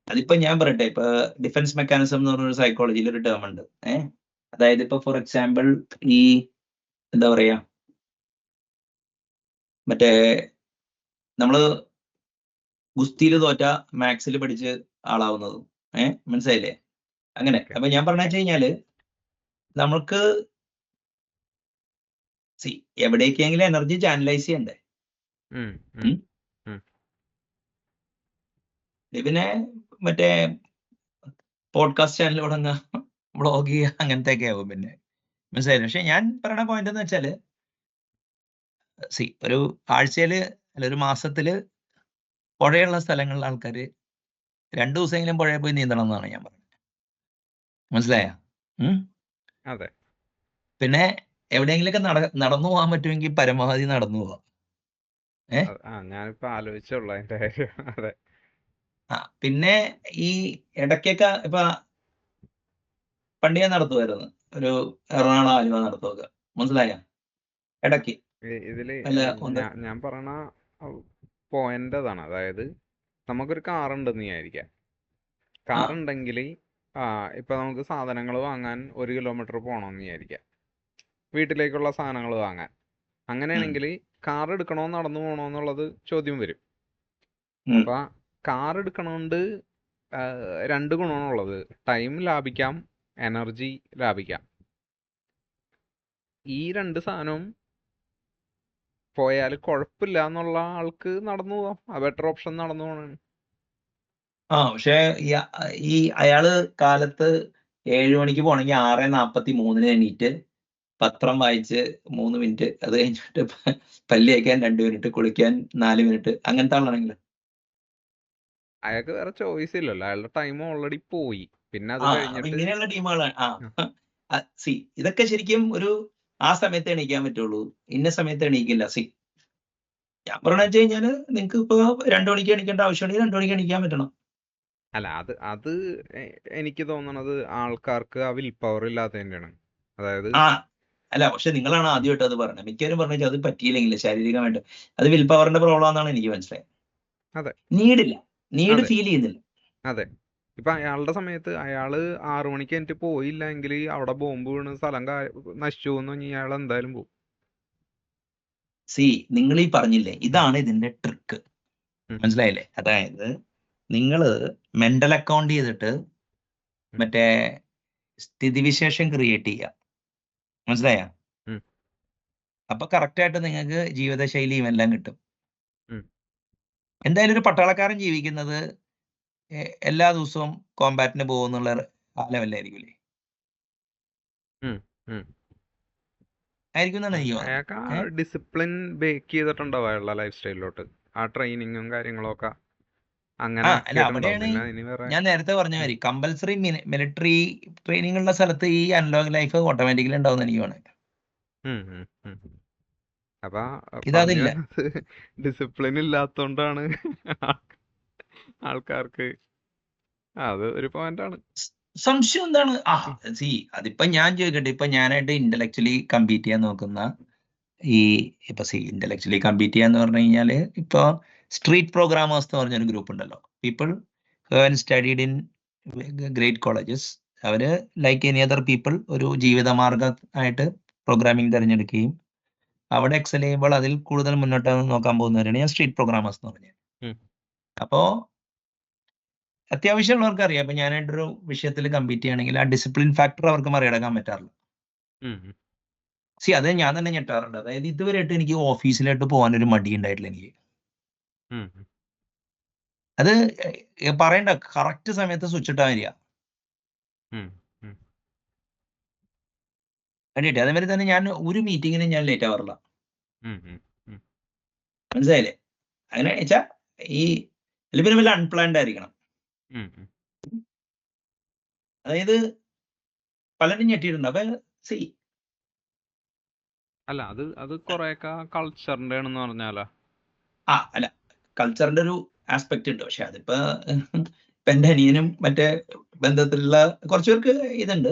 അതിപ്പോ ഞാൻ പറയട്ടെ, ഇപ്പൊ ഡിഫൻസ് മെക്കാനിസം എന്ന് പറഞ്ഞൊരു സൈക്കോളജിയിൽ ഒരു ടേം ഉണ്ട്. അതായത് ഇപ്പൊ ഫോർ എക്സാമ്പിൾ എന്താ പറയാ, മറ്റേ നമ്മള് ഗുസ്തിയിൽ തോറ്റ മാത്സിൽ പഠിച്ച് ആളാവുന്നതും. മനസ്സിലായില്ലേ? അങ്ങനെ. അപ്പൊ ഞാൻ പറഞ്ഞ വെച്ച് കഴിഞ്ഞാല് നമുക്ക് എവിടേക്കെങ്കിലും എനർജി ചാനലൈസ് ചെയ്യണ്ടേ? പിന്നെ മറ്റേ പോഡ്കാസ്റ്റ് ചാനൽ തുടങ്ങുക, വ്ളോഗ് ചെയ്യുക, അങ്ങനത്തെ ഒക്കെ ആവും പിന്നെ. മനസ്സിലായില്ലേ? പക്ഷെ ഞാൻ പറയുന്ന പോയിന്റ് എന്ന് വെച്ചാല് ഒരു ആഴ്ചയിൽ അല്ല ഒരു മാസത്തിൽ പുഴയുള്ള സ്ഥലങ്ങളിലെ ആൾക്കാർ 2 ദിവസമെങ്കിലും പുഴയിൽ പോയി നീന്തണം എന്നാണ് ഞാൻ പറയുന്നത്. മനസ്സിലായ? അതെ. പിന്നെ എവിടെയെങ്കിലൊക്കെ നടന്നു പോകാൻ പറ്റുമെങ്കിൽ പരമാവധി നടന്നു പോവാം. ഞാനിപ്പോ ആലോചിച്ചുള്ളൂ അതിന്റെ കാര്യം. അതെ. പിന്നെ ഈ ഇടയ്ക്കൊക്കെ ഇപ്പൊ പണ്ട് ഞാൻ നടത്തുമായിരുന്നു. ഒരു എറണാകുളം ആലുവ നടത്തുമൊക്കെ. മനസ്സിലായ? ഇടയ്ക്ക് ഇതില് അല്ല ഒന്ന് ഞാൻ പറയണ പോയിന്റ് അതാണ്. അതായത് നമുക്കൊരു കാറുണ്ടെന്ന് വിചാരിക്കാം. കാറുണ്ടെങ്കിൽ ഇപ്പൊ നമുക്ക് സാധനങ്ങൾ വാങ്ങാൻ 1 കിലോമീറ്റർ പോകണമെന്ന് വിചാരിക്കാം, വീട്ടിലേക്കുള്ള സാധനങ്ങൾ വാങ്ങാൻ. അങ്ങനെയാണെങ്കിൽ കാർ എടുക്കണോ നടന്നു പോകണോ എന്നുള്ളത് ചോദ്യം വരും. അപ്പൊ കാർ എടുക്കണോണ്ട് 2 ഗുണമാണുള്ളത്. ടൈം ലാഭിക്കാം, എനർജി ലാഭിക്കാം. ഈ 2 സാധനവും പോയാൽ കുഴപ്പമില്ല എന്നുള്ള ആൾക്ക് നടന്നു പോവാം. ബെറ്റർ ഓപ്ഷൻ നടന്നു പോകണാണ്. പക്ഷേ ഈ അയാള് കാലത്ത് 7 മണിക്ക് പോകണമെങ്കിൽ 6:43 എണീറ്റ് പത്രം വായിച്ച് 3 മിനിറ്റ്, അത് കഴിഞ്ഞിട്ട് പല്ല് തേക്കാൻ 2 മിനിറ്റ്, കുളിക്കാൻ 4 മിനിറ്റ്, അങ്ങനത്തെ ആളാണെങ്കിൽ അയാൾക്ക് വേറെ ചോയ്സ് ഇല്ലല്ലോ. അയാളുടെ ടൈം ഓൾറെഡി പോയി. പിന്നെ അത് അപ്പൊ കഴിഞ്ഞിട്ട് ഇങ്ങനെയുള്ള ടീമുകളാണ്. ഇതൊക്കെ ശരിക്കും ആ സമയത്ത് എണീക്കാൻ പറ്റുള്ളൂ, ഇന്ന സമയത്ത് എണീക്കില്ല. ഞാൻ പറഞ്ഞ വെച്ച് കഴിഞ്ഞാല് നിങ്ങൾക്ക് ഇപ്പൊ 2 മണിക്ക് എണീക്കേണ്ട ആവശ്യമുണ്ടെങ്കിൽ 2 മണിക്ക് എണീക്കാൻ പറ്റണം. അല്ല, അത് എനിക്ക് തോന്നണത് ആൾക്കാർക്ക് ആ വിൽ പവർ ഇല്ലാത്തതിന്റെയാണ്. അതായത് അല്ല, പക്ഷെ നിങ്ങളാണ് ആദ്യമായിട്ട് അത് പറഞ്ഞത്. മിക്കവരും പറഞ്ഞു അത് പറ്റിയില്ലെങ്കിൽ ശാരീരികമായിട്ട് അത് വിൽ പവറിന്റെ പ്രോബ്ലം ആണെന്നാണ് എനിക്ക് മനസ്സിലായത്. അതെ. നീഡ് ഫീൽ ചെയ്യുന്നില്ല. അതെ. ഇപ്പൊ അയാളുടെ സമയത്ത് അയാള് 6 മണിക്ക് എന്നിട്ട് പോയില്ലെങ്കിൽ അവിടെ ബോംബ് വീണ് സ്ഥലം നശിച്ചു പോകുന്നു, അയാൾ എന്തായാലും പോകും. നിങ്ങൾ ഈ പറഞ്ഞില്ലേ, ഇതാണ് ഇതിന്റെ ട്രിക്ക്. മനസ്സിലായില്ലേ? അതായത് നിങ്ങള് മെന്റൽ അക്കൗണ്ട് ചെയ്തിട്ട് മറ്റേ സ്ഥിതിവിശേഷം ക്രിയേറ്റ് ചെയ്യുക. മനസ്സിലായ? അപ്പൊ കറക്റ്റ് ആയിട്ട് നിങ്ങൾക്ക് ജീവിതശൈലിയും എല്ലാം കിട്ടും. എന്തായാലും ഒരു പട്ടാളക്കാരൻ ജീവിക്കുന്നത് എല്ലാ ദിവസവും കോമ്പാറ്റിന് പോകുന്നുള്ള കാലമല്ലായിരിക്കില്ലേ? ആയിരിക്കും എന്നാണ് എനിക്ക് അയാൾക്ക് ആ തോന്നുന്നത്. ഡിസിപ്ലിൻ ബേക്ക് ചെയ്തിട്ടുണ്ടാവും അയാളുടെ ലൈഫ് സ്റ്റൈലിലോട്ട്. ആ ട്രെയിനിങ്ങും കാര്യങ്ങളും ഒക്കെ അങ്ങനെ അല്ല, അവിടെയാണ് പിന്നെ അതിന് വേറെ ഞാൻ നേരത്തെ പറഞ്ഞ മാതിരി കമ്പൽസറി മിലിറ്ററി ട്രെയിനിങ് ഉള്ള സ്ഥലത്ത് ഈ അനലോഗ് ലൈഫ് ഓട്ടോമാറ്റിക്കലി ഉണ്ടാവും എനിക്ക് തോന്നുന്നത്. അപ്പൊ ഇതതില്ല. ഡിസിപ്ലിൻ ഇല്ലാത്തോണ്ടാണ് ആൾക്കാർക്ക്. അത് ഒരു പോയിന്റ് ആണ്. സംശയം എന്താണ്? അതിപ്പോ ഞാൻ ചോദിക്കട്ടെ, ഇപ്പൊ ഞാനായിട്ട് ഇന്റലക്ച്വലി കമ്പീറ്റ് ചെയ്യാൻ നോക്കുന്ന ഇന്റലക്ച്വലി കമ്പീറ്റ് ചെയ്യാന്ന് പറഞ്ഞു കഴിഞ്ഞാല് ഇപ്പൊ സ്ട്രീറ്റ് പ്രോഗ്രാമേഴ്സ് എന്ന് പറഞ്ഞൊരു ഗ്രൂപ്പ് ഉണ്ടല്ലോ. People who have studied in great colleges. അവര് ലൈക്ക് എനി അതർ പീപ്പിൾ ഒരു ജീവിതമാർഗം ആയിട്ട് പ്രോഗ്രാമിംഗ് തിരഞ്ഞെടുക്കുകയും അവിടെ എക്സൽ ചെയ്യുമ്പോൾ അതിൽ കൂടുതൽ മുന്നോട്ട് നോക്കാൻ പോകുന്നവരാണ് ഞാൻ സ്ട്രീറ്റ് പ്രോഗ്രാമേഴ്സ് എന്ന് പറഞ്ഞത്. അപ്പോ അത്യാവശ്യമുള്ളവർക്ക് അറിയാം. അപ്പൊ ഞാനായിട്ടൊരു വിഷയത്തിൽ കമ്പീറ്റ് ചെയ്യുകയാണെങ്കിൽ ആ ഡിസിപ്ലിൻ ഫാക്ടർ അവർക്ക് മറികടക്കാൻ പറ്റാറില്ല. അത് ഞാൻ തന്നെ ഞെട്ടാറുണ്ട്. അതായത് ഇതുവരെയായിട്ട് എനിക്ക് ഓഫീസിലായിട്ട് പോകാൻ ഒരു മടി ഉണ്ടായിട്ടില്ല എനിക്ക്. അത് പറയണ്ട, കറക്റ്റ് സമയത്ത് സ്വിച്ച് ഇട്ടാ വരിക. കണ്ടിട്ട് അതേമാതിരി തന്നെ ഞാൻ ഒരു മീറ്റിങ്ങിന് ഞാൻ ലേറ്റ് ആവാറില്ല. മനസ്സിലായില്ലേ? അങ്ങനെ വെച്ചാ പിന്നെ വല്ല അൺപ്ലാൻഡ് ആയിരിക്കണം. അതായത് പലരും ഞെട്ടിയിട്ടുണ്ട്. അപ്പൊ അല്ല, അത് കൊറേയൊക്കെ കൾച്ചറിന്റെ ആണെന്ന് പറഞ്ഞാലോ. അല്ല, കൾച്ചറിന്റെ ഒരു ആസ്പെക്ട് ഉണ്ട്. പക്ഷെ അതിപ്പോ എന്റെ അനിയനും മറ്റേ ബന്ധത്തിലുള്ള കുറച്ചു പേർക്ക് ഇതുണ്ട്.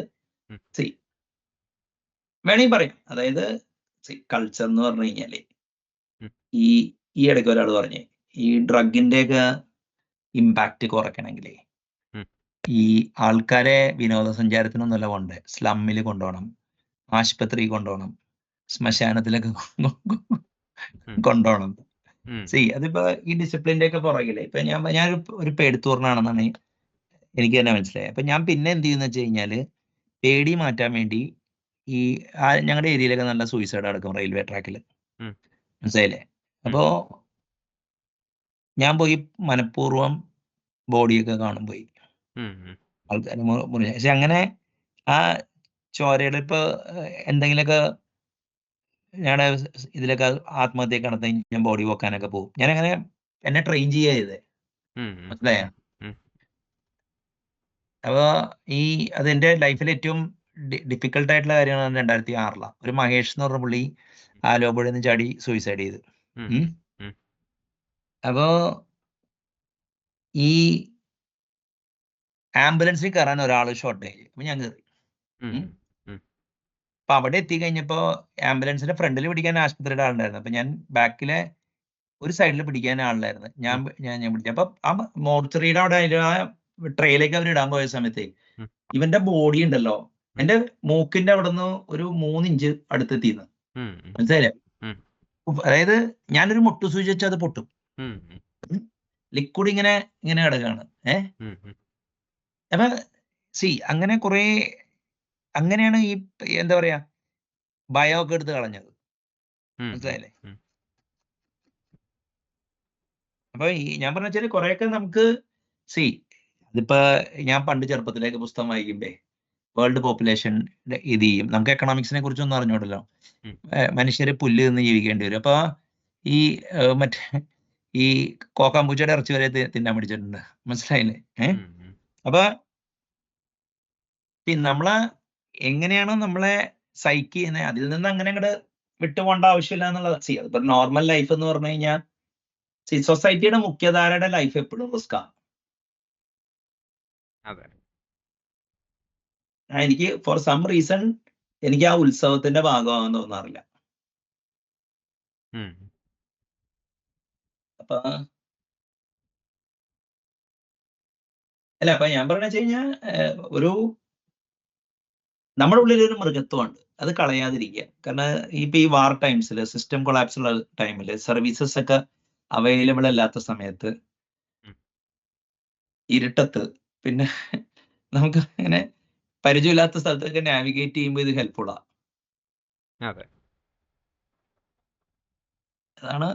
വേണമെങ്കിൽ പറയാം. അതായത് കൾച്ചർ എന്ന് പറഞ്ഞു കഴിഞ്ഞാല് ഈ ഇടയ്ക്ക് ഒരാൾ പറഞ്ഞേ, ഈ ഡ്രഗിന്റെ ഒക്കെ ഇമ്പാക്ട് കുറയ്ക്കണമെങ്കിലേ ഈ ആൾക്കാരെ വിനോദസഞ്ചാരത്തിനൊന്നുമല്ല കൊണ്ടേ, സ്ലമ്മിൽ കൊണ്ടുപോകണം, ആശുപത്രി കൊണ്ടുപോകണം, ശ്മശാനത്തിലൊക്കെ കൊണ്ടുപോകണം. അതിപ്പോ ഈ ഡിസിപ്ലിന്റെ ഒക്കെ പുറകില് ഇപ്പൊ ഞാനൊരു പേടിത്തൂറിനാണെന്നാണ് എനിക്ക് തന്നെ മനസ്സിലായത്. അപ്പൊ ഞാൻ പിന്നെ എന്ത് ചെയ്യുന്ന വെച്ച് കഴിഞ്ഞാല് പേടി മാറ്റാൻ വേണ്ടി ഞങ്ങളുടെ ഏരിയയിലൊക്കെ നല്ല സൂയിസൈഡ് നടക്കും റെയിൽവേ ട്രാക്കിൽ. മനസ്സിലായില്ലേ? അപ്പോ ഞാൻ പോയി മനഃപൂർവ്വം ബോഡിയൊക്കെ കാണും പോയി ആൾക്കാർ. പക്ഷെ അങ്ങനെ ആ ചോരയുടെ ഇപ്പൊ എന്തെങ്കിലുമൊക്കെ ഞങ്ങളുടെ ഇതിലൊക്കെ ആത്മഹത്യയൊക്കെ നടത്തി ഞാൻ ബോഡി വെക്കാനൊക്കെ പോകും. ഞാനങ്ങനെ എന്നെ ട്രെയിൻ ചെയ്യുക ചെയ്തേ. ഉം, ഉം, മനസ്സിലായോ? ഉം. അപ്പൊ അതെന്റെ ലൈഫിൽ ഏറ്റവും ഡിഫിക്കൽട്ട് ആയിട്ടുള്ള കാര്യമാണ് 2006 ഒരു മഹേഷ് എന്ന് പറഞ്ഞ പുള്ളി ആലോപ്പുഴയിൽ നിന്ന് ചാടി സൂയിസൈഡ് ചെയ്ത്. ഉം, ഉം. ഉം. അപ്പോ ഈ ആംബുലൻസിൽ കയറാൻ ഒരാൾ ഷോർട്ടേജ്. അപ്പൊ ഞാൻ കയറി. ഉം, ഉം. ഉം. അപ്പൊ അവിടെ എത്തിക്കഴിഞ്ഞപ്പോ ആംബുലൻസിന്റെ ഫ്രണ്ടിൽ പിടിക്കാൻ ആശുപത്രിയുടെ ആളുണ്ടായിരുന്നു. അപ്പൊ ഞാൻ ബാക്കിലെ ഒരു സൈഡിൽ പിടിക്കാൻ ആളുണ്ടായിരുന്നു. ഞാൻ പിടിച്ചു. അപ്പൊ ആ മോർച്ചറിയുടെ അവിടെ ആ ട്രെയിലേക്ക് അവർ ഇടാൻ പോയ സമയത്ത് ഉം. ഇവന്റെ ബോഡി ഉണ്ടല്ലോ എന്റെ മൂക്കിന്റെ അവിടെ നിന്ന് ഒരു 3 ഇഞ്ച് അടുത്തെത്തിന്ന്. ഉം, ഉം, മനസ്സിലായില്ലേ? ഉം. അതായത് ഞാനൊരു മുട്ടു സൂചി വെച്ചാൽ അത് പൊട്ടും. ഉം, ഉം, ലിക്വിഡ് ഇങ്ങനെ ഇങ്ങനെ കിടക്കാണ്. ഉം, ഉം. അപ്പൊ അങ്ങനെ കുറെ അങ്ങനെയാണ് ഈ എന്താ പറയാ ഭയം ഒക്കെ എടുത്ത് കളഞ്ഞത്. ഉം, മനസ്സിലായില്ലേ? ഉം. അപ്പൊ ഞാൻ പറഞ്ഞ വെച്ചാല് കുറെയൊക്കെ നമുക്ക് അതിപ്പോ ഞാൻ പണ്ട് ചെറുപ്പത്തിലേക്ക് പുസ്തകം വായിക്കുമ്പേ വേൾഡ് പോപ്പുലേഷൻ ഇത് ചെയ്യും. നമുക്ക് എക്കണോമിക്സിനെ കുറിച്ചൊന്നും അറിഞ്ഞൂടല്ലോ. ഉം. മനുഷ്യര് പുല്ല് നിന്ന് ജീവിക്കേണ്ടി വരും. അപ്പൊ ഈ മറ്റേ ഈ കോക്കാമ്പൂച്ചയുടെ ഇറച്ചി വരെ തിന്നാൻ പിടിച്ചിട്ടുണ്ട്. മനസ്സിലായില്ലേ? ഉം, ഉം. അപ്പൊ നമ്മളെ എങ്ങനെയാണോ നമ്മളെ സൈക്ക് ചെയ്യുന്നത് അതിൽ നിന്ന് അങ്ങനെ അങ്ങോട്ട് വിട്ടുപോകേണ്ട ആവശ്യമില്ല എന്നുള്ളത്. അതിപ്പോ നോർമൽ ലൈഫ് എന്ന് പറഞ്ഞു കഴിഞ്ഞാൽ സൊസൈറ്റിയുടെ മുഖ്യധാരയുടെ ലൈഫ് എപ്പോഴും റിസ്ക്കാണ്. അതെ. എനിക്ക് ഫോർ സം റീസൺ എനിക്ക് ആ ഉത്സവത്തിന്റെ ഭാഗമാകാൻ തോന്നാറില്ല. ഉം. അപ്പൊ അപ്പൊ ഞാൻ പറഞ്ഞ വെച്ച് കഴിഞ്ഞാൽ ഒരു നമ്മുടെ ഉള്ളിൽ ഒരു മൃഗത്വമുണ്ട്. അത് കളയാതിരിക്കുക. കാരണം ഇപ്പൊ ഈ വാർ ടൈംസിൽ സിസ്റ്റം കൊളാപ്സ് ഉള്ള ടൈമിൽ സർവീസസ് ഒക്കെ അവൈലബിൾ അല്ലാത്ത സമയത്ത് ഉം. ഇരുട്ടത്ത് പിന്നെ നമുക്ക് അങ്ങനെ പരിചയമില്ലാത്ത സ്ഥലത്തൊക്കെ നാവിഗേറ്റ് ചെയ്യുമ്പോൾ ഇത് ഹെൽപ്ഫുള്ളാണ്. അതെ. അതാണ്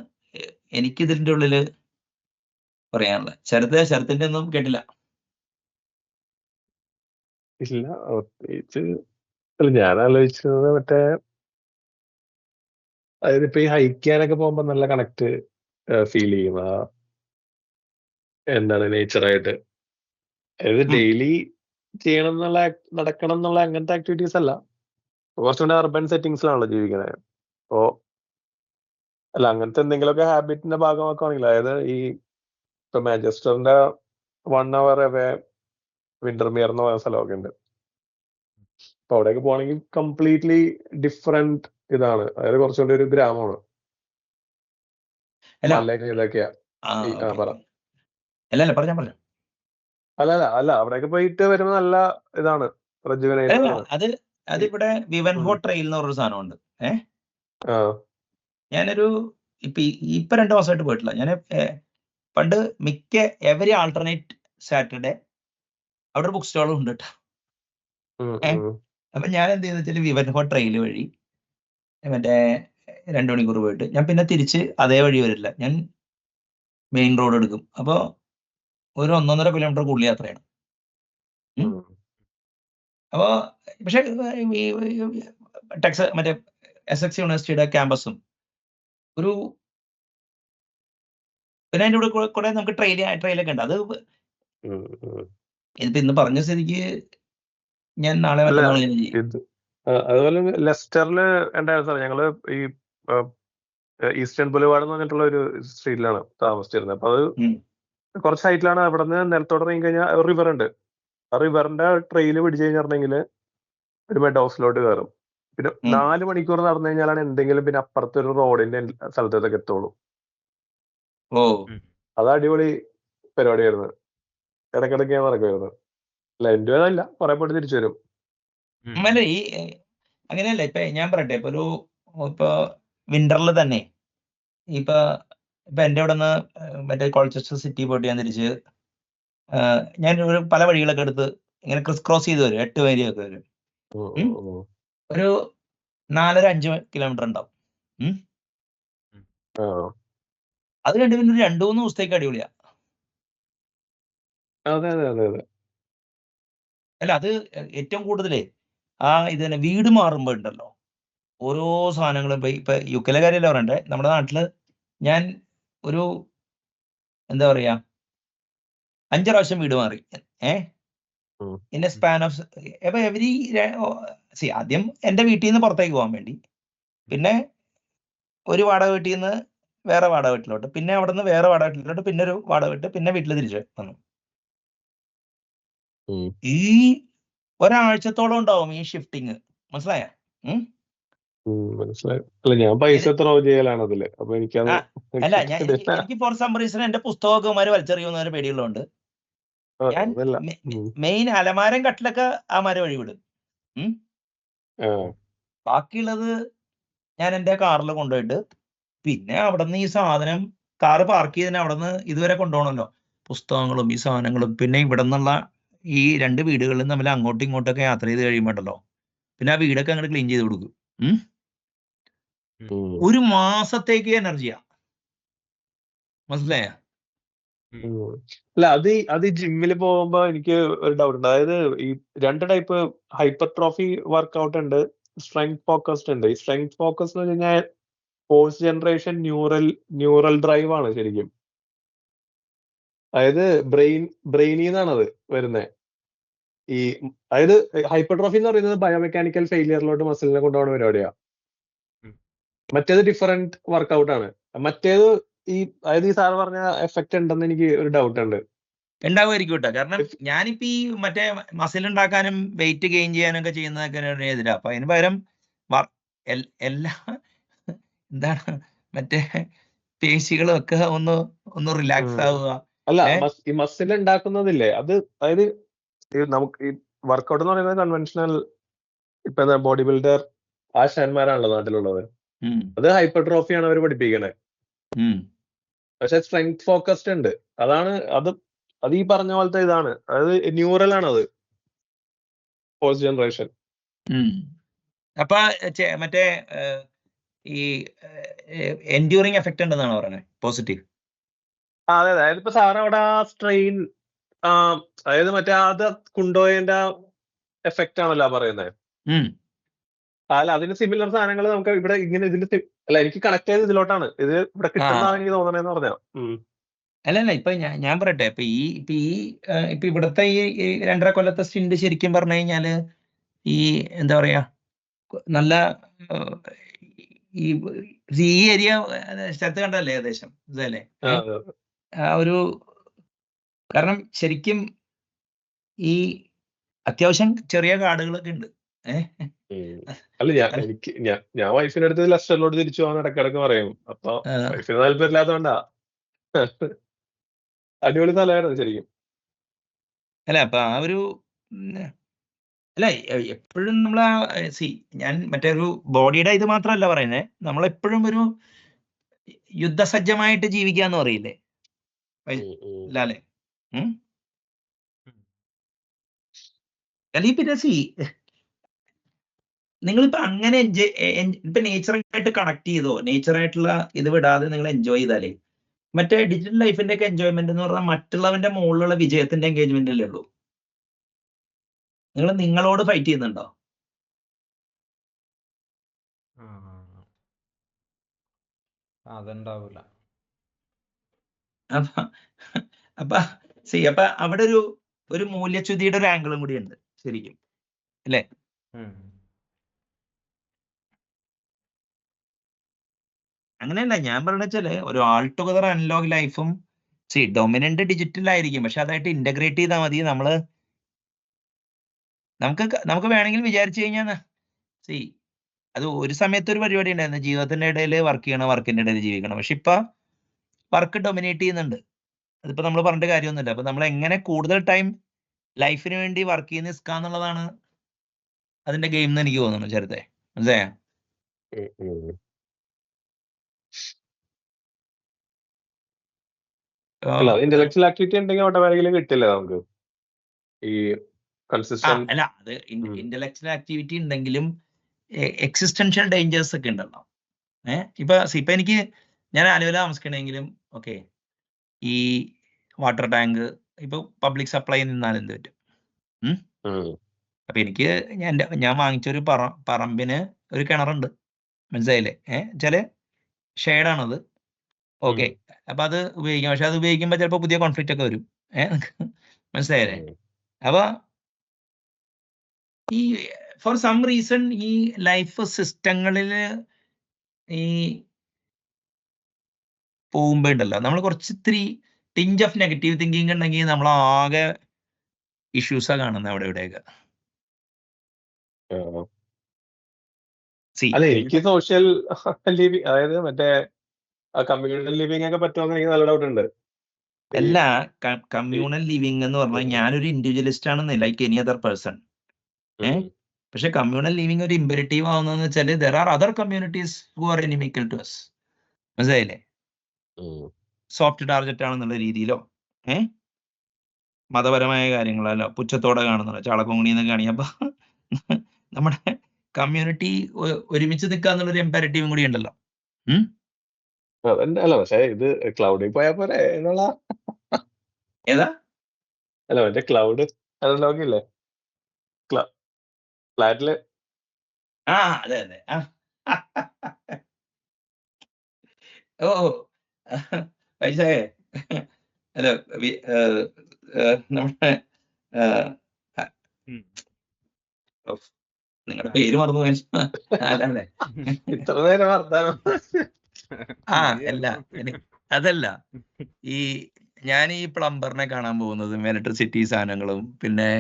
എനിക്കിതിന്റെ ഉള്ളില് പറയാനുള്ളത്. ശരത്തിന്റെ ഒന്നും കേട്ടില്ല. ഇല്ല, പ്രത്യേകിച്ച് ഞാൻ ആലോചിച്ചത് മറ്റേ അതായത് ഇപ്പൊ ഈ ഹൈക്ക് ചെയ്യാനൊക്കെ പോകുമ്പോ നല്ല കണക്ട് ഫീൽ ചെയ്യും എന്താണ് നേച്ചറായിട്ട്. അതായത് ഡെയിലി ചെയ്യണം എന്നുള്ള നടക്കണം എന്നുള്ള അങ്ങനത്തെ ആക്ടിവിറ്റീസ് അല്ല, കുറച്ചുകൂടെ അർബൻ സെറ്റിങ്സിലാണല്ലോ ജീവിക്കുന്നത്. അപ്പോ അല്ല അങ്ങനത്തെ എന്തെങ്കിലുമൊക്കെ ഹാബിറ്റിന്റെ ഭാഗമാക്കുകയാണെങ്കിൽ, അതായത് ഈ ഇപ്പൊ മാഞ്ചസ്റ്ററിന്റെ 1 hour അവേ വിന്റർമിയർ എന്ന് പറയുന്ന സ്ഥലമൊക്കെ ഉണ്ട്. അപ്പൊ അവിടേക്ക് പോകണമെങ്കിൽ കംപ്ലീറ്റ്ലി ഡിഫറെന്റ് ഇതാണ്. അതായത് കുറച്ചുകൂടി ഒരു ഗ്രാമമാണ്. മലയൊക്കെ ഇതൊക്കെയാ. പറ. പറഞ്ഞോ. അല്ല അവിടേക്ക് പോയിട്ട് വരുമ്പോ നല്ല ഇതാണ്, റെജുവിനേറ്റഡ് ആണ്. അതിവിടെ വിവൻഹോ ട്രെയിൽ എന്ന് പറഞ്ഞൊരു സാധനമുണ്ട്. ഞാനൊരു ഇപ്പൊ 2 ദിവസമായിട്ട് പോയിട്ടില്ല. ഞാൻ പണ്ട് എവരി ആൾട്ടർനേറ്റ് സാറ്റർഡേ അവിടെ ഒരു ബുക്ക് സ്റ്റോളും ഉണ്ട് കേട്ടോ. അപ്പൊ ഞാൻ എന്ത് ചെയ്തെന്ന് വെച്ചാൽ വിവൻഹോ ട്രെയിൽ വഴി മറ്റേ 2 മണിക്കൂർ പോയിട്ട് ഞാൻ പിന്നെ തിരിച്ച് അതേ വഴി വരില്ല, ഞാൻ മെയിൻ റോഡ് എടുക്കും. അപ്പൊ ഒരു 1.5 കിലോമീറ്റർ കൂടുതൽ യാത്രയാണ്. അപ്പോ പക്ഷെ മറ്റേ എസെക്സ് യൂണിവേഴ്സിറ്റിയുടെ ക്യാമ്പസും ഒരു പിന്നെ അതിന്റെ കൂടെ നമുക്ക് ട്രെയിലൊക്കെ ഉണ്ട്. അത് ഇതിപ്പോ ഇന്ന് പറഞ്ഞ സ്ഥിതിക്ക് ഞാൻ നാളെ മറ്റന്നാൾ അതുപോലെ ലെസ്റ്ററില് ഉണ്ടായിരുന്ന സാർ, ഞങ്ങള് ഈ ഈസ്റ്റേൺ ബുലവാർഡ് എന്ന് പറഞ്ഞിട്ടുള്ള ഒരു സ്ട്രീറ്റിലാണ് താമസിച്ചിരുന്നത്. അപ്പൊ അത് കുറച്ച് ഹൈറ്റിലാണ്. അവിടെ നിന്ന് നിലത്തോട്ട് ഇറങ്ങി കഴിഞ്ഞാൽ റിവർ ഉണ്ട്. ആ റിവറിന്റെ ട്രെയിൽ പിടിച്ചു കഴിഞ്ഞിട്ടുണ്ടെങ്കിൽ ഒരു മെഡ് ഹൗസിലോട്ട് കയറും. പിന്നെ 4 മണിക്കൂർ നടന്നു കഴിഞ്ഞാലാണ് എന്തെങ്കിലും പിന്നെ അപ്പുറത്തെ ഒരു റോഡിന്റെ സ്ഥലത്തേക്ക് എത്തുള്ളൂ. അത് അടിപൊളി പരിപാടിയായിരുന്നു. ഇടയ്ക്കിടയ്ക്ക് ഞാൻ നടക്കുമായിരുന്നു. അല്ല എൻ്റെ അല്ല, കുറെ പോയിട്ട് തിരിച്ചു വരും. അങ്ങനെയല്ല. ഇപ്പൊ ഞാൻ പറയട്ടെ, ഇപ്പൊ വിന്ററിൽ തന്നെ ഇപ്പൊ എന്റെ അവിടെ നിന്ന് മറ്റേ കോൾച്ചസ്റ്റർ സിറ്റി പോയിട്ട് ഞാൻ തിരിച്ച് ഞാൻ പല വഴികളൊക്കെ എടുത്ത് ഇങ്ങനെ ക്രോസ് ചെയ്ത് വരും. 8 വരിയൊക്കെ വരും. ഒരു 4-5 കിലോമീറ്റർ ഉണ്ടാവും. അത് കണ്ടു പിന്നെ 2-3 ദിവസത്തേക്ക് അടിപൊളിയാ. അല്ല അത് ഏറ്റവും കൂടുതലേ ഇത് തന്നെ വീട് മാറുമ്പോ ഉണ്ടല്ലോ ഓരോ സാധനങ്ങളും ഇപ്പൊ യുക്കെയിലെ കാര്യമല്ല പറയണ്ടേ, നമ്മുടെ നാട്ടില് ഞാൻ ഒരു എന്താ പറയാ 5 പ്രാവശ്യം വീട് മാറി. ഉം. ഇൻ എ സ്പാൻ ഓഫ് അപ്പൊ എവരി ആദ്യം എന്റെ വീട്ടിൽ നിന്ന് പുറത്തേക്ക് പോകാൻ വേണ്ടി, പിന്നെ ഒരു വാടക വീട്ടിൽ നിന്ന് വേറെ വാടക വീട്ടിലോട്ട്, പിന്നെ അവിടെ നിന്ന് വേറെ വാടക വീട്ടിലോട്ട്, പിന്നെ ഒരു വാടക വീട്ട്, പിന്നെ വീട്ടിൽ തിരിച്ചു വന്നു. ഉം. ഈ ഒരാഴ്ചത്തോളം ഉണ്ടാവും ഈ ഷിഫ്റ്റിങ്, മനസ്സിലായ? മനസ്സിലായി. അല്ല, ഞാൻ പൈസ ത്രോ ചെയ്യലാണ് അതില്. അപ്പൊ എനിക്കത് അല്ല എനിക്ക് ഫോർ സം റീസൺ എന്റെ പുസ്തകമൊക്കെ വലിച്ചെറിയുന്നവരെ പേടിയുള്ളതുകൊണ്ട് ഞാൻ അതല്ല. മെയിൻ അലമാരം കട്ടിലൊക്കെ ആ മരം വഴിവിടും. ബാക്കിയുള്ളത് ഞാൻ എന്റെ കാറിൽ കൊണ്ടുപോയിട്ട്, പിന്നെ അവിടെ നിന്ന് ഈ സാധനം കാറ് പാർക്ക് ചെയ്തതിന് അവിടെ നിന്ന് ഇതുവരെ കൊണ്ടുപോകണമല്ലോ, പുസ്തകങ്ങളും ഈ സാധനങ്ങളും. പിന്നെ ഇവിടെ നിന്നുള്ള ഈ 2 വീടുകളിലും തമ്മിൽ അങ്ങോട്ടും ഇങ്ങോട്ടൊക്കെ യാത്ര ചെയ്ത് കഴിയുമ്പോണ്ടല്ലോ, പിന്നെ ആ വീടൊക്കെ അങ്ങോട്ട് ക്ലീൻ ചെയ്ത് കൊടുക്കും. ഒരു മാസത്തേക്ക് എനർജിയാ, മനസ്സിലായ? അല്ല, അത് ജിമ്മിൽ പോകുമ്പോ എനിക്ക് ഒരു ഡൗട്ട് ഉണ്ട്. അതായത് ഈ 2 ടൈപ്പ് ഹൈപ്പർട്രോഫി വർക്ക്ഔട്ട് ഉണ്ട്, സ്ട്രെങ്ത് ഫോക്കസ്ഡ് ഉണ്ട്. ഈ സ്ട്രെങ്ത് ഫോക്കസ് എന്ന് വെച്ച് കഴിഞ്ഞാൽ ഫോഴ്സ് ജനറേഷൻ ന്യൂറൽ ഡ്രൈവ് ആണ് ശരിക്കും. അതായത് ബ്രെയിനിന്നാണത് വരുന്നത്. അതായത് ഹൈപ്പർട്രോഫി എന്ന് പറയുന്നത് ബയോമെക്കാനിക്കൽ ഫെയിലിയറിലോട്ട് മസിലിനെ കൊണ്ടുപോകുന്ന പരിപാടിയാ. മറ്റേത് ഡിഫറെന്റ് വർക്ക്ഔട്ട് ആണ്. മറ്റേത് അതായത് ഈ സാർ പറഞ്ഞ എഫക്റ്റ് ഉണ്ടെന്ന് എനിക്ക് ഒരു ഡൗട്ട് ഉണ്ട്. ഉണ്ടാവുമായിരിക്കും കേട്ടോ. കാരണം ഞാനിപ്പോ ഈ മറ്റേ മസിൽ ഉണ്ടാക്കാനും വെയിറ്റ് ഗെയിൻ ചെയ്യാനും ഒക്കെ ചെയ്യുന്നതൊക്കെ എതിരാ. അപ്പൊ അതിന് പകരം എല്ലാ എന്താണ് മറ്റേ പേശികളും ഒക്കെ ഒന്ന് റിലാക്സ് ആവുക. അല്ല, ഈ മസിൽ ഉണ്ടാക്കുന്നതില്ലേ, അത് അതായത് നമുക്ക് ഈ വർക്കൗട്ട് എന്ന് പറയുന്നത് കൺവെൻഷണൽ ഇപ്പൊ ബോഡി ബിൽഡർ ആശാന്മാരാണല്ലോ നാട്ടിലുള്ളത്. അത് ഹൈപ്പർട്രോഫിയാണ് അവർ പഠിപ്പിക്കണേ. പക്ഷെ സ്ട്രെങ്ത് ഫോക്കസ്ഡ് ഉണ്ട്. അത് ഈ പറഞ്ഞ പോലത്തെ ഇതാണ്. അതായത് ന്യൂറൽ ആണത്, ഫോഴ്സ് ജനറേഷൻ. അപ്പൊ മറ്റേ ഈ എൻഡ്യൂറിങ് എഫക്റ്റ് ഉണ്ടെന്നാണ് പറയുന്നത്, പോസിറ്റീവ്. അതെ. അതായത് ഇപ്പൊ സാറ് അവിടെ ആ സ്ട്രെയിൻ, അതായത് മറ്റേ അത് കൊണ്ടുപോയതിന്റെ എഫക്റ്റ് ആണല്ലോ പറയുന്നത്. അല്ല, അതിന് സിമിലർ സാധനങ്ങൾ നമുക്ക് ഇവിടെ ഇങ്ങനെ അല്ല, എനിക്ക് കണക്ട് ചെയ്ത് ഇതിലോട്ടാണ് ഇത് ഇവിടെ കിട്ടുന്നതാണ് എനിക്ക് തോന്നണേന്ന് പറഞ്ഞാ. അല്ലല്ല, ഇപ്പൊ ഞാൻ പറയട്ടെ, ഇപ്പൊ ഇവിടുത്തെ ഈ 2.5 കൊല്ലത്തെ സ്റ്റിന്റ് ശരിക്കും പറഞ്ഞു കഴിഞ്ഞാല് ഈ എന്താ പറയാ, നല്ല ഈ ഏരിയ സ്ഥലത്ത് കണ്ടല്ലേ ഏകദേശം ഇതല്ലേ ആ ഒരു. കാരണം ശരിക്കും ഈ അത്യാവശ്യം ചെറിയ കാടുകളൊക്കെ ഉണ്ട്. അല്ല, ഞാൻ വൈഫിന്റെ അടുത്ത് ലസ്റ്ററിലോട്ട് തിരിച്ചു പോകാൻ ഇടക്കിടക്ക് പറയും. അപ്പൊ വൈഫിന് താല്പര്യമില്ലാത്തോണ്ടാ. അടിപൊളി സ്ഥലമായിരുന്നു ശരിക്കും. അല്ല, അപ്പൊ ആ ഒരു അല്ല, എപ്പോഴും നമ്മൾ ഞാൻ മറ്റേ ഒരു ബോഡിയുടെ ഇത് മാത്രമല്ല പറയുന്നത്, നമ്മളെപ്പോഴും ഒരു യുദ്ധസജ്ജമായിട്ട് ജീവിക്കാന്ന് പറയില്ലേ അല്ലേ? അല്ലെങ്കിൽ പിന്നെ നിങ്ങളിപ്പോ അങ്ങനെ ഇപ്പൊ നേച്ചറായിട്ട് കണക്ട് ചെയ്തോ, നേച്ചറായിട്ടുള്ള ഇത് വിടാതെ നിങ്ങൾ എൻജോയ് ചെയ്താലേ, മറ്റേ ഡിജിറ്റൽ ലൈഫിന്റെ ഒക്കെ എൻജോയ്മെന്റ് എന്ന് പറഞ്ഞാൽ മറ്റുള്ളവന്റെ മുകളിലുള്ള വിജയത്തിന്റെ എൻഗേജ്മെന്റ് അല്ലേ ഉള്ളൂ. നിങ്ങളോട് ഫൈറ്റ് ചെയ്യുന്നുണ്ടോ? അതുണ്ടാവില്ല. അപ്പൊ അവിടെ ഒരു മൂല്യച്യുതിയുടെ ഒരു ആംഗിളും കൂടി ഉണ്ട് ശരിക്കും, അല്ലേ? അങ്ങനെയല്ല ഞാൻ പറഞ്ഞ വെച്ചാല്, ഒരു ആൾ ടുഗദർ അനലോഗ് ലൈഫും ഡൊമിനന്റ് ഡിജിറ്റൽ ആയിരിക്കും, പക്ഷെ അതായിട്ട് ഇന്റഗ്രേറ്റ് ചെയ്താൽ മതി. നമുക്ക് വേണമെങ്കിൽ വിചാരിച്ചു കഴിഞ്ഞാൽ അത് ഒരു സമയത്ത് ഒരു പരിപാടി ഉണ്ടായിരുന്നു, ജീവിതത്തിന്റെ ഇടയിൽ വർക്ക് ചെയ്യണം, വർക്കിന്റെ ഇടയിൽ ജീവിക്കണം. പക്ഷെ ഇപ്പൊ വർക്ക് ഡൊമിനേറ്റ് ചെയ്യുന്നുണ്ട്. അതിപ്പോ നമ്മൾ പറഞ്ഞിട്ട് കാര്യമൊന്നുമില്ല. അപ്പൊ നമ്മൾ എങ്ങനെ കൂടുതൽ ടൈം ലൈഫിന് വേണ്ടി വർക്ക് ചെയ്യുന്ന എന്നുള്ളതാണ് അതിന്റെ ഗെയിം എന്ന് എനിക്ക് തോന്നുന്നു. ചെറുതെ മനസ്സിലായോ? ഇന്റലക്ച്വൽ ആക്ടിവിറ്റി ഉണ്ടെങ്കിൽ ഓട്ടോമാറ്റിക്കലി കിട്ടില്ല നമുക്ക് ഈ കൺസിസ്റ്റന്റ്. അല്ല, അത് ഇന്റലക്ച്വൽ ആക്ടിവിറ്റി ഉണ്ടെങ്കിലും എക്സിസ്റ്റൻഷ്യൽ ഡേഞ്ചേഴ്സ് ഒക്കെ ഉണ്ടല്ലോ. ഇപ്പൊ ഞാൻ ആലുവല താമസിക്കണമെങ്കിലും ഓക്കെ, ഈ വാട്ടർ ടാങ്ക് ഇപ്പൊ പബ്ലിക് സപ്ലൈ നിന്നാൽ എന്ത് പറ്റും? അപ്പൊ ഞാൻ വാങ്ങിച്ചൊരു പറമ്പിന് ഒരു കിണറുണ്ട്. മനസ്സിലായില്ലേ? ചില ഷെയ്ഡാണത്. ഓക്കെ. അപ്പൊ അത് ഉപയോഗിക്കാം. പക്ഷെ അത് ഉപയോഗിക്കുമ്പോൾ ചിലപ്പോൾ പുതിയ കോൺഫ്ലിക്റ്റ് ഒക്കെ വരും. മനസ്സിലായില്ലേ? അപ്പൊ ഈ ഫോർ സം റീസൺ ഈ ലൈഫ് സിസ്റ്റങ്ങളിൽ ഈ പോകുമ്പോ ഉണ്ടല്ലോ, നമ്മൾ കുറച്ച് ഇത്തിരി ടിഞ്ച് ഓഫ് നെഗറ്റീവ് തിങ്കിങ് ഉണ്ടെങ്കിൽ നമ്മൾ ആകെ ഇഷ്യൂസാ കാണുന്നത് അവിടെ ഇവിടെയൊക്കെ. സി അല്ല എനിക്ക് സോഷ്യൽ ലിവിങ് അതായത് മറ്റേ കമ്മ്യൂണൽ ലിവിങ് ഒക്കെ പറ്റുമെന്ന് എനിക്ക് നല്ല ഡൗട്ട് ഉണ്ട്. അല്ല, കമ്മ്യൂണൽ ലിവിങ് എന്ന് പറഞ്ഞാൽ ഞാനൊരു ഇൻഡിവിജ്വലിസ്റ്റ് ആണെന്ന് ലൈക്ക് എനി അതർ പേഴ്സൺ. പക്ഷെ കമ്മ്യൂണൽ ലിവിങ് ഒരു ഇമ്പരറ്റീവ് ആവുന്നതെന്ന് വെച്ചാൽ there are other communities who are inimical to us. മനസ്സിലായില്ലേ? സോഫ്റ്റ് ടാർഗറ്റ് ആണെന്നുള്ള രീതിയിലോ മതപരമായ കാര്യങ്ങളല്ലോ പുച്ഛത്തോടെ കാണുന്നല്ലോ, ചാളക്കൊങ്ങണിന്ന് കാണിയപ്പോ നമ്മുടെ കമ്മ്യൂണിറ്റി ഒരുമിച്ച് നിൽക്കുക എന്നുള്ളൊരു എംപാരറ്റീവും കൂടി ഉണ്ടല്ലോ. അല്ല പക്ഷെ ഇത് ക്ലൗഡിൽ പോയാ പോരെ എന്നുള്ള ഏതാ? അല്ല മറ്റേ ക്ലൗഡ് നോക്കില്ലേ ഫ്ലാറ്റില്. അതെ അതെ. ഓ പൈസയെ അല്ല നമ്മുടെ നിങ്ങളുടെ പേര് മറന്നു പോയി. അല്ലേ? ഇത്ര നേരം വർത്താനം. അല്ല അതല്ല, ഈ ഞാൻ ഈ പ്ലംബറിനെ കാണാൻ പോകുന്നതും ഇലക്ട്രിസിറ്റി സാധനങ്ങളും പിന്നെ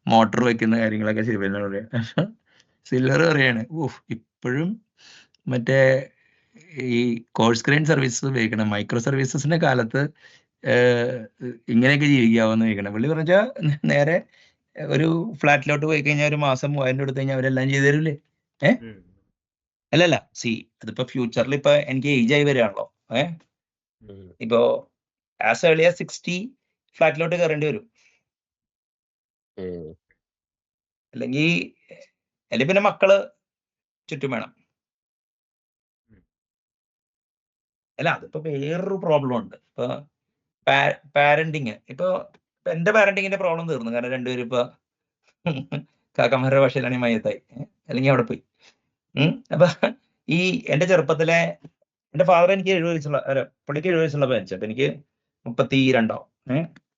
മോട്ടോർ വെക്കുന്ന കാര്യങ്ങളൊക്കെ ശരിയല്ല പറയാ. സിൽവർ പറയാണ് ഇപ്പോഴും മറ്റേ ഈ കോഴ്സ് ഗ്രൈൻ സർവീസസ് ഉപയോഗിക്കണം, മൈക്രോ സർവീസസിന്റെ കാലത്ത് ഇങ്ങനെയൊക്കെ ജീവിക്കാവെന്ന് ചോദിക്കണം. പുള്ളി പറഞ്ഞാൽ നേരെ ഒരു ഫ്ലാറ്റിലോട്ട് പോയി കഴിഞ്ഞാൽ ഒരു മാസം 3000 കൊടുത്തു കഴിഞ്ഞാൽ അവരെല്ലാം ചെയ്തു തരൂലേ? അല്ലല്ല, സി അതിപ്പോ ഫ്യൂച്ചറിൽ ഇപ്പൊ എനിക്ക് ഏജ് ആയി വരികയാണല്ലോ. ഇപ്പോ ആസ് ഏർലി ആസ് 60 ഫ്ലാറ്റിലോട്ട് കയറേണ്ടി വരും. അല്ലെങ്കിൽ പിന്നെ മക്കള് ചുറ്റും വേണം. അല്ല അതിപ്പോ വേറൊരു പ്രോബ്ലം ഉണ്ട്. ഇപ്പൊ പാരന്റിങ്, ഇപ്പൊ എന്റെ പാരന്റിങ്ങിന്റെ പ്രോബ്ലം തീർന്നു. കാരണം രണ്ടുപേരും ഇപ്പൊ കാക്കമാരുടെ ഭാഷയിലാണെങ്കിൽ മയത്തായി, അല്ലെങ്കിൽ അവിടെ പോയി. അപ്പൊ ഈ എന്റെ ചെറുപ്പത്തിലെ എന്റെ ഫാദർ എനിക്ക് 70 വയസ്സുള്ള പുള്ളിക്ക് 70 വയസ്സുള്ള മരിച്ചു. അപ്പൊ എനിക്ക് 32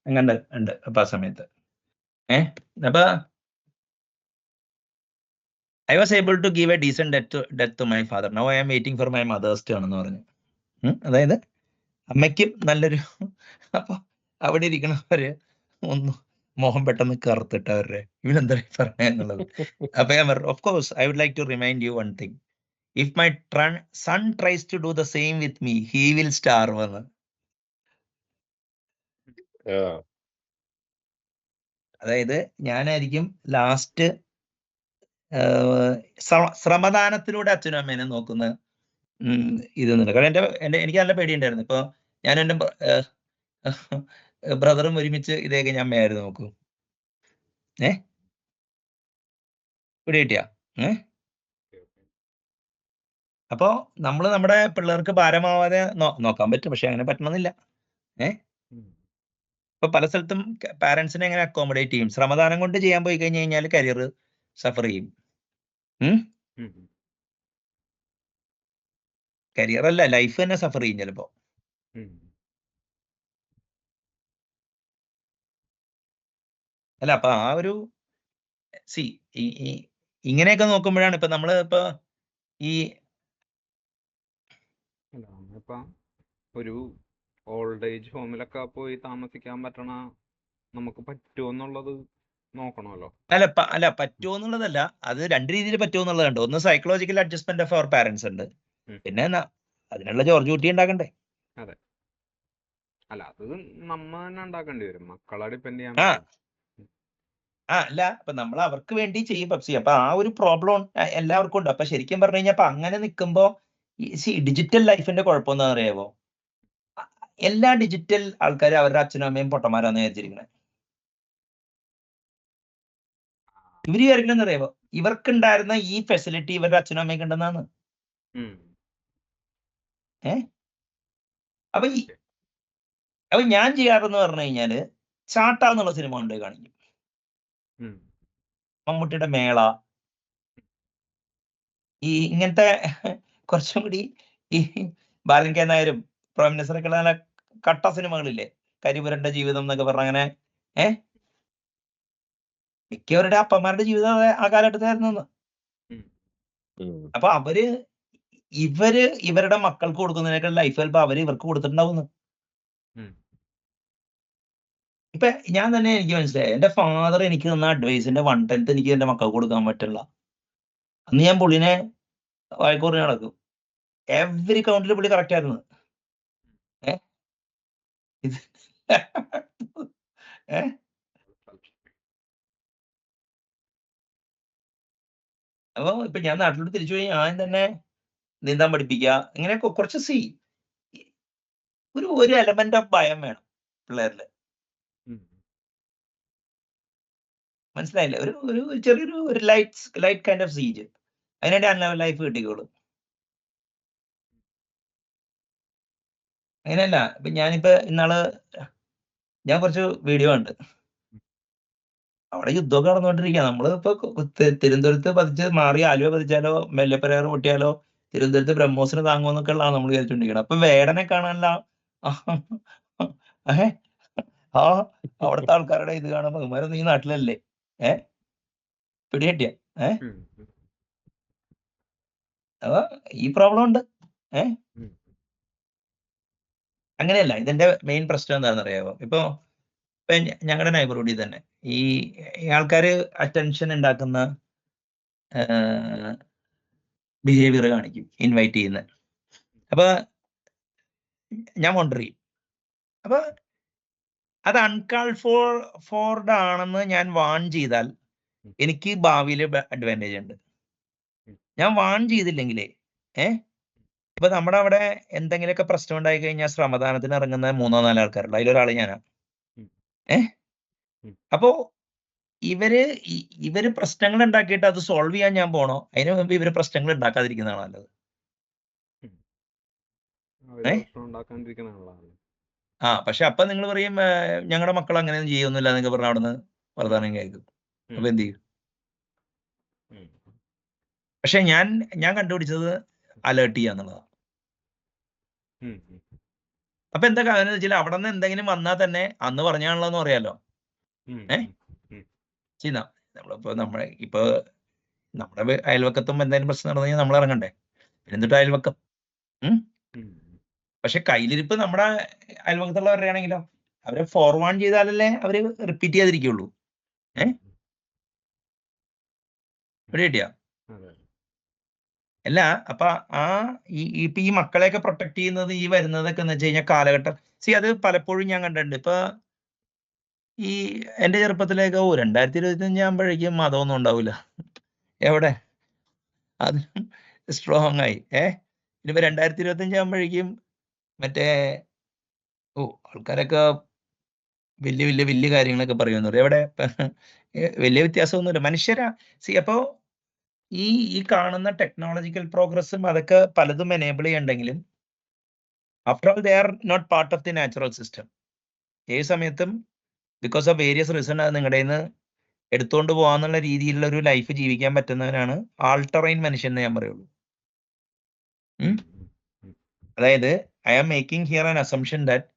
അങ്ങനെ ഉണ്ട് അപ്പൊ ആ സമയത്ത്. അപ്പൊ I was able to give a decent death to my father. Now I am waiting for my mother's turn എന്ന് പറഞ്ഞു. അതായത് അമ്മയ്ക്കും നല്ലൊരു അപ്പൊ അവിടെ ഇരിക്കണവര് ഒന്ന് മോഹം പെട്ടെന്ന് കറുത്തിട്ട് അവരുടെ ഇവനെന്താ പറഞ്ഞ എന്നുള്ളത്. അപ്പൊ ഞാൻ പറഞ്ഞു, of course I would like to remind you one thing, if my son tries to do the same with me he will starve എന്ന്. അതായത് ഞാനായിരിക്കും ലാസ്റ്റ് ശ്രമദാനത്തിലൂടെ അച്ഛനും അമ്മേനെ നോക്കുന്ന ഇതൊന്നുമില്ല. കാരണം എനിക്ക് നല്ല പേടിയുണ്ടായിരുന്നു. ഇപ്പൊ ഞാൻ എൻ്റെ ബ്രദറും ഒരുമിച്ച് ഇതേ കഴിഞ്ഞ അമ്മയായിരുന്നു നോക്കൂ. ഇവിടെ കിട്ടിയ അപ്പോ നമ്മള് നമ്മുടെ പിള്ളേർക്ക് ഭാരമാവാതെ നോക്കാൻ പറ്റും. പക്ഷെ അങ്ങനെ പറ്റണമെന്നില്ല. ഇപ്പൊ പല സ്ഥലത്തും പാരന്റ്സിനെ എങ്ങനെ അക്കോമഡേറ്റ് ചെയ്യും? ശ്രമദാനം കൊണ്ട് ചെയ്യാൻ പോയി കഴിഞ്ഞു കഴിഞ്ഞാൽ കരിയർ സഫർ ചെയ്യും. കരിയർ അല്ല, ലൈഫ് തന്നെ സഫർ ചെയ്യും ചിലപ്പോ. അല്ല അപ്പൊ ആ ഒരു ഇങ്ങനെയൊക്കെ നോക്കുമ്പോഴാണ് ഇപ്പൊ നമ്മള് ഇപ്പൊ ഈ ഒരു ഓൾഡ് ഏജ് ഹോമിലൊക്കെ പോയി താമസിക്കാൻ പറ്റണ നമുക്ക് പറ്റുമോ എന്നുള്ളത് നോക്കണമല്ലോ. അല്ല പറ്റുമോ എന്നുള്ളതല്ല, അത് രണ്ട് രീതിയിൽ പറ്റുമോ എന്നുള്ളതുണ്ട്. ഒന്ന് psychological adjustment of our parents ഉണ്ട്, പിന്നെ അതിനുള്ള ജോർജ് കുട്ടി ഉണ്ടാക്കണ്ടേ. അതെ, അല്ല അത് നമ്മ തന്നെ ഉണ്ടാക്കേണ്ടി വരും, മക്കളെ ഡിപ്പെൻഡ് ചെയ്യാൻ. അല്ല അപ്പൊ നമ്മൾ അവർക്ക് വേണ്ടി ചെയ്യും പപ്സി. അപ്പൊ ആ ഒരു പ്രോബ്ലം എല്ലാവർക്കും ഉണ്ട്. അപ്പൊ ശരിക്കും പറഞ്ഞു കഴിഞ്ഞാൽ അപ്പൊ അങ്ങനെ നിൽക്കുമ്പോ ഡിജിറ്റൽ ലൈഫിന്റെ കുഴപ്പം എന്താണെന്ന് അറിയാമോ? എല്ലാ ഡിജിറ്റൽ ആൾക്കാരും അവരുടെ അച്ഛനും അമ്മയും പൊട്ടന്മാരാന്ന് വിചാരിച്ചിരിക്കണേ. ഇവര് വിചാരിക്കണെന്ന് അറിയാമോ? ഇവർക്കുണ്ടായിരുന്ന ഈ ഫെസിലിറ്റി ഇവരുടെ അച്ഛനും അമ്മയ്ക്ക് ഉണ്ടെന്നാണ്. അപ്പൊ ഞാൻ ചെയ്യാറെന്ന് പറഞ്ഞു കഴിഞ്ഞാല് ചാട്ട എന്നുള്ള സിനിമ കൊണ്ട് കാണിക്കും. മമ്മൂട്ടിയുടെ മേള, ഈ ഇങ്ങനത്തെ കുറച്ചും കൂടി ഈ ബാലൻ കെ നായരും പ്രൈം മിനിസ്റ്ററൊക്കെ ഉള്ള നല്ല കട്ട സിനിമകളില്ലേ, കരിപുരണ്ട ജീവിതം എന്നൊക്കെ പറഞ്ഞ അങ്ങനെ മിക്കവരുടെ അപ്പന്മാരുടെ ജീവിതം ആ കാലഘട്ടത്തിലായിരുന്നു. അപ്പൊ ഇവരുടെ മക്കൾക്ക് കൊടുക്കുന്നതിനേക്കാൾ ലൈഫ് ചിലപ്പോ ഇവർക്ക് കൊടുത്തിട്ടുണ്ടാവുന്നു. ഇപ്പൊ ഞാൻ തന്നെ എനിക്ക് മനസ്സിലായി, എന്റെ ഫാദർ എനിക്ക് തന്ന അഡ്വൈസിന്റെ 1/10 എനിക്ക് എന്റെ മക്കൾക്ക് കൊടുക്കാൻ പറ്റില്ല. അന്ന് ഞാൻ പുള്ളിനെ വായിക്കോറിന് നടക്കും. എവറി കൗണ്ടിൽ പുള്ളി കറക്റ്റ് ആയിരുന്നു. ഇത് അപ്പൊ ഇപ്പൊ ഞാൻ നാട്ടിലോട്ട് തിരിച്ചു പോയി ഞാൻ തന്നെ നീന്താൻ പഠിപ്പിക്കുക, ഇങ്ങനെ കുറച്ച് ഒരു എലമെന്റ് ഓഫ് ഭയം വേണം പിള്ളേരില്. മനസ്സിലായില്ലേ? ഒരു ചെറിയൊരു ഒരു ലൈറ്റ് കൈൻഡ് ഓഫ് സീജ്. അതിനായിട്ട് അൺലെവൽ ലൈഫ് കിട്ടിക്കോളും. അങ്ങനെയല്ല. ഇപ്പൊ ഞാനിപ്പോ ഇന്നാള് ഞാൻ കുറച്ച് വീഡിയോ ഉണ്ട്. അവിടെ യുദ്ധമൊക്കെ നടന്നുകൊണ്ടിരിക്കുക. നമ്മള് ഇപ്പൊ തിരുവനന്തപുരത്ത് പതിച്ച് മാറി ആലുവ പതിച്ചാലോ മെല്ലപ്പെരിയാർ പൊട്ടിയാലോ തിരുവനന്തപുരത്ത് ബ്രഹ്മോസിന് താങ്ങുമെന്നൊക്കെ ഉള്ളതാണ് നമ്മൾ വിചാരിച്ചോണ്ടിരിക്കണം. അപ്പൊ വേടനെ കാണാനല്ല അവിടുത്തെ ആൾക്കാരുടെ ഇത് കാണുമ്പോ ഇവന്മാരൊന്നും ഈ നാട്ടിലല്ലേ പിടികിട്ടിയ അപ്പൊ ഈ പ്രോബ്ലം ഉണ്ട്. അങ്ങനെയല്ല, ഇതിന്റെ മെയിൻ പ്രശ്നം എന്താണെന്ന് അറിയാമോ? ഇപ്പൊ ഞങ്ങളുടെ നൈബർഹുഡിൽ തന്നെ ഈ ആൾക്കാര് അറ്റൻഷൻ ഉണ്ടാക്കുന്ന ബിഹേവിയർ കാണിക്കും ഇൻവൈറ്റ് ചെയ്യുന്ന. അപ്പൊ ഞാൻ വണ്ടർ ചെയ്യും, അപ്പൊ അത് അൺകാൾ ഫോർഡ് ആണെന്ന് ഞാൻ വാൺ ചെയ്താൽ എനിക്ക് ഭാവിയിൽ അഡ്വാൻറ്റേജ് ഉണ്ട്. ഞാൻ വാൺ ചെയ്തില്ലെങ്കിലേ ഇപ്പൊ നമ്മുടെ അവിടെ എന്തെങ്കിലുമൊക്കെ പ്രശ്നം ഉണ്ടായി കഴിഞ്ഞാൽ ശ്രമദാനത്തിന് ഇറങ്ങുന്ന 3-4 ആൾക്കാരുണ്ട്, അതിലൊരാള് ഞാനാ. അപ്പോ ഇവര് പ്രശ്നങ്ങൾ ഉണ്ടാക്കിയിട്ട് അത് സോൾവ് ചെയ്യാൻ ഞാൻ പോണോ? അതിനു മുമ്പ് ഇവര് പ്രശ്നങ്ങൾ ഉണ്ടാക്കാതിരിക്കുന്നതാണ് നല്ലത്. പക്ഷെ അപ്പൊ നിങ്ങൾ പറയും ഞങ്ങളുടെ മക്കൾ അങ്ങനെയൊന്നും ചെയ്യൊന്നുമില്ല എന്നൊക്കെ പറഞ്ഞ അവിടുന്ന് വർദ്ധാനം കേൾക്കും. അപ്പൊ എന്ത് ചെയ്യും? പക്ഷെ ഞാൻ കണ്ടുപിടിച്ചത് അലേർട്ട് ചെയ്യാന്നുള്ളതാണ്. അപ്പൊ എന്താ കാര്യം വെച്ചാൽ അവിടെ നിന്ന് എന്തെങ്കിലും വന്നാൽ തന്നെ അന്ന് പറഞ്ഞാണല്ലോ എന്ന് പറയാലോ. ചെയ്യുന്ന നമ്മളിപ്പോ നമ്മുടെ അയൽവക്കത്തും എന്തെങ്കിലും പ്രശ്നം നടന്നു കഴിഞ്ഞാൽ നമ്മൾ ഇറങ്ങണ്ടേ? എന്നിട്ട് അയൽവക്കം. പക്ഷെ കയ്യിലിരിപ്പ് നമ്മുടെ അയൽവക്കത്തുള്ളവരുടെ ആണെങ്കിലോ അവരെ ഫോർവാൺ ചെയ്താലല്ലേ അവര് റിപ്പീറ്റ് ചെയ്യാതിരിക്കുള്ളൂ. കിട്ടിയാ അല്ല. അപ്പൊ ഇപ്പൊ ഈ മക്കളെയൊക്കെ പ്രൊട്ടക്ട് ചെയ്യുന്നത് ഈ വരുന്നതൊക്കെ എന്ന് വെച്ച് കഴിഞ്ഞാൽ കാലഘട്ടം അത് പലപ്പോഴും ഞാൻ കണ്ടിട്ടുണ്ട്. ഇപ്പൊ ഈ എന്റെ ചെറുപ്പത്തിലേക്ക് 2025 ആകുമ്പോഴേക്കും മതമൊന്നും ഉണ്ടാവില്ല. എവിടെ അത് സ്ട്രോങ് ആയി. ഇനിയിപ്പോ 2025 ആകുമ്പോഴേക്കും മറ്റേ ആൾക്കാരൊക്കെ വലിയ കാര്യങ്ങളൊക്കെ പറയുമെന്ന് പറയും. എവിടെ വലിയ വ്യത്യാസമൊന്നുമില്ല. മനുഷ്യരാ. അപ്പോ ഈ കാണുന്ന ടെക്നോളജിക്കൽ പ്രോഗ്രസ്സും അതൊക്കെ പലതും എനേബിൾ ചെയ്യണ്ടെങ്കിലും after all they are not part of the natural system. ഏത് സമയത്തും ബിക്കോസ് ഓഫ് വേരിയസ് റീസൺ അത് നിങ്ങളുടെ നിന്ന് എടുത്തുകൊണ്ട് പോകാന്നുള്ള രീതിയിലുള്ള ഒരു ലൈഫ് ജീവിക്കാൻ പറ്റുന്നവനാണ് ആൾട്ടറൈൻ മനുഷ്യൻ എന്ന് ഞാൻ പറയുള്ളൂ. അതായത് I am making here an assumption that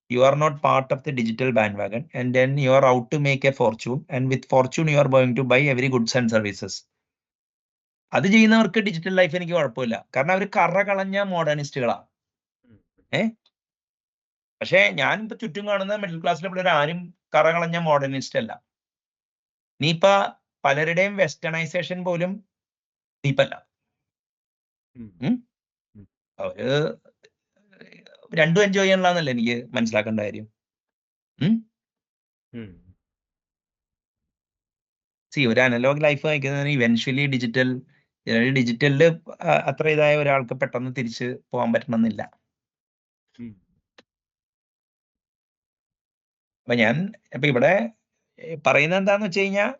you are not part of the digital bandwagon and then you are out to make a fortune and with fortune you are going to buy every goods and services. അത് ചെയ്യുന്നവർക്ക് ഡിജിറ്റൽ ലൈഫ് എനിക്ക് കുഴപ്പമില്ല, കാരണം അവർ കറ കളഞ്ഞ മോഡേണിസ്റ്റുകളാണ്. പക്ഷെ ഞാൻ ഇപ്പൊ ചുറ്റും കാണുന്ന മിഡിൽ ക്ലാസ്സിലെ പിള്ളേർ ആരും കറ കളഞ്ഞ മോഡേണിസ്റ്റ് അല്ല. നീപ്പ പലരുടെയും വെസ്റ്റേണൈസേഷൻ പോലും നീപ്പല്ല. അവര് രണ്ടും എൻജോയ് ചെയ്യണമെന്നല്ലേ എനിക്ക് മനസ്സിലാക്കേണ്ട കാര്യം. ഒരു അനലോഗ് ലൈഫ് നയിക്കുന്നതിന് ഇവൻച്വലി ഡിജിറ്റലില് അത്ര ഇതായ ഒരാൾക്ക് പെട്ടെന്ന് തിരിച്ച് പോകാൻ പറ്റണമെന്നില്ല. അപ്പൊ ഞാൻ ഇപ്പൊ ഇവിടെ പറയുന്നത് എന്താന്ന് വെച്ച് കഴിഞ്ഞാൽ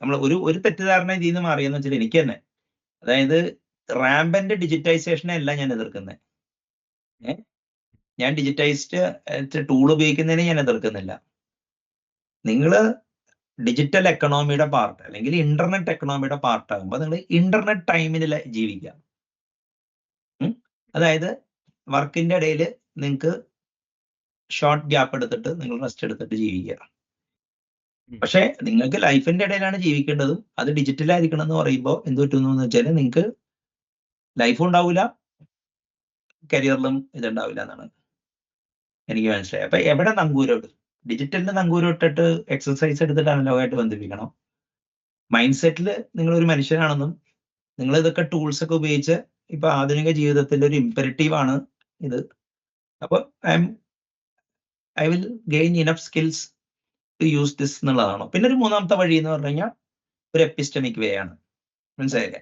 നമ്മൾ ഒരു തെറ്റിദ്ധാരണ ഇതിൽ നിന്ന് മാറിയെന്ന് വെച്ചാൽ എനിക്ക് തന്നെ, അതായത് റാമ്പന്റ് ഡിജിറ്റൈസേഷനെ അല്ല ഞാൻ എതിർക്കുന്നത്. ഞാൻ ഡിജിറ്റൈസ്ഡ് ടൂൾ ഉപയോഗിക്കുന്നതിന് ഞാൻ എതിർക്കുന്നില്ല. നിങ്ങള് ഡിജിറ്റൽ എക്കണോമിയുടെ പാർട്ട് അല്ലെങ്കിൽ ഇന്റർനെറ്റ് എക്കണോമിയുടെ പാർട്ട് ആകുമ്പോൾ നിങ്ങൾ ഇന്റർനെറ്റ് ടൈമിൽ ജീവിക്കാം. അതായത് വർക്കിന്റെ ഇടയിൽ നിങ്ങൾക്ക് ഷോർട്ട് ഗ്യാപ്പ് എടുത്തിട്ട് നിങ്ങൾ റെസ്റ്റ് എടുത്തിട്ട് ജീവിക്കുക. പക്ഷെ നിങ്ങൾക്ക് ലൈഫിന്റെ ഇടയിലാണ് ജീവിക്കേണ്ടതും അത് ഡിജിറ്റലായിരിക്കണം എന്ന് പറയുമ്പോൾ എന്ത് പറ്റുന്നു വെച്ചാൽ നിങ്ങൾക്ക് ലൈഫും ഉണ്ടാവില്ല, കരിയറിലും ഇതുണ്ടാവില്ല എന്നാണ് എനിക്ക് മനസ്സിലായത്. അപ്പൊ എവിടെ നങ്കൂരോട് ഡിജിറ്റലിന് നങ്കൂരോട്ടിട്ട് എക്സസൈസ് എടുത്തിട്ട് അനലോഗായിട്ട് ബന്ധിപ്പിക്കണം. മൈൻഡ് സെറ്റിൽ നിങ്ങൾ ഒരു മനുഷ്യനാണെന്നും നിങ്ങൾ ഇതൊക്കെ ടൂൾസ് ഒക്കെ ഉപയോഗിച്ച് ഇപ്പൊ ആധുനിക ജീവിതത്തിന്റെ ഒരു ഇമ്പരറ്റീവ് ആണ് ഇത്. അപ്പൊ I will gain enough skills to use this എന്നുള്ളതാണ്. പിന്നെ ഒരു മൂന്നാമത്തെ വഴി എന്ന് പറഞ്ഞു കഴിഞ്ഞാൽ ഒരു എപ്പിസ്റ്റമിക് വേ ആണ്. മനസ്സിലായില്ലേ?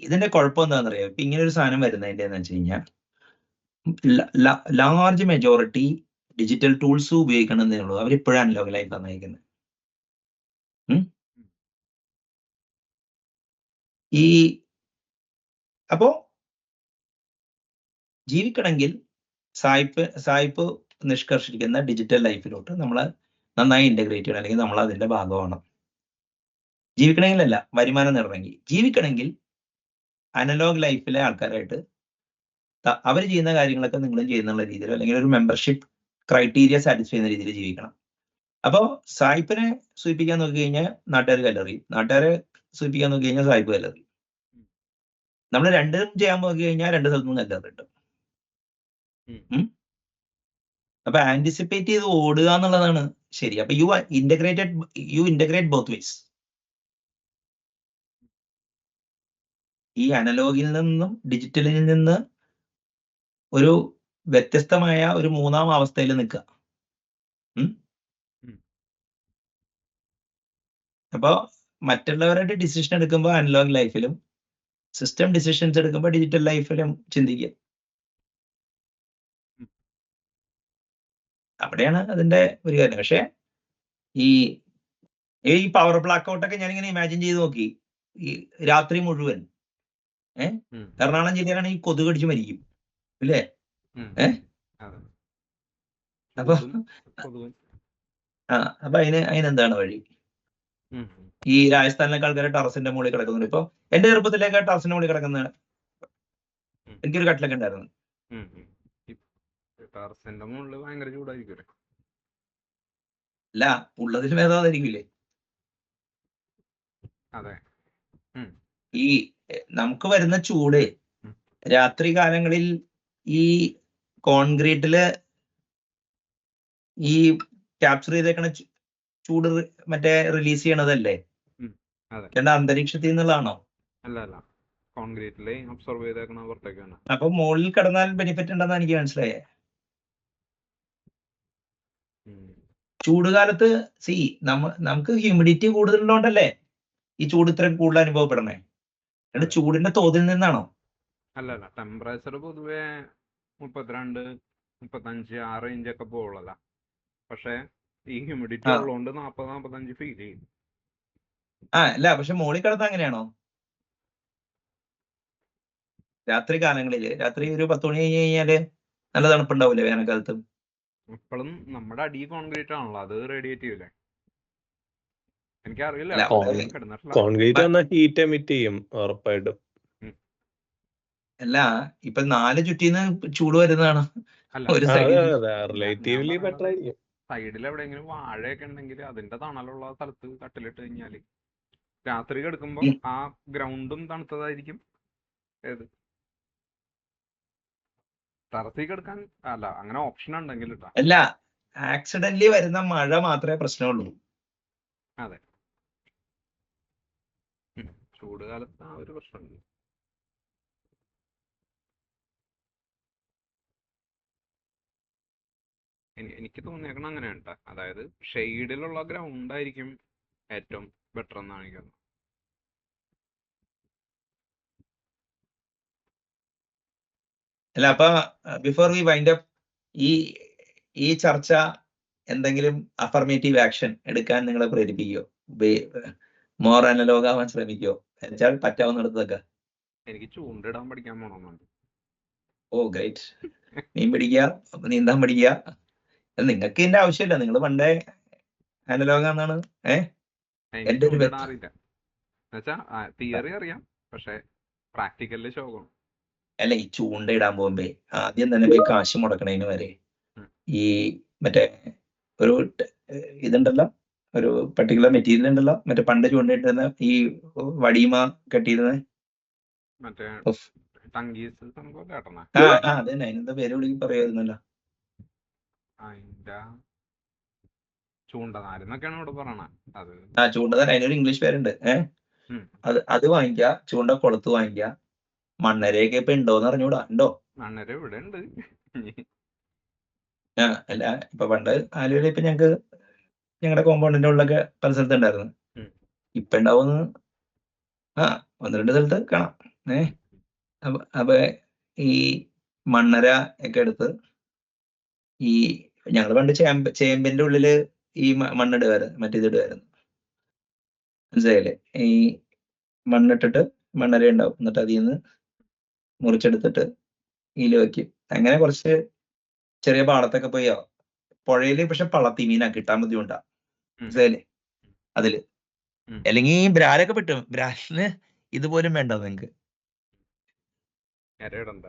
ഇതിന്റെ കുഴപ്പം എന്താണെന്ന് അറിയാം. ഇപ്പൊ ഇങ്ങനെ ഒരു സാധനം വരുന്നതിന്റെ എന്ന് വെച്ച് കഴിഞ്ഞാൽ ലാർജ് മെജോറിറ്റി ഡിജിറ്റൽ ടൂൾസ് ഉപയോഗിക്കണമെന്നേ ഉള്ളൂ. അവരിപ്പോഴും അനലോഗ് ലൈഫാണ് നയിക്കുന്നത്. അപ്പോ ജീവിക്കണമെങ്കിൽ സായിപ്പ് നിഷ്കർഷിക്കുന്ന ഡിജിറ്റൽ ലൈഫിലോട്ട് നമ്മൾ നന്നായി ഇന്റഗ്രേറ്റ് ചെയ്യണം, അല്ലെങ്കിൽ നമ്മൾ അതിന്റെ ഭാഗമാണ്. ജീവിക്കണമെങ്കിലല്ല, വരുമാനം നേടണമെങ്കിൽ. ജീവിക്കണമെങ്കിൽ അനലോഗ് ലൈഫിലെ ആൾക്കാരായിട്ട് അവർ ചെയ്യുന്ന കാര്യങ്ങളൊക്കെ നിങ്ങളും ചെയ്യുന്നുള്ള രീതിയിൽ, അല്ലെങ്കിൽ ഒരു മെമ്പർഷിപ്പ് ക്രൈറ്റീരിയ സാറ്റിസ്ഫൈ ചെയ്യുന്ന രീതിയിൽ ജീവിക്കണം. അപ്പോൾ സായിപ്പിനെ സൂചിപ്പിക്കാൻ നോക്കി കഴിഞ്ഞാൽ നാട്ടുകാർ കല്ലെറിയും, നാട്ടുകാരെ സൂചിപ്പിക്കാൻ നോക്കി കഴിഞ്ഞാൽ സായിപ്പ് കല്ലെറിയും. നമ്മൾ രണ്ടും ചെയ്യാൻ നോക്കി കഴിഞ്ഞാൽ രണ്ട് സ്ഥലത്തും കല്ലെറി കിട്ടും. അപ്പൊ ആന്റിസിപ്പേറ്റ് ചെയ്ത് ഓടുക എന്നുള്ളതാണ് ശരി. അപ്പൊ യു ഇന്റഗ്രേറ്റ് ബോത്ത് വേസ്. ഈ അനലോഗിൽ നിന്നും ഡിജിറ്റലിൽ നിന്ന് ഒരു വ്യത്യസ്തമായ ഒരു മൂന്നാം അവസ്ഥയിൽ നിൽക്കുക. അപ്പൊ മറ്റുള്ളവരുടെ ഡിസിഷൻ എടുക്കുമ്പോൾ അനലോഗ് ലൈഫിലും, സിസ്റ്റം ഡിസിഷൻസ് എടുക്കുമ്പോൾ ഡിജിറ്റൽ ലൈഫിലും ചിന്തിക്കുക. അവിടെയാണ് അതിന്റെ ഒരു കാര്യം. പക്ഷെ ഈ പവർ ബ്ലാക്ക് ഔട്ട് ഒക്കെ ഞാനിങ്ങനെ ഇമാജിൻ ചെയ്ത് നോക്കി. ഈ രാത്രി മുഴുവൻ എറണാകുളം ജില്ലയിലാണ് ഈ കൊതുക് കടിച്ച് മരിക്കും, ഇല്ലേ? അപ്പൊ അപ്പൊ അതിനെന്താണ് വഴി? ഈ രാജസ്ഥാനിലൊക്കെ ആൾക്കാരെ ടെറസിന്റെ മുകളിൽ കിടക്കുന്നുണ്ട്. ഇപ്പൊ എന്റെ ചെറുപ്പത്തിലേക്ക് ടെറസിന്റെ മുകളിൽ കിടക്കുന്ന എനിക്കൊരു കട്ടിലൊക്കെ ഉണ്ടായിരുന്നു. അല്ല, ഉള്ളതിൽ ഭേദമായിരിക്കില്ലേ? ഈ നമുക്ക് വരുന്ന ചൂട് രാത്രി കാലങ്ങളിൽ ഈ കോൺക്രീറ്റില് ഈ ക്യാപ്ചർ ചെയ്തേക്കണ ചൂട് മറ്റേ റിലീസ് ചെയ്യണതല്ലേ? അന്തരീക്ഷത്തിൽ നിന്നുള്ളതാണോ? അപ്പൊ മുകളിൽ കിടന്നാൽ ബെനിഫിറ്റ് ഉണ്ടെന്ന് എനിക്ക് മനസ്സിലായേ. ചൂടുകാലത്ത് നമുക്ക് ഹ്യൂമിഡിറ്റി കൂടുതലുള്ളതുകൊണ്ടല്ലേ ഈ ചൂട് ഇത്രയും കൂടുതൽ അനുഭവപ്പെടണേ? ചൂടിന്റെ തോതിൽ നിന്നാണോ? അല്ലല്ല, ടെമ്പറേച്ചർ പൊതുവെ 32, 35 ആ റേഞ്ച് ഒക്കെ പോവുള്ളതാ. പക്ഷെ ഈ ഹ്യൂമിഡിറ്റി ഉള്ളതുകൊണ്ട് 40-45 ഫീൽ ചെയ്യും. അല്ല, പക്ഷെ മുകളിൽ കിടന്ന അങ്ങനെയാണോ? രാത്രി കാലങ്ങളില് രാത്രി ഒരു 10 മണി കഴിഞ്ഞ് കഴിഞ്ഞാല് നല്ല തണുപ്പുണ്ടാവൂലേ വേനൽക്കാലത്ത്? ഇപ്പോഴും നമ്മുടെ അടി കോൺക്രീറ്റ് ആണല്ലോ, അത് റേഡിയേറ്റ് ചെയ്യൂലേ? എനിക്കറിയില്ല. കോൺക്രീറ്റ് വന്നാൽ ഹീറ്റ് എമിറ്റ് ചെയ്യും ഉറപ്പായിട്ടും. അല്ല, ഇപ്പൊ 4 ചുറ്റിന്ന് ചൂട് വരുന്നതാണ്. റിലേറ്റീവ്ലി ബെറ്റർ ആയിരിക്കും. സൈഡിൽ എവിടെയെങ്കിലും വാഴയൊക്കെ ഉണ്ടെങ്കിൽ അതിന്റെ തണലുള്ള സ്ഥലത്ത് കട്ടിലിട്ട് കഴിഞ്ഞാല് രാത്രി കിടക്കുമ്പോ ആ ഗ്രൗണ്ടും തണുത്തതായിരിക്കും. ഏത് ടെറസിൽ കിടക്കാൻ അല്ല, അങ്ങനെ ഓപ്ഷൻ ഉണ്ടെങ്കിൽ അല്ല, ആക്സിഡന്റലി വരുന്ന മഴ മാത്രമേ പ്രശ്നമുള്ളൂ. അതെ, ചൂട് കാലത്ത് ആ ഒരു പ്രശ്നമുണ്ട്. എനിക്ക് തോന്നിയേക്കണം അങ്ങനെയാണ്. അതായത് ഷെയ്ഡിലുള്ള ഗ്രൗണ്ട് ആയിരിക്കും ഏറ്റവും ബെറ്റർ എന്നാണ് എനിക്ക് തോന്നുന്നത്. അല്ല, അപ്പൊ ബിഫോർ വി വൈൻഡ് അപ്പ്, ഈ ചർച്ച എന്തെങ്കിലും അഫർമേറ്റീവ് ആക്ഷൻ എടുക്കാൻ നിങ്ങളെ പ്രേരിപ്പിക്കോ? മോർ അനലോഗ് ആവാൻ ശ്രമിക്കോ? എന്നുവെച്ചാൽ പറ്റാവുന്നിടത്തൊക്കെ. എനിക്ക് ചൂണ്ടിടാൻ പഠിക്കാൻ പോണമെന്നുണ്ട്. ഓ ഗ്രേറ്റ്. മീൻ പിടിക്കുക, നീന്താൻ പഠിക്കുക. നിങ്ങൾക്ക് ഇതിന്റെ ആവശ്യമില്ല, നിങ്ങൾ പണ്ടേ അനലോഗാന്നാണ്. തിയറി അറിയാം, പക്ഷെ പ്രാക്ടിക്കലില് ശോകം. അല്ല, ഈ ചൂണ്ടയിടാൻ പോകുമ്പേ ആദ്യം തന്നെ പോയി കാശ് മുടക്കണതിന് വരെ ഉം. ഈ മറ്റേ ഒരു ഇതുണ്ടല്ലോ, ഒരു പർട്ടിക്കുലർ മെറ്റീരിയൽ ഉണ്ടല്ലോ, മറ്റേ പണ്ട് ചൂണ്ടയിട്ടിരുന്ന ഈ വടിയുമ കെട്ടിയിരുന്ന മറ്റേ ഉഫ്. ടങ്കീസ് സംഭവം കേട്ടണ അതന്നെ, അതിനെന്താ പേര് വിളിക്ക് പറയുമായിരുന്നല്ലോ. അതിന്റെ ചൂണ്ടനാരെന്നൊക്കെയാണ് ഇവിടെ പറയണ. അത് ചൂണ്ടതാണ്, അതിനൊരു ഇംഗ്ലീഷ് പേരുണ്ട്. ഉം. അത് വാങ്ങിക്കുക, ചൂണ്ട കൊളുത്ത് വാങ്ങിക്കുക. മണ്ണരയൊക്കെ ഇപ്പൊ ഉണ്ടോന്ന് അറിഞ്ഞൂടാ. ഉണ്ടോ? മണ്ണര ഇവിടെ ഉണ്ട്. അല്ല, ഇപ്പൊ പണ്ട് ആലുവയിൽ ഇപ്പൊ ഞങ്ങളുടെ കോമ്പൗണ്ടിന്റെ ഉള്ളിലൊക്കെ പല സ്ഥലത്ത് ഉണ്ടായിരുന്നു. ഉം. ഇപ്പൊ ഉണ്ടാവുന്ന 1-2 സ്ഥലത്ത് കാണാം. അപ്പൊ ഈ മണ്ണര ഒക്കെ എടുത്ത് ഈ ഞങ്ങൾ പണ്ട് ചേമ്പിന്റെ ഉള്ളില് ഈ മണ്ണിടുമായിരുന്നു, മറ്റേതിടുമായിരുന്നു. മനസ്സിലായില്ലേ? ഈ മണ്ണിട്ടിട്ട് മണ്ണര ഉണ്ടാവും, എന്നിട്ട് അതിൽ നിന്ന് മുറിച്ചെടുത്തിട്ട് ഇതിൽ വെക്കും. അങ്ങനെ കുറച്ച് ചെറിയ പാടത്തൊക്കെ പോയി പുഴയില്, പക്ഷെ പള്ളത്തി മീനാ, കിട്ടാൻ ബുദ്ധിമുട്ടാ. മനസ്സിലായില്ലേ? അതില് ഉം. അല്ലെങ്കിൽ ബ്രാലൊക്കെ പറ്റും. ബ്രാലിന് ഇതുപോലും വേണ്ട നിങ്ങക്ക്. ഇരയിടണ്ട.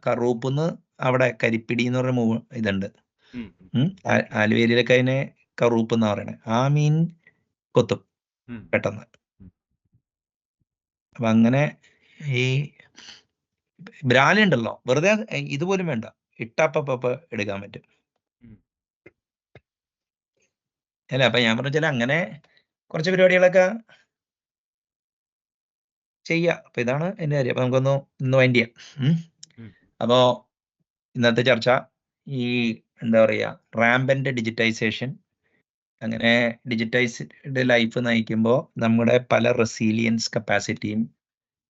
കറൂപ്പ്ന്ന് അവിടെ കരിപ്പിടി എന്ന് പറഞ്ഞ ഇതുണ്ട്. ഉം. ആലുവേലിയിലൊക്കെ അതിനെ കറൂപ്പ് എന്നാ പറയണേ. ആ മീൻ കൊത്തും പെട്ടെന്ന്. അപ്പൊ അങ്ങനെ ഈ ബ്രാലി ഉണ്ടല്ലോ, വെറുതെ ഇതുപോലും വേണ്ട, ഇട്ടാപ്പ എടുക്കാൻ പറ്റും. അല്ല, അപ്പൊ ഞാൻ പറഞ്ഞ അങ്ങനെ കുറച്ച് പരിപാടികളൊക്കെ ചെയ്യാം. അപ്പൊ ഇതാണ് എന്റെ കാര്യം. അപ്പൊ നമുക്കൊന്ന് ഇന്ന് വൈൻഡ് ചെയ്യാം. അപ്പോ ഇന്നത്തെ ചർച്ച ഈ എന്താ പറയാ, റാമ്പന്റ് ഡിജിറ്റൈസേഷൻ. അങ്ങനെ ഡിജിറ്റൈസ്ഡ് ലൈഫ് നയിക്കുമ്പോൾ നമ്മുടെ പല റെസീലിയൻസ് കപ്പാസിറ്റിയും,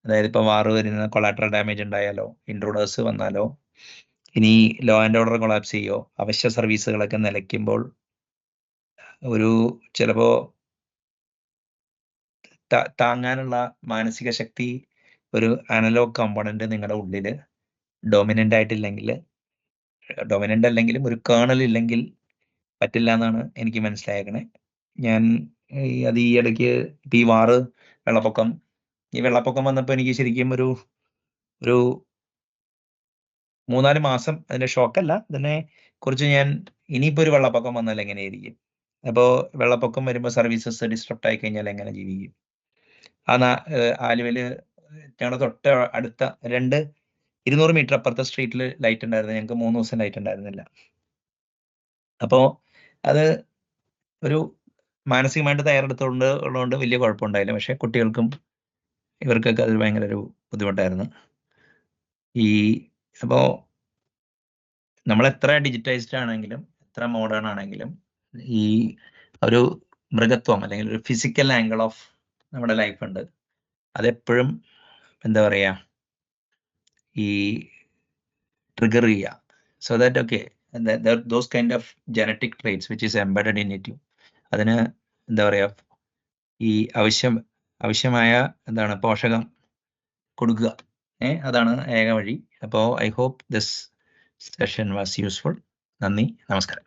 അതായത് ഇപ്പൊ വാറ് വരുന്ന കൊളാട്രൽ ഡാമേജ് ഉണ്ടായാലോ, ഇൻട്രൂഡേഴ്സ് വന്നാലോ, ഇനി ലോ ആൻഡ് ഓർഡർ കൊളാപ്സ് ചെയ്യോ, അവശ്യ സർവീസുകളൊക്കെ നിലയ്ക്കുമ്പോൾ ചിലപ്പോ താങ്ങാനുള്ള മാനസിക ശക്തി ഒരു അനലോഗ് കമ്പോണന്റ് നിങ്ങളുടെ ഉള്ളില് ഡോമിനന്റ് അല്ലെങ്കിലും ഒരു കേണൽ ഇല്ലെങ്കിൽ പറ്റില്ല എന്നാണ് എനിക്ക് മനസ്സിലായേക്കണേ. ഞാൻ അത് ഈ ഇടയ്ക്ക് ഈ വെള്ളപ്പൊക്കം വന്നപ്പോൾ എനിക്ക് ശരിക്കും ഒരു 3-4 മാസം അതിന്റെ ഷോക്കല്ല, ഇതിനെ കുറിച്ച് ഞാൻ ഇനിയിപ്പോ ഒരു വെള്ളപ്പൊക്കം വന്നാൽ എങ്ങനെയായിരിക്കും, അപ്പോ വെള്ളപ്പൊക്കം വരുമ്പോൾ സർവീസസ് ഡിസ്ട്രപ്റ്റ് ആയി കഴിഞ്ഞാൽ എങ്ങനെ ജീവിക്കും. ആലുവയില് ഞങ്ങളുടെ തൊട്ട് അടുത്ത 200 മീറ്റർ അപ്പുറത്തെ സ്ട്രീറ്റിൽ ലൈറ്റ് ഉണ്ടായിരുന്നു, ഞങ്ങൾക്ക് 3 ദിവസം ലൈറ്റ് ഉണ്ടായിരുന്നില്ല. അപ്പോ അത് ഒരു മാനസികമായിട്ട് തയ്യാറെടുത്തുള്ളതുകൊണ്ട് വലിയ കുഴപ്പമുണ്ടായില്ല. പക്ഷെ കുട്ടികൾക്കും ഇവർക്കൊക്കെ അത് ഭയങ്കര ഒരു ബുദ്ധിമുട്ടായിരുന്നു. അപ്പോ നമ്മൾ എത്ര ഡിജിറ്റൈസ്ഡ് ആണെങ്കിലും, എത്ര മോഡേൺ ആണെങ്കിലും, ഈ ഒരു മൃഗത്വം അല്ലെങ്കിൽ ഒരു ഫിസിക്കൽ ആംഗിൾ ഓഫ് നമ്മുടെ ലൈഫ് ഉണ്ട്. അതെപ്പോഴും എന്താ പറയാ, ഈ ട്രിഗർ ചെയ്യുക. So that those kind of genetic traits which is embedded in it. അതിന് എന്താ പറയാ, ഈ ആവശ്യമായ പോഷകം കൊടുക്കുക. അതാണ് ഏക വഴി. അപ്പോൾ I hope this session was useful. നന്ദി, നമസ്കാരം.